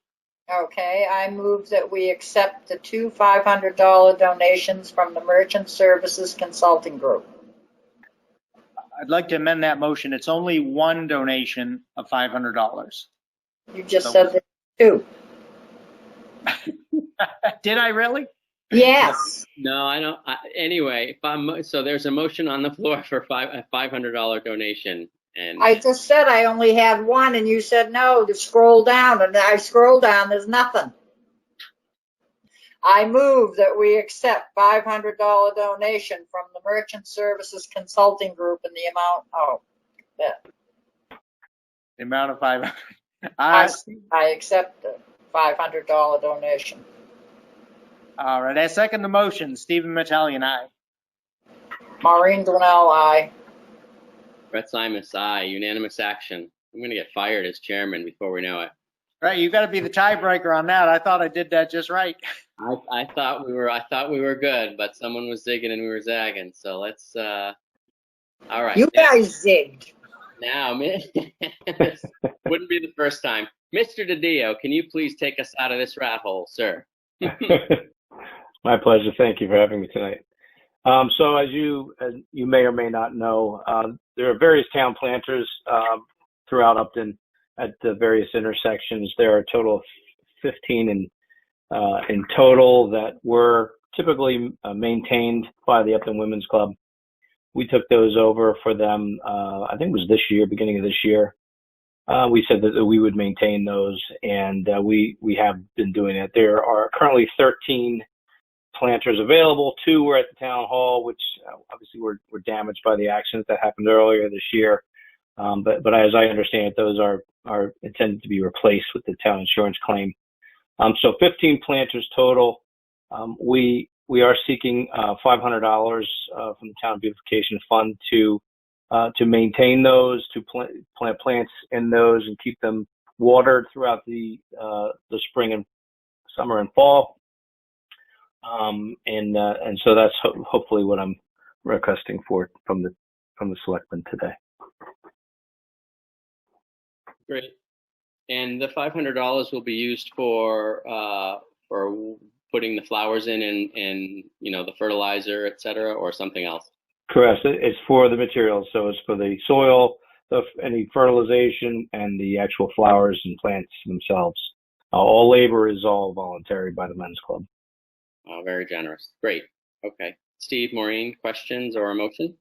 Okay, I move that we accept the two $500 donations from the Merchant Services Consulting Group. I'd like to amend that motion. It's only one donation of $500. You just said that two. Did I really? Yes. No, I don't. Anyway, so there's a motion on the floor for a $500 donation. And I just said I only had one, and you said no, to scroll down, and I scroll down, there's nothing. I move that we accept $500 donation from the Merchant Services Consulting Group in the amount, The amount of 500. I accept the $500 donation. All right, I second the motion. Stephen Metellian, aye. Maureen Dwinell, aye. Brett Simus, aye. Unanimous action. I'm going to get fired as chairman before we know it. Right, you got to be the tiebreaker on that. I thought I did that just right. I thought we were good, but someone was zigging and we were zagging. So let's. All right. You guys zigged. Now, this wouldn't be the first time. Mr. DiDio, can you please take us out of this rat hole, sir? My pleasure. Thank you for having me tonight. So as you may or may not know, there are various town planters throughout Upton at the various intersections. There are a total of 15 in total that were typically maintained by the Upton Women's Club. We took those over for them, I think it was this year, beginning of this year. We said that we would maintain those, and we have been doing it. There are currently 13 planters available. 2 were at the town hall, which obviously were damaged by the accident that happened earlier this year. But as I understand it, those are intended to be replaced with the town insurance claim. So 15 planters total. We are seeking $500 from the town beautification fund to maintain those, to plant plants in those and keep them watered throughout the spring and summer and fall. And so that's hopefully what I'm requesting for from the selectmen today. Great. And the $500 will be used for putting the flowers in and the fertilizer, et cetera, or something else? Correct. It's for the materials. So it's for the soil, any fertilization, and the actual flowers and plants themselves. All labor is all voluntary by the men's club. Oh, very generous. Great. Okay. Steve, Maureen, questions or a motion?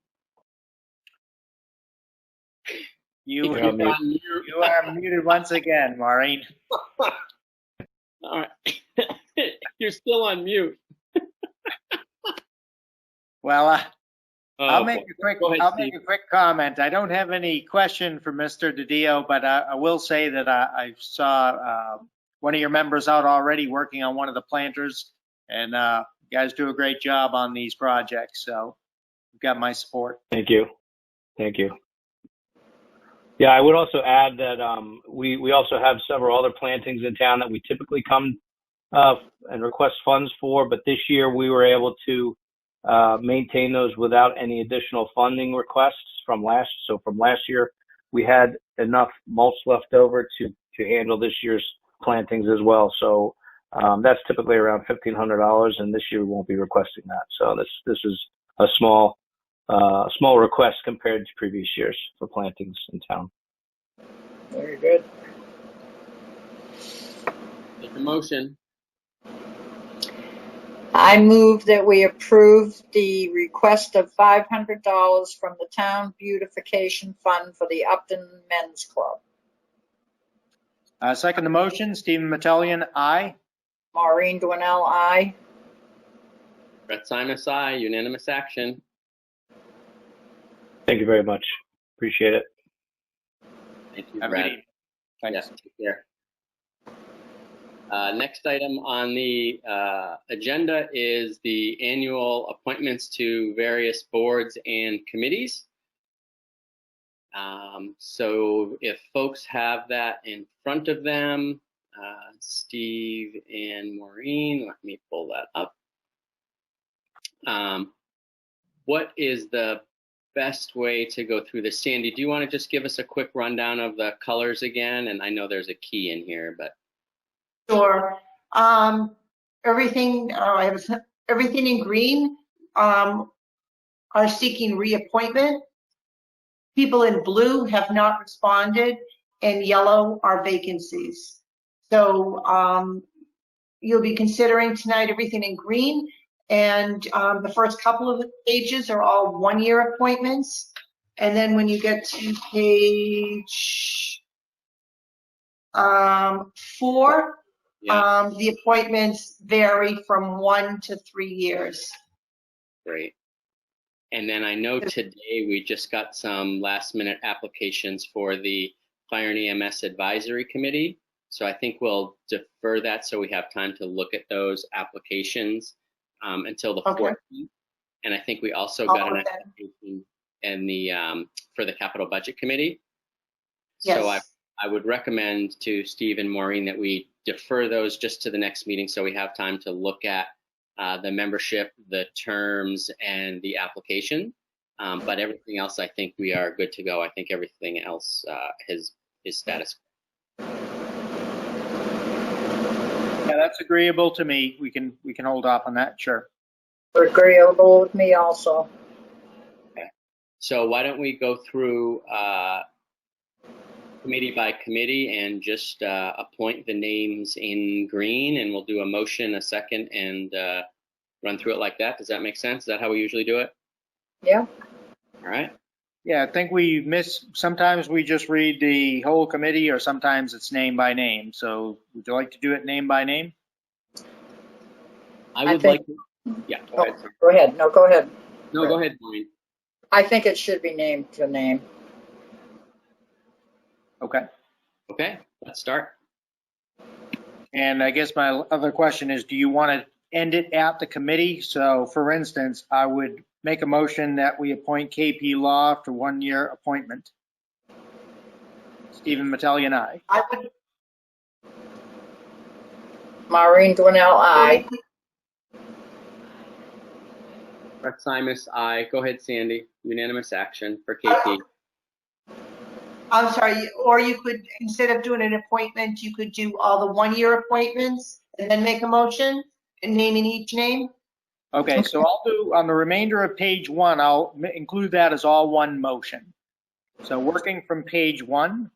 You are muted once again, Maureen. All right. You're still on mute. Well, I'll make a quick comment. I don't have any question for Mr. DiDio, but I will say that I saw one of your members out already working on one of the planters, and you guys do a great job on these projects. So you've got my support. Thank you. Thank you. Yeah, I would also add that we also have several other plantings in town that we typically come and request funds for, but this year we were able to maintain those without any additional funding requests from last. So from last year, we had enough mulch left over to handle this year's plantings as well. So that's typically around $1,500, and this year we won't be requesting that. So this is a small request compared to previous years for plantings in town. Very good. Make a motion. I move that we approve the request of $500 from the Town Beautification Fund for the Upton Men's Club. Second the motion, Stephen Metellian, aye. Maureen Dwinell, aye. Brett Simus, aye. Unanimous action. Thank you very much. Appreciate it. Thank you, Brett. Yes, take care. Next item on the agenda is the annual appointments to various boards and committees. So if folks have that in front of them, Steve and Maureen, let me pull that up. What is the best way to go through this? Sandy, do you want to just give us a quick rundown of the colors again? And I know there's a key in here, but. Sure. Everything in green are seeking reappointment. People in blue have not responded, and yellow are vacancies. So you'll be considering tonight everything in green. And the first couple of pages are all one-year appointments. And then when you get to page 4, Yeah, the appointments vary from 1 to 3 years. great. And then I know today we just got some last minute applications for the Fire and EMS Advisory Committee. So I think we'll defer that so we have time to look at those applications until the Okay. 14th. And I think we also got an Okay. application in the for the Capital Budget Committee. Yes. So I would recommend to Steve and Maureen that we defer those just to the next meeting so we have time to look at the membership, the terms, and the application. But everything else, I think we are good to go. I think everything else is status quo. Yeah, that's agreeable to me. We can hold off on that, sure. Agreeable with me also. Okay. So why don't we go through committee by committee and just appoint the names in green, and we'll do a motion, a second, and run through it like that. Does that make sense? Is that how we usually do it? Yeah. All right. Yeah, I think sometimes we just read the whole committee, or sometimes it's name by name. So would you like to do it name by name? I would think- like to, yeah, go Oh, ahead. go ahead. No, go ahead. No, go ahead, Maureen. I think it should be named to name. Okay. Okay, let's start. And I guess my other question is, do you want to end it at the committee? So for instance, I would make a motion that we appoint KP Law for 1-year appointment. Stephen Mattelli and I. I would. Maureen Dwinell, aye. Brett Simus, aye. Go ahead, Sandy. Unanimous action for KP. I'm sorry, or you could, instead of doing an appointment, you could do all the 1-year appointments and then make a motion and naming each name. Okay, so I'll do, on the remainder of page 1, I'll include that as all one motion. So working from page 1,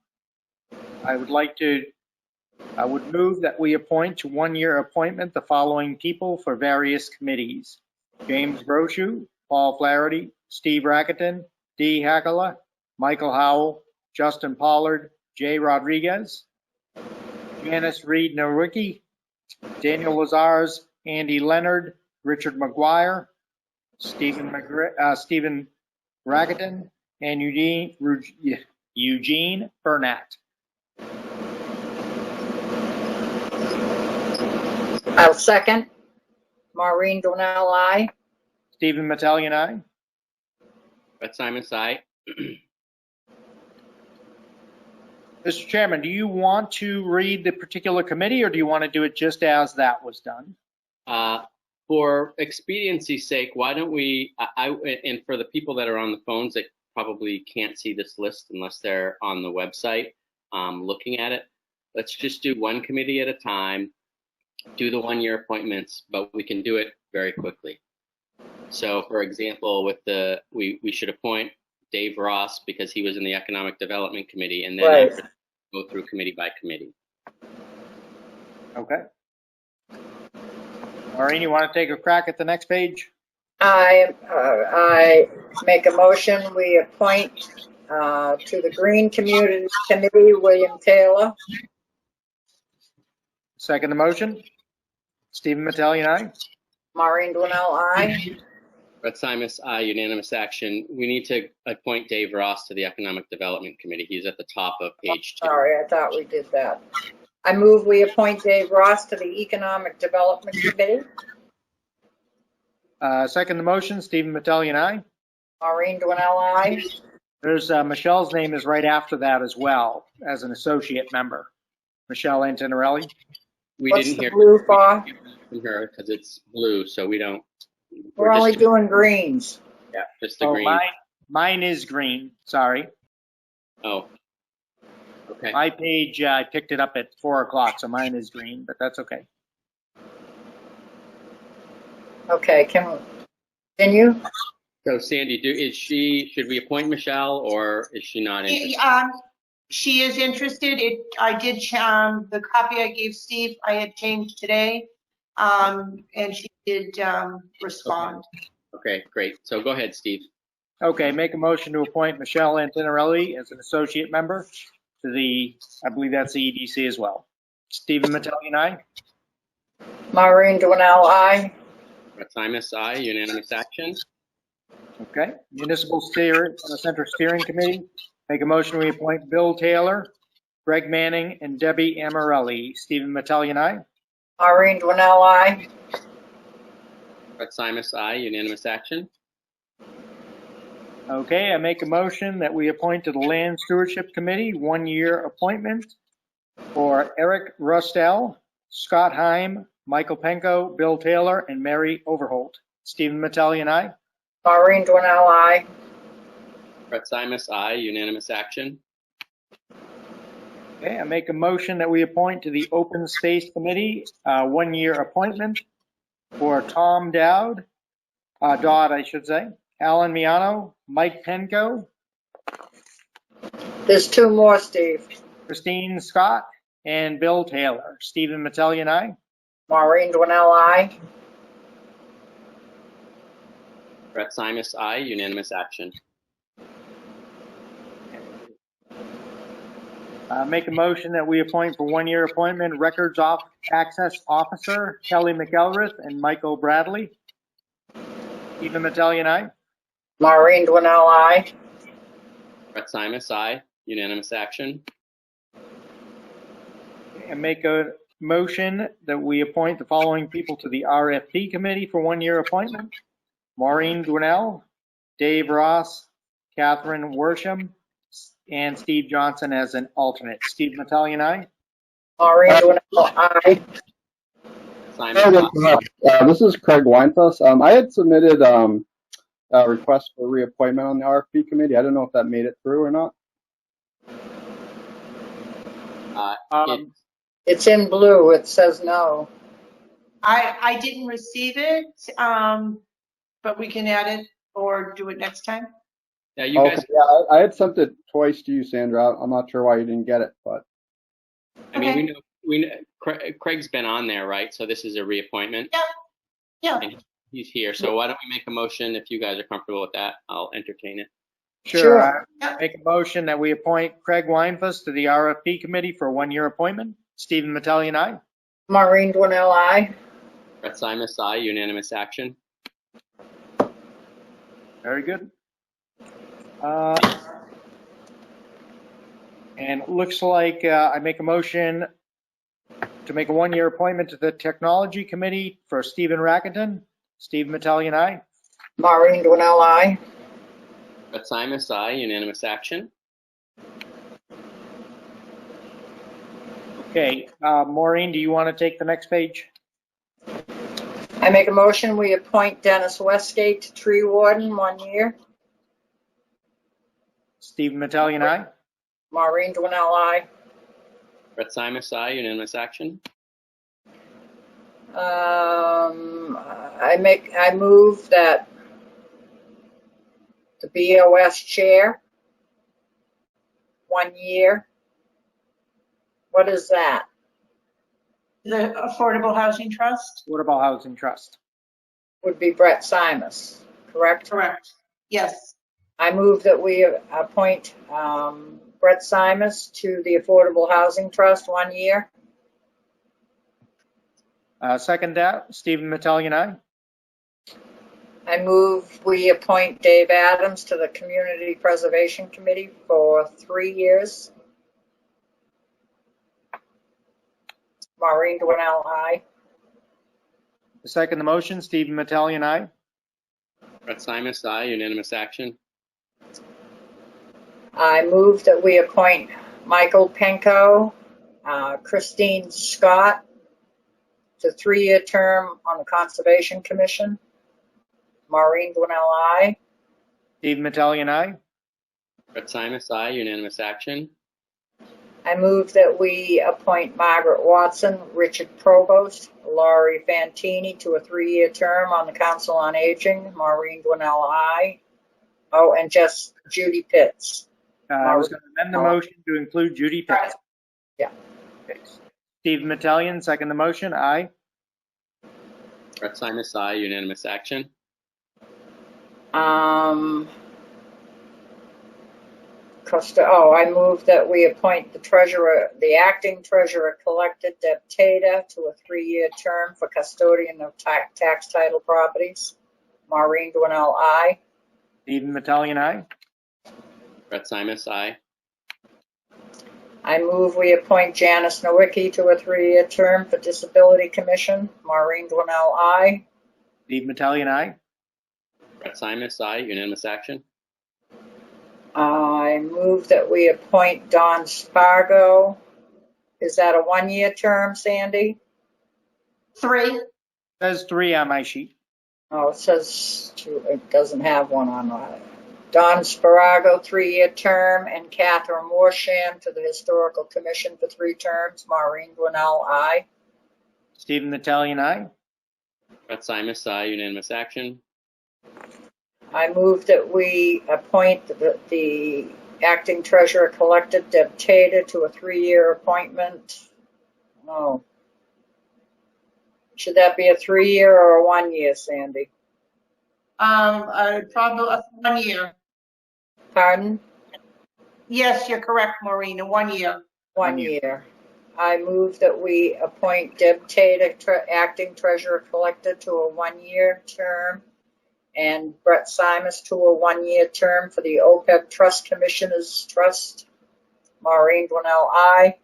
I would move that we appoint to 1-year appointment the following people for various committees: James Brochu, Paul Flaherty, Steve Racketon, Dee Hackala, Michael Howell, Justin Pollard, Jay Rodriguez, Janice Reed Nowicki, Daniel Lazars, Andy Leonard, Richard McGuire, Stephen Racketon, and Eugene Burnett. I'll second. Maureen Dwinell, aye. Stephen Mattelli and I. Brett Simus, aye. Mr. Chairman, do you want to read the particular committee, or do you want to do it just as that was done? For expediency's sake, why don't we, and for the people that are on the phones that probably can't see this list unless they're on the website looking at it, let's just do one committee at a time, do the 1-year appointments, but we can do it very quickly. So for example, with we should appoint Dave Ross because he was in the Economic Development Committee, and then Right. after, go through committee by committee. Okay. Maureen, you want to take a crack at the next page? I make a motion, we appoint to the Green Community Committee, William Taylor. Second the motion. Stephen Mattelli and I. Maureen Dwinell, aye. Brett Simus, aye, unanimous action. We need to appoint Dave Ross to the Economic Development Committee. He's at the top of page 2. Sorry, I thought we did that. I move we appoint Dave Ross to the Economic Development Committee. Second the motion. Stephen Mattelli and I. Maureen Dwinell, aye. There's Michelle's name is right after that as well as an associate member. Michelle Antonarelli. We What's didn't the hear blue for? from her because it's blue, so we don't. We're only doing greens. Yeah, just the Oh, green. mine is green. Sorry. Oh, okay. My page, I picked it up at 4 o'clock, so mine is green, but that's okay. Okay, can you? So Sandy, should we appoint Michelle or is she not interested? She is interested. I did, the copy I gave Steve, I had changed today. and she did respond. Okay, great. So go ahead, Steve. Okay, make a motion to appoint Michelle Antonelli as an associate member to the, I believe that's the EDC as well. Stephen Metellian, aye. Maureen Dwinell, aye. Brett Simus, aye. Unanimous action. Okay, Municipal Center Steering Committee, make a motion we appoint Bill Taylor, Greg Manning, and Debbie Amarelli. Stephen Metellian, aye. Maureen Dwinell, aye. Brett Simus, aye. Unanimous action. Okay, I make a motion that we appoint to the Land Stewardship Committee, 1-year appointment for Eric Rustell, Scott Heim, Michael Penko, Bill Taylor, and Mary Overholt. Stephen Metellian, aye. Maureen Dwinell, aye. Brett Simus, aye. Unanimous action. Okay, I make a motion that we appoint to the Open Space Committee, 1-year appointment for Tom Dodd, I should say, Alan Miano, Mike Penko, There's 2 more, Steve. Christine Scott, and Bill Taylor. Stephen Metellian, aye. Maureen Dwinell, aye. Brett Simus, aye. Unanimous action. Make a motion that we appoint for 1-year appointment Records Access Officer Kelly McElrath and Michael Bradley. Stephen Metellian, aye. Maureen Dwinell, aye. Brett Simus, aye. Unanimous action. And make a motion that we appoint the following people to the RFP Committee for 1-year appointment. Maureen Dwinell, Dave Ross, Catherine Worsham, and Steve Johnson as an alternate. Steve Metellian, aye. Maureen Dwinell, aye. Simus, aye. This is Craig Weinfuss. I had submitted a request for reappointment on the RFP committee. I don't know if that made it through or not. It's in blue. It says no. I didn't receive it, but we can add it or do it next time. Yeah, you guys. Okay, yeah, I had sent it twice to you, Sandra. I'm not sure why you didn't get it, but. I mean, we know Craig's been on there, right? So this is a reappointment. Yeah. And he's here. So why don't we make a motion if you guys are comfortable with that? I'll entertain it. Sure. Make a motion that we appoint Craig Weinfuss to the RFP Committee for a 1-year appointment. Stephen Metellian, aye. Maureen Dwinell, aye. Brett Simus, aye. Unanimous action. Very good. And it looks like I make a motion to make a 1-year appointment to the Technology Committee for Stephen Rackington. Stephen Metellian, aye. Maureen Dwinell, aye. Brett Simus, aye. Unanimous action. Okay, Maureen, do you want to take the next page? I make a motion we appoint Dennis Westgate to tree warden 1 year. Stephen Metellian, aye. Maureen Dwinell, aye. Brett Simus, aye. Unanimous action. I move that the BOS chair 1 year. What is that? The Affordable Housing Trust? Affordable Housing Trust. Would be Brett Simus, correct? Correct. Yes. I move that we appoint Brett Simus to the Affordable Housing Trust 1 year. Second that, Stephen Metellian, aye. I move we appoint Dave Adams to the Community Preservation Committee for 3 years. Maureen Dwinell, aye. Second the motion, Stephen Metellian, aye. Brett Simus, aye. Unanimous action. I move that we appoint Michael Penko, Christine Scott to 3-year term on the Conservation Commission. Maureen Dwinell, aye. Stephen Metellian, aye. Brett Simus, aye. Unanimous action. I move that we appoint Margaret Watson, Richard Provost, Laurie Fantini to a 3-year term on the Council on Aging. Maureen Dwinell, aye. Oh, and just Judy Pitts. I was going to amend the motion to include Judy Pitts. Yeah. Okay. Stephen Metellian, second the motion, aye. Brett Simus, aye. Unanimous action. I move that we appoint the treasurer, the acting treasurer collector, Deb Tata, to a 3-year term for custodian of tax title properties. Maureen Dwinell, aye. Stephen Metellian, aye. Brett Simus, aye. I move we appoint Janice Nowicki to a 3-year term for Disability Commission. Maureen Dwinell, aye. Steve Metellian, aye. Brett Simus, aye. Unanimous action. I move that we appoint Don Spargo. Is that a 1-year term, Sandy? 3. Says 3 on my sheet. Oh, it says 2. It doesn't have one on it. Don Spargo, 3-year term, and Catherine Morsham to the Historical Commission for 3 terms. Maureen Dwinell, aye. Stephen Metellian, aye. Brett Simus, aye. Unanimous action. I move that we appoint the acting treasurer collector, Deb Tata, to a 3-year appointment. Oh. Should that be a 3-year or a 1-year, Sandy? Probably 1 year. Pardon? Yes, you're correct, Maureen, a 1 year. 1 year. I move that we appoint Deb Tata, acting treasurer collector, to a 1-year term, and Brett Simus to a 1-year term for the OPEB Trust Commissioners Trust. Maureen Dwinell, aye.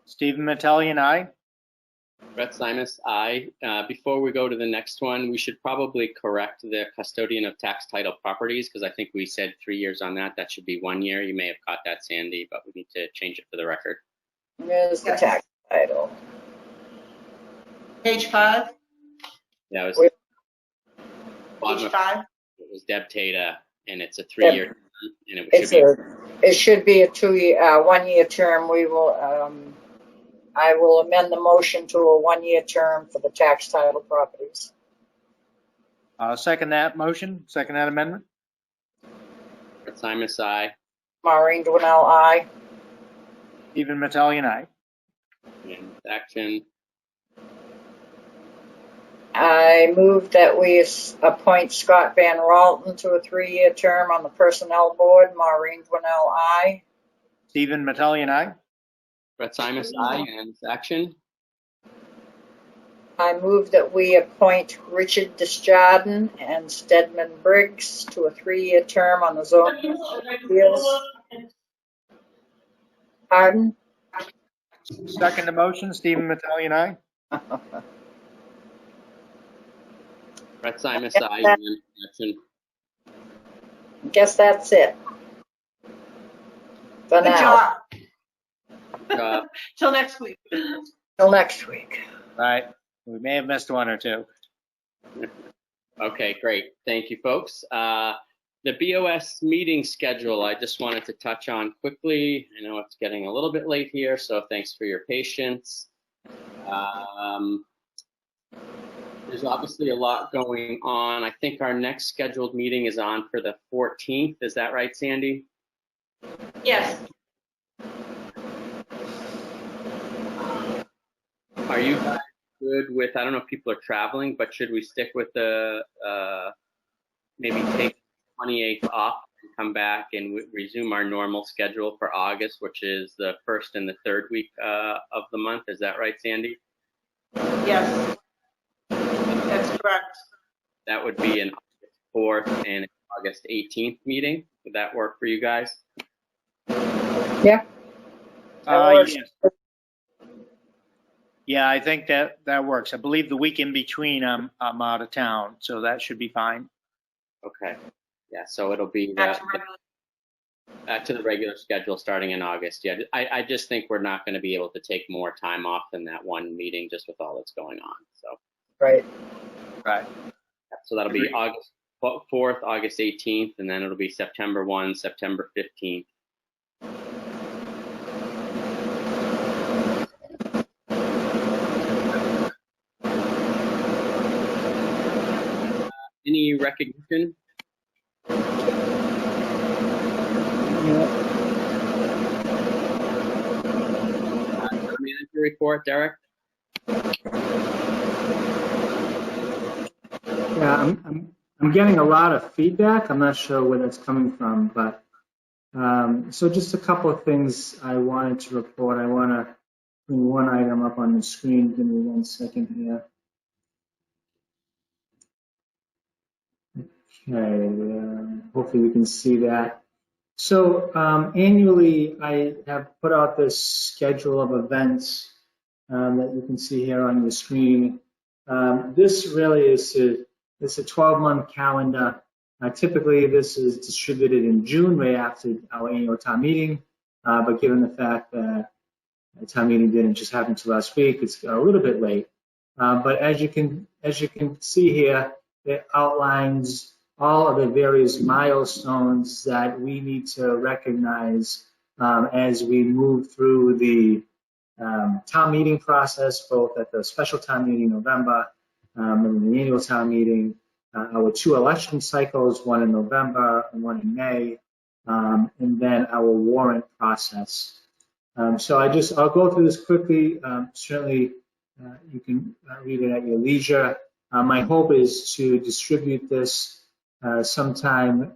Stephen Metellian, aye. Brett Simus, aye. Before we go to the next one, we should probably correct the custodian of tax title properties, because I think we said 3 years on that. That should be 1 year. You may have caught that, Sandy, but we need to change it for the record. There's the tax title. Page 5. Yeah, it was Page 5. It was Deb Tata, and it's a 3-year term, and It should be a 1-year term. We will. I will amend the motion to a 1-year term for the tax title properties. Second that motion. Second that amendment. Brett Simus, aye. Maureen Dwinell, aye. Stephen Metellian, aye. Unanimous action. I move that we appoint Scott Van Ralton to a 3-year term on the Personnel Board. Maureen Dwinell, aye. Stephen Metellian, aye. Brett Simus, aye. Unanimous action. I move that we appoint Richard Desjardins and Stedman Briggs to a 3-year term on the zoning appeals. Pardon? Second the motion. Stephen Metellian, aye. Brett Simus, aye. Unanimous action. Guess that's it. For Good now. job. Till next week. Till next week. Right. We may have missed one or two. Okay, great. Thank you, folks. The BOS meeting schedule, I just wanted to touch on quickly. I know it's getting a little bit late here, so thanks for your patience. There's obviously a lot going on. I think our next scheduled meeting is on for the 14th. Is that right, Sandy? Yes. Are you guys good with, I don't know if people are traveling, but should we stick with the, maybe take 28th off and come back and resume our normal schedule for August, which is the 1st and the 3rd week of the month? Is that right, Sandy? Yes. That's correct. That would be an August 4th and August 18th meeting. Would that work for you guys? Yeah. Yes. Yeah, I think that works. I believe the week in between I'm out of town, so that should be fine. Okay. Yeah, so it'll be back to the regular schedule starting in August. Yeah, I just think we're not going to be able to take more time off than that one meeting just with all that's going on. So. Right. Right. So that'll be August 4th, August 18th, and then it'll be September 1, September 15th. Any recognition? Manager report, Derek? Yeah, I'm getting a lot of feedback. I'm not sure where that's coming from, but so just a couple of things I wanted to report. I want to bring one item up on the screen. Give me 1 second here. Okay, hopefully you can see that. So annually, I have put out this schedule of events that you can see here on your screen. This really is it's a 12-month calendar. Typically, this is distributed in June, right after our annual town meeting. But given the fact that the town meeting didn't just happen to last week, it's a little bit late. But as you can see here, it outlines all of the various milestones that we need to recognize as we move through the town meeting process, both at the special town meeting in November and the annual town meeting, our 2 election cycles, one in November and one in May, and then our warrant process. So I'll go through this quickly. Certainly, you can read it at your leisure. My hope is to distribute this sometime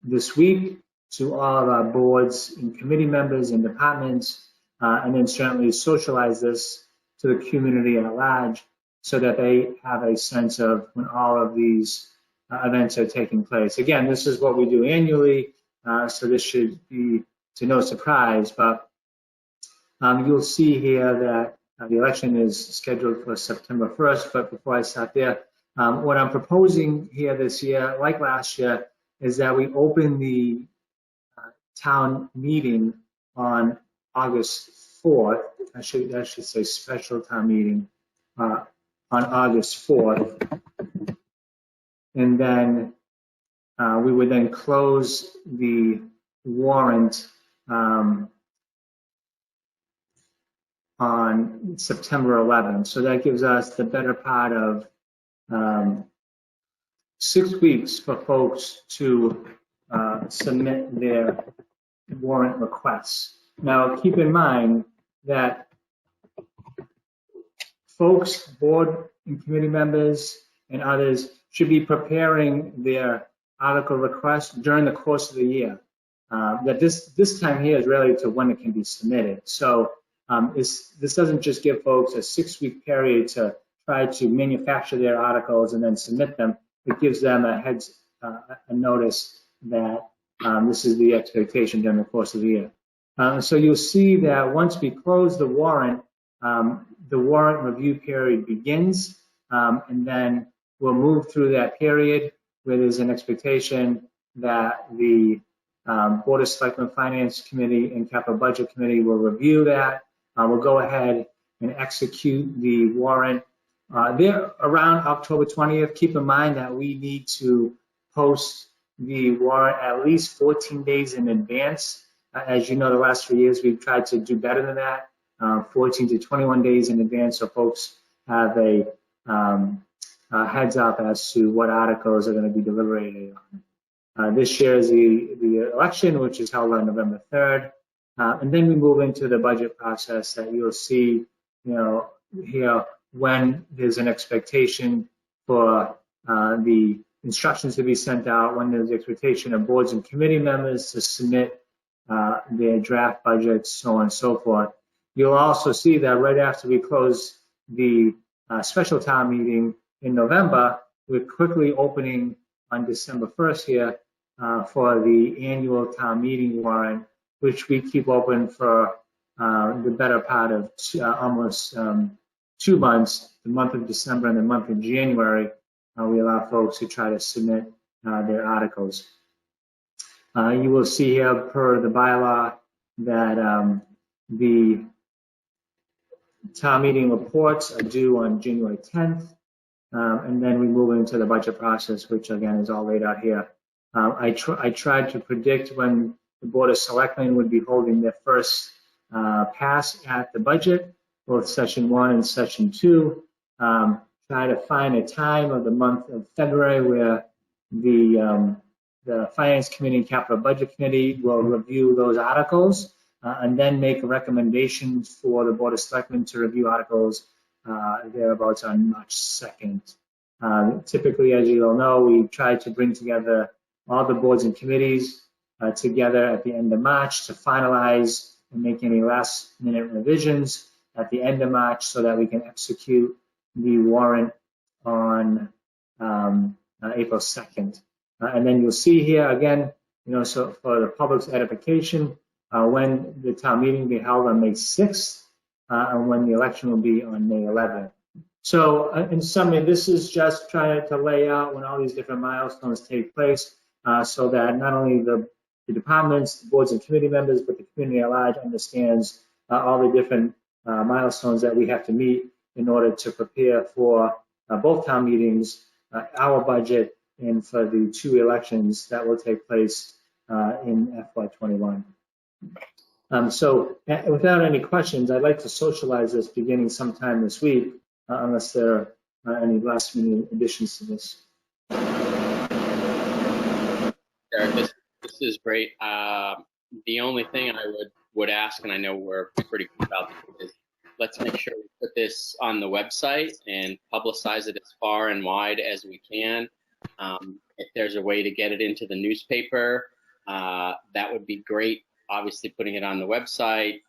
this week to all of our boards and committee members and departments, and then certainly socialize this to the community at large so that they have a sense of when all of these events are taking place. Again, this is what we do annually, so this should be to no surprise, but you'll see here that the election is scheduled for September 1st, but before I start there, what I'm proposing here this year, like last year, is that we open the town meeting on August 4th. I should say special town meeting on August 4th. And then we would then close the warrant on September 11th. So that gives us the better part of 6 weeks for folks to submit their warrant requests. Now, keep in mind that folks, board and committee members and others should be preparing their article requests during the course of the year. That this time here is really to when it can be submitted. So this doesn't just give folks a 6-week period to try to manufacture their articles and then submit them. It gives them a notice that this is the expectation during the course of the year. So you'll see that once we close the warrant review period begins, and then we'll move through that period where there's an expectation that the Board of Selectmen Finance Committee and Capital Budget Committee will review that. We'll go ahead and execute the warrant. There around October 20th, keep in mind that we need to post the warrant at least 14 days in advance. As you know, the last 3 years, we've tried to do better than that, 14 to 21 days in advance, so folks have a heads up as to what articles are going to be deliberated on. This year is the election, which is held on November 3rd. And then we move into the budget process that you'll see, here when there's an expectation for the instructions to be sent out, when there's expectation of boards and committee members to submit their draft budgets, so on and so forth. You'll also see that right after we close the special town meeting in November, we're quickly opening on December 1st here for the annual town meeting warrant, which we keep open for the better part of almost 2 months, the month of December and the month of January. We allow folks to try to submit their articles. You will see here per the bylaw that the town meeting reports are due on January 10th, and then we move into the budget process, which again is all laid out here. I tried to predict when the Board of Selectmen would be holding their first pass at the budget, both session 1 and session 2. Try to find a time of the month of February where the Finance Committee and Capital Budget Committee will review those articles and then make recommendations for the Board of Selectmen to review articles thereabouts on March 2nd. Typically, as you all know, we try to bring together all the boards and committees together at the end of March to finalize and make any last-minute revisions at the end of March so that we can execute the warrant on April 2nd. And then you'll see here again, so for the public's edification, when the town meeting will be held on May 6th, and when the election will be on May 11th. So in summary, this is just trying to lay out when all these different milestones take place, so that not only the departments, the boards and committee members, but the community at large understands all the different milestones that we have to meet in order to prepare for both town meetings, our budget, and for the 2 elections that will take place in FY21. So without any questions, I'd like to socialize this beginning sometime this week, unless there are any last minute additions to this. This is great. The only thing I would ask, and I know we're pretty good about this, is let's make sure we put this on the website and publicize it as far and wide as we can. If there's a way to get it into the newspaper, that would be great. Obviously, putting it on the website,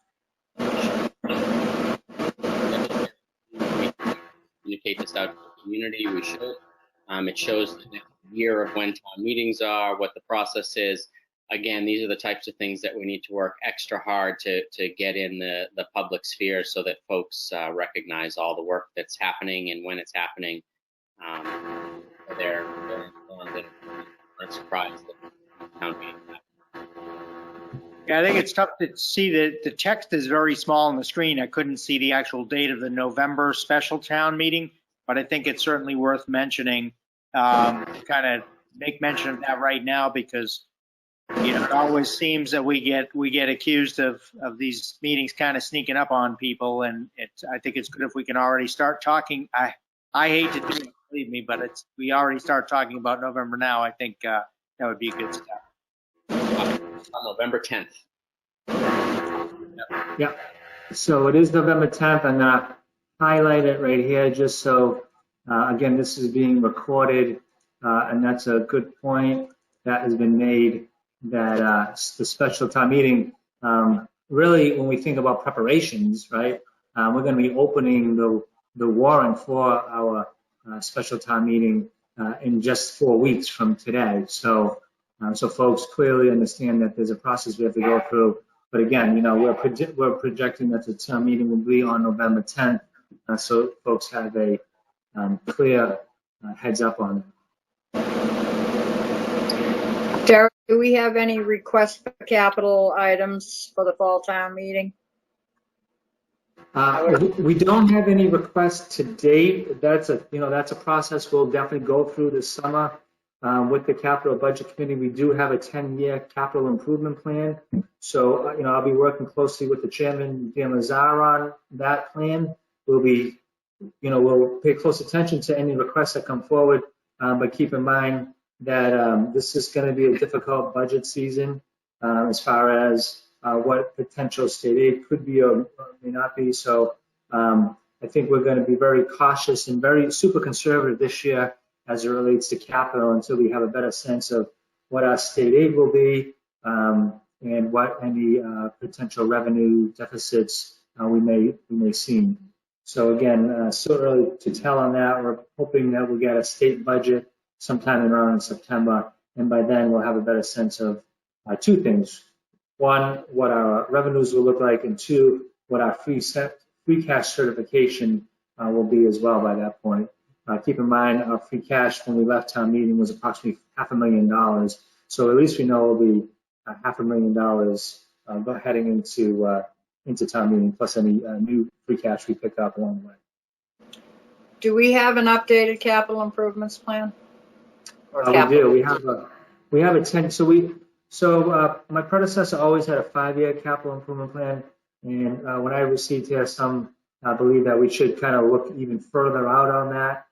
communicate this out to the community. We should. It shows the next year of when town meetings are, what the process is. Again, these are the types of things that we need to work extra hard to get in the public sphere so that folks recognize all the work that's happening and when it's happening. They're informed and aren't surprised that town meeting happens. Yeah, I think it's tough to see that the text is very small on the screen. I couldn't see the actual date of the November special town meeting, but I think it's certainly worth mentioning, kind of make mention of that right now, because it always seems that we get accused of these meetings kind of sneaking up on people, and I think it's good if we can already start talking. I hate to do it, believe me, but we already start talking about November now. I think that would be a good step. On November 10th. Yeah. So it is November 10th. I'm going to highlight it right here just so, again, this is being recorded, and that's a good point that has been made, that the special town meeting, really, when we think about preparations, right, we're going to be opening the warrant for our special town meeting in just 4 weeks from today. So folks clearly understand that there's a process we have to go through. But again, we're projecting that the town meeting will be on November 10th, so folks have a clear heads up on it. Derek, do we have any requests for capital items for the fall town meeting? We don't have any requests to date. That's a process we'll definitely go through this summer. With the capital budget committee, we do have a 10-year capital improvement plan. So, I'll be working closely with the chairman, Dan Lazar, on that plan. We'll pay close attention to any requests that come forward, but keep in mind that this is going to be a difficult budget season as far as what potential state aid could be or may not be. So I think we're going to be very cautious and very super conservative this year as it relates to capital until we have a better sense of what our state aid will be and what any potential revenue deficits we may see. So again, so early to tell on that. We're hoping that we'll get a state budget sometime around September, and by then we'll have a better sense of 2 things. 1, what our revenues will look like, and 2, what our free cash certification will be as well by that point. Keep in mind, our free cash when we left town meeting was approximately $500,000. So at least we know it'll be $500,000 heading into town meeting, plus any new free cash we pick up along the way. Do we have an updated capital improvements plan? We do. We have a 10. So my predecessor always had a 5-year capital improvement plan, and when I received here, some believe that we should kind of look even further out on that.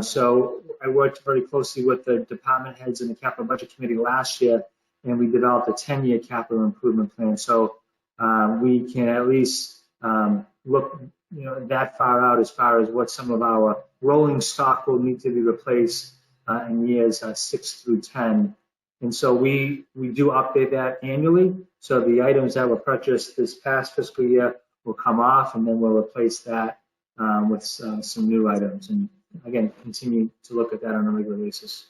So I worked very closely with the department heads in the capital budget committee last year, and we developed a 10-year capital improvement plan. So we can at least, look, that far out as far as what some of our rolling stock will need to be replaced in years 6 through 10. And so we do update that annually. So the items that were purchased this past fiscal year will come off, and then we'll replace that with some new items. And again, continue to look at that on a regular basis.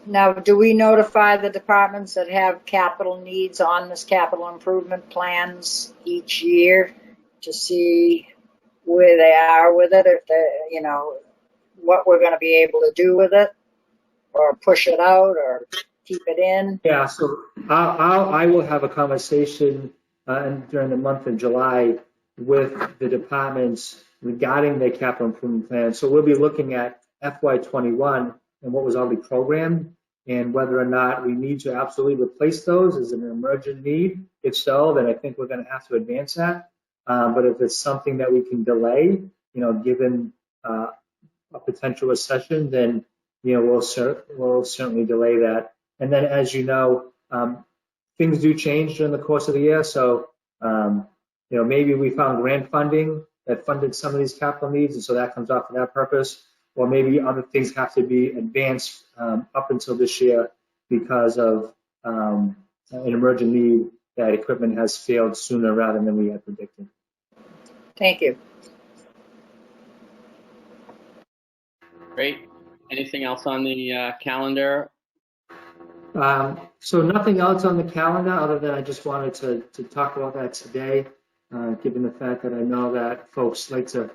Now, do we notify the departments that have capital needs on this capital improvement plans each year to see where they are with it, if they, what we're going to be able to do with it, or push it out, or keep it in? Yeah, so I will have a conversation during the month of July with the departments regarding their capital improvement plan. So we'll be looking at FY21 and what was already programmed, and whether or not we need to absolutely replace those as an emergent need. If so, then I think we're going to have to advance that. But if it's something that we can delay, given a potential recession, then we'll certainly delay that. And then, as you know, things do change during the course of the year. So maybe we found grant funding that funded some of these capital needs, and so that comes off for that purpose. Or maybe other things have to be advanced up until this year because of an emergent need that equipment has failed sooner rather than we had predicted. Thank you. Great. Anything else on the calendar? So nothing else on the calendar other than I just wanted to talk about that today, given the fact that I know that folks like to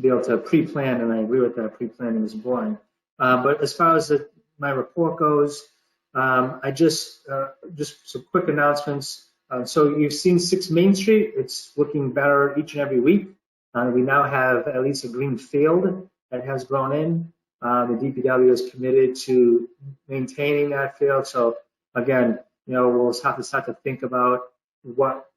be able to pre-plan, and I agree with that. Pre-planning is important. But as far as my report goes, I just some quick announcements. So you've seen 6 Main Street. It's looking better each and every week. We now have at least a green field that has grown in. The DPW is committed to maintaining that field. So again, we'll have to start to think about what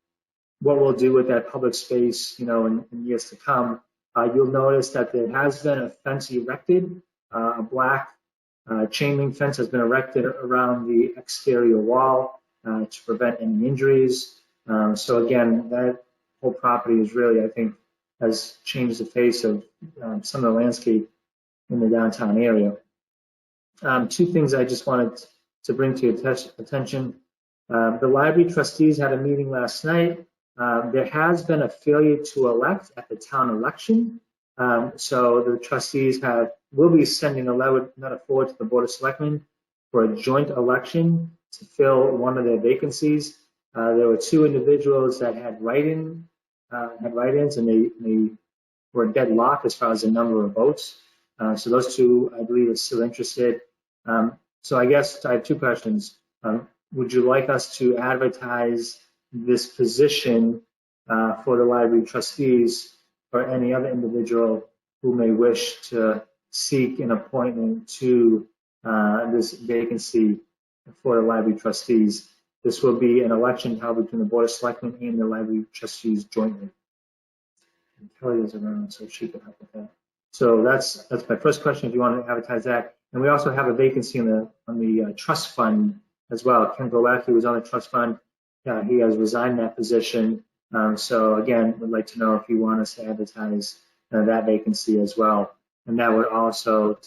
we'll do with that public space, in years to come. You'll notice that there has been a fence erected. A black chain link fence has been erected around the exterior wall to prevent any injuries. So again, that whole property is really, I think, has changed the face of some of the landscape in the downtown area. 2 things I just wanted to bring to your attention. The library trustees had a meeting last night. There has been a failure to elect at the town election. So the trustees will be sending a letter forward to the Board of Selectmen for a joint election to fill one of their vacancies. There were 2 individuals that had write-ins, and they were deadlocked as far as the number of votes. So those 2, I believe, are still interested. So I guess I have 2 questions. Would you like us to advertise this position for the library trustees or any other individual who may wish to seek an appointment to this vacancy for the library trustees? This will be an election held between the Board of Selectmen and the library trustees jointly. And Kelly is around, so she can help with that. So that's my first question, if you want to advertise that. And we also have a vacancy on the trust fund as well. Ken Golacki was on the trust fund. He has resigned that position. So again, we'd like to know if you want us to advertise that vacancy as well. And that would also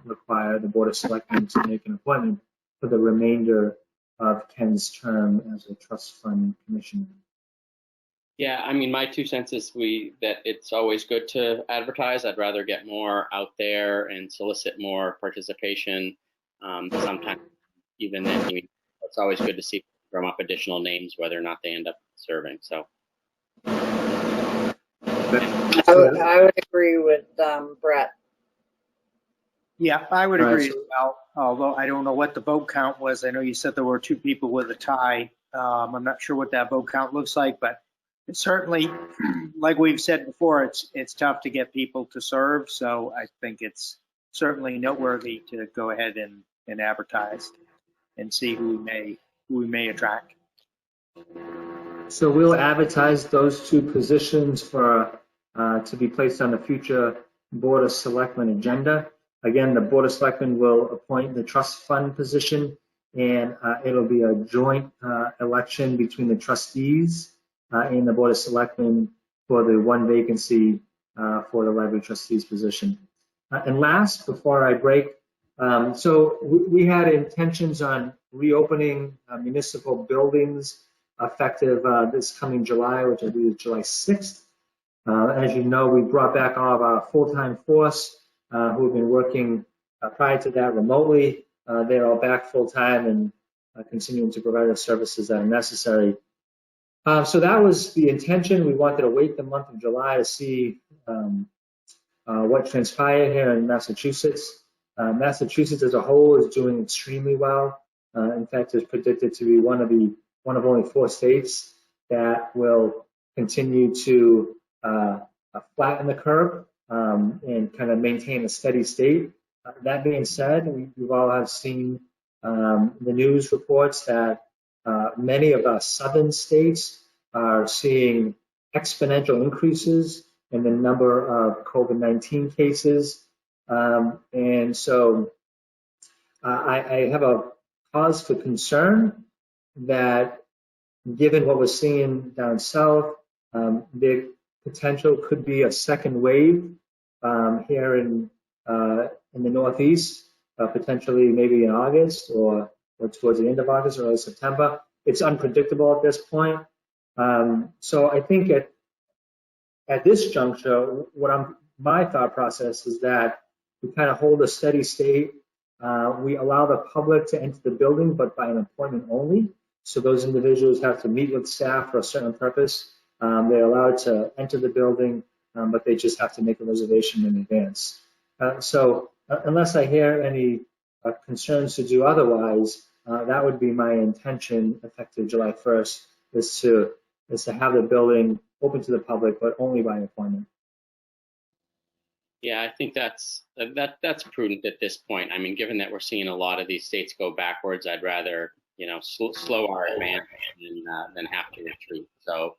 require the Board of Selectmen to make an appointment for the remainder of Ken's term as a trust fund commissioner. Yeah, I mean, my 2 cents is that it's always good to advertise. I'd rather get more out there and solicit more participation. Sometimes even then, it's always good to see drum up additional names, whether or not they end up serving. So I would agree with Brett. Yeah, I would agree as well, although I don't know what the vote count was. I know you said there were 2 people with a tie. I'm not sure what that vote count looks like, but it's certainly, like we've said before, it's tough to get people to serve. So I think it's certainly noteworthy to go ahead and advertise and see who we may attract. So we'll advertise those 2 positions for to be placed on the future Board of Selectmen agenda. Again, the Board of Selectmen will appoint the trust fund position, and it'll be a joint election between the trustees and the Board of Selectmen for the one vacancy for the library trustees position. And last, before I break, so we had intentions on reopening municipal buildings effective this coming July, which I believe is July 6th. As you know, we brought back all of our full-time force who have been working prior to that remotely. They're all back full-time and continuing to provide the services that are necessary. So that was the intention. We wanted to wait the month of July to see what transpired here in Massachusetts. Massachusetts as a whole is doing extremely well. In fact, it's predicted to be one of only 4 states that will continue to flatten the curve and kind of maintain a steady state. That being said, we've all have seen the news reports that many of our southern states are seeing exponential increases in the number of COVID-19 cases. And so I have a cause for concern that given what we're seeing down south, there potential could be a second wave here in the Northeast, potentially maybe in August or towards the end of August or early September. It's unpredictable at this point. So I think at this juncture, my thought process is that we kind of hold a steady state. We allow the public to enter the building, but by an appointment only. So those individuals have to meet with staff for a certain purpose. They're allowed to enter the building, but they just have to make a reservation in advance. So unless I hear any concerns to do otherwise, that would be my intention effective July 1st, is to have the building open to the public, but only by appointment. Yeah, I think that's prudent at this point. I mean, given that we're seeing a lot of these states go backwards, I'd rather slow our advance than have to retreat. So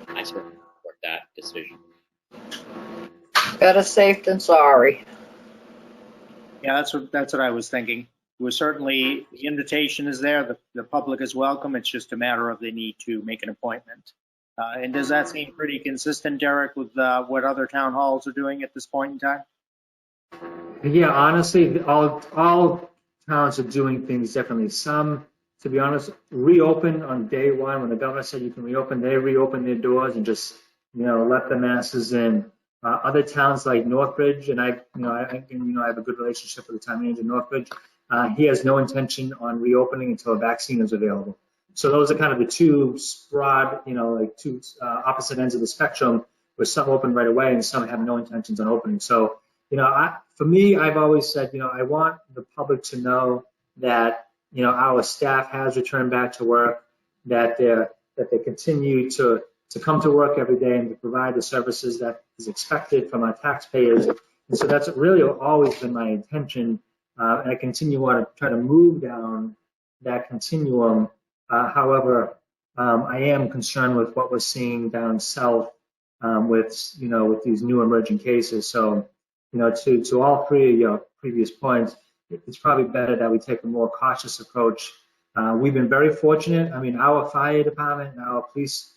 I certainly support that decision. Better safe than sorry. Yeah, that's what I was thinking. The invitation is there. The public is welcome. It's just a matter of they need to make an appointment. And does that seem pretty consistent, Derek, with what other town halls are doing at this point in time? Yeah, honestly, all towns are doing things differently. Some, to be honest, reopen on day one when the governor said you can reopen. They reopen their doors and just let the masses in. Other towns like Northbridge, and I have a good relationship with the town manager in Northbridge. He has no intention on reopening until a vaccine is available. So those are kind of the two broad, two opposite ends of the spectrum, where some open right away and some have no intentions on opening. So, for me, I've always said, I want the public to know that, our staff has returned back to work, that they continue to come to work every day and to provide the services that is expected from our taxpayers. And so that's really always been my intention. And I continue to try to move down that continuum. However, I am concerned with what we're seeing down south with these new emerging cases. So, to all three of your previous points, it's probably better that we take a more cautious approach. We've been very fortunate. I mean, our fire department and our police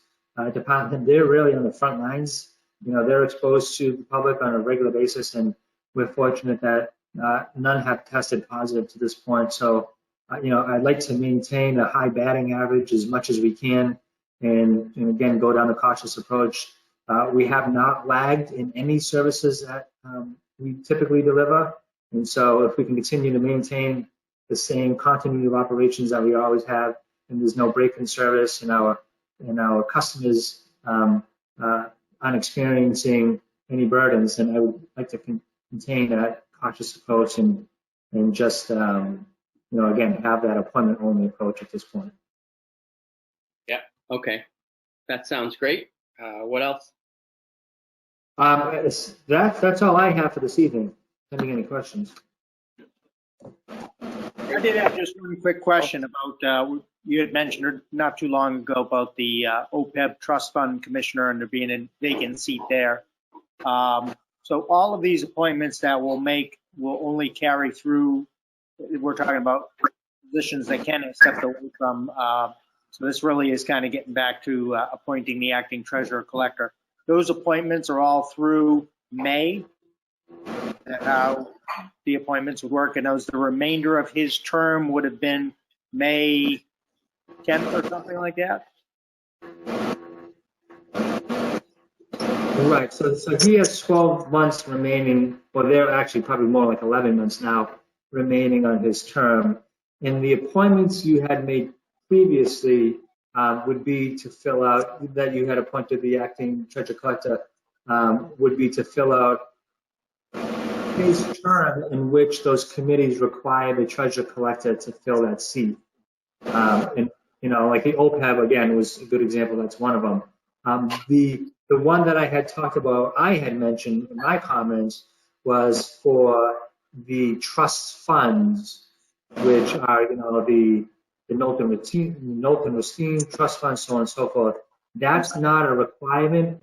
department, they're really on the front lines. They're exposed to the public on a regular basis, and we're fortunate that none have tested positive to this point. So, I'd like to maintain a high batting average as much as we can, and again, go down the cautious approach. We have not lagged in any services that we typically deliver, and so if we can continue to maintain the same continuity of operations that we always have, and there's no break in service, and our customers aren't experiencing any burdens, then I would like to maintain that cautious approach and just again, have that appointment-only approach at this point. Yeah, okay. That sounds great. What else? That's all I have for this evening. Pending any questions. I did have just one quick question about, you had mentioned not too long ago about the OPEB Trust Fund Commissioner and there being a vacant seat there. So all of these appointments that we'll make will only carry through. We're talking about positions that Ken has stepped away from. So this really is kind of getting back to appointing the acting treasurer collector. those appointments are all through May? And how the appointments would work, and those the remainder of his term would have been May 10th or something like that? Right, so he has 12 months remaining, well, they're actually probably more like 11 months now remaining on his term. And the appointments you had made previously would be to fill out, that you had appointed the acting treasurer collector, would be to fill out his term in which those committees require the treasurer collector to fill that seat. And, you know, like the OPEB, again, was a good example. That's one of them. The one that I had talked about, I had mentioned in my comments, was for the trust funds, which are, you know, the Knowlton Racine Trust Fund, so on and so forth. That's not a requirement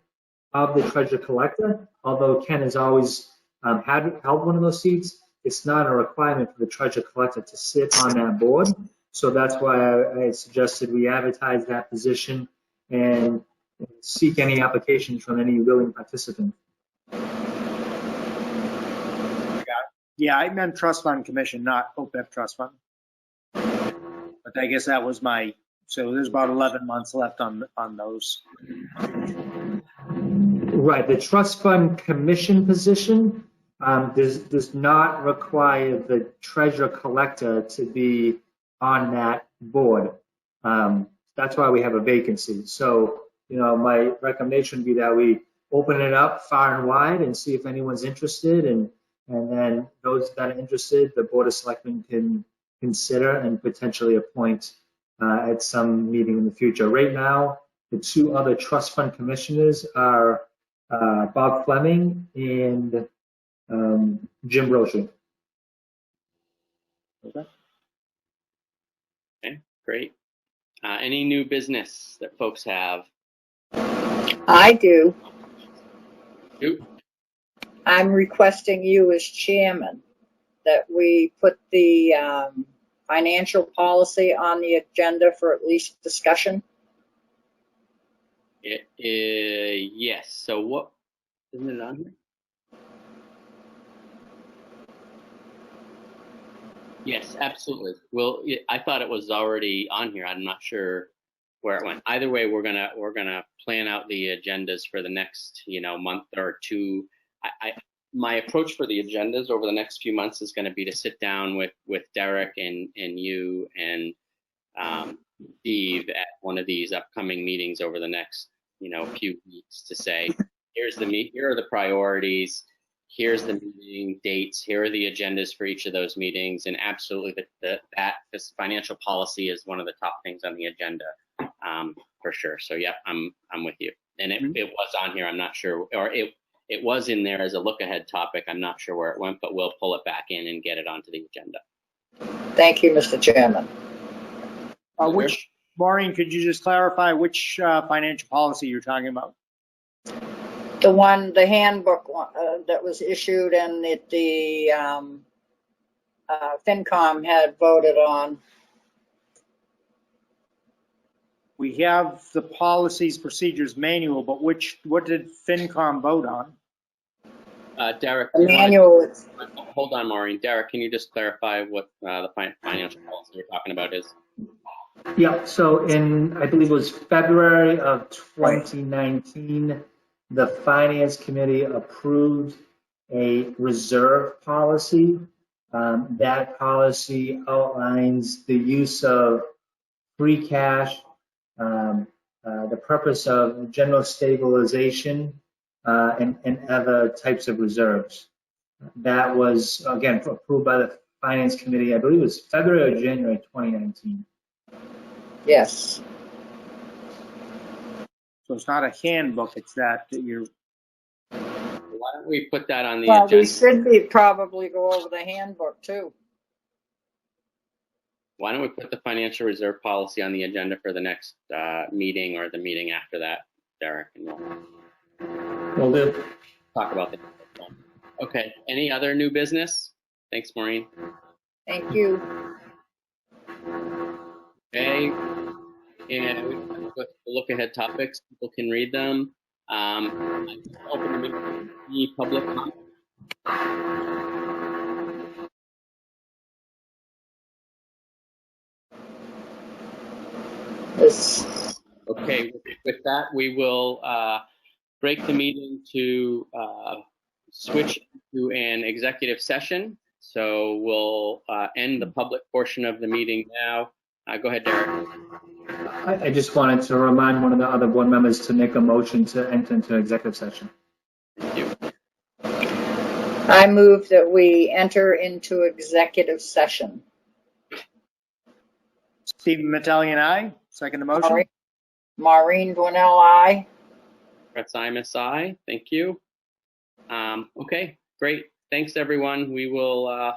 of the treasurer collector, although Ken has always held one of those seats. It's not a requirement for the treasurer collector to sit on that board. So that's why I suggested we advertise that position and seek any applications from any willing participant. Yeah, I meant trust fund commission, not OPEB trust fund. But I guess that was so there's about 11 months left on those. Right, the trust fund commission position does not require the treasurer collector to be on that board. That's why we have a vacancy. So, you know, my recommendation would be that we open it up far and wide and see if anyone's interested, and then those that are interested, the Board of Selectmen can consider and potentially appoint at some meeting in the future. Right now, the two other trust fund commissioners are Bob Fleming and Jim Rocha. Okay, great. Any new business that folks have? I do. You? I'm requesting you as chairman that we put the financial policy on the agenda for at least discussion. Yes. So what, isn't it on here? Yes, absolutely. Well, I thought it was already on here. I'm not sure where it went. Either way, we're gonna plan out the agendas for the next, you know, month or two. My approach for the agendas over the next few months is going to be to sit down with Derek and you and Steve at one of these upcoming meetings over the next, you know, few weeks to say, here are the priorities, here's the meeting dates, here are the agendas for each of those meetings, and absolutely this financial policy is one of the top things on the agenda for sure. So yeah, I'm with you. And it was on here. I'm not sure, or it was in there as a look ahead topic. I'm not sure where it went, but we'll pull it back in and get it onto the agenda. Thank you, Mr. Chairman. Maureen, could you just clarify which financial policy you're talking about? The handbook that was issued and that the FinCom had voted on. We have the policies, procedures manual, but what did FinCom vote on? Derek, the manual. Hold on, Maureen. Derek, can you just clarify what the financial policy you're talking about is? Yeah, so in, I believe it was February of 2019, the Finance Committee approved a reserve policy. That policy outlines the use of free cash, the purpose of general stabilization, and other types of reserves. That was, again, approved by the Finance Committee, I believe it was February or January 2019. Yes. So it's not a handbook, it's that you're... Why don't we put that on the agenda? Well, we should probably go over the handbook too. Why don't we put the financial reserve policy on the agenda for the next meeting or the meeting after that, Derek? And we'll do. Talk about that. Okay. Any other new business? Thanks, Maureen. Thank you. Okay. And with the look ahead topics, people can read them. Open the meeting to the public comment. Okay, with that, we will break the meeting to switch to an executive session. So we'll end the public portion of the meeting now. Go ahead, Derek. I just wanted to remind one of the other board members to make a motion to enter into executive session. Thank you. I move that we enter into executive session. Stephen Metellian, aye. Second the motion. Maureen Dwinell, aye. Brett Simus, aye. Thank you. Okay, great. Thanks, everyone. We will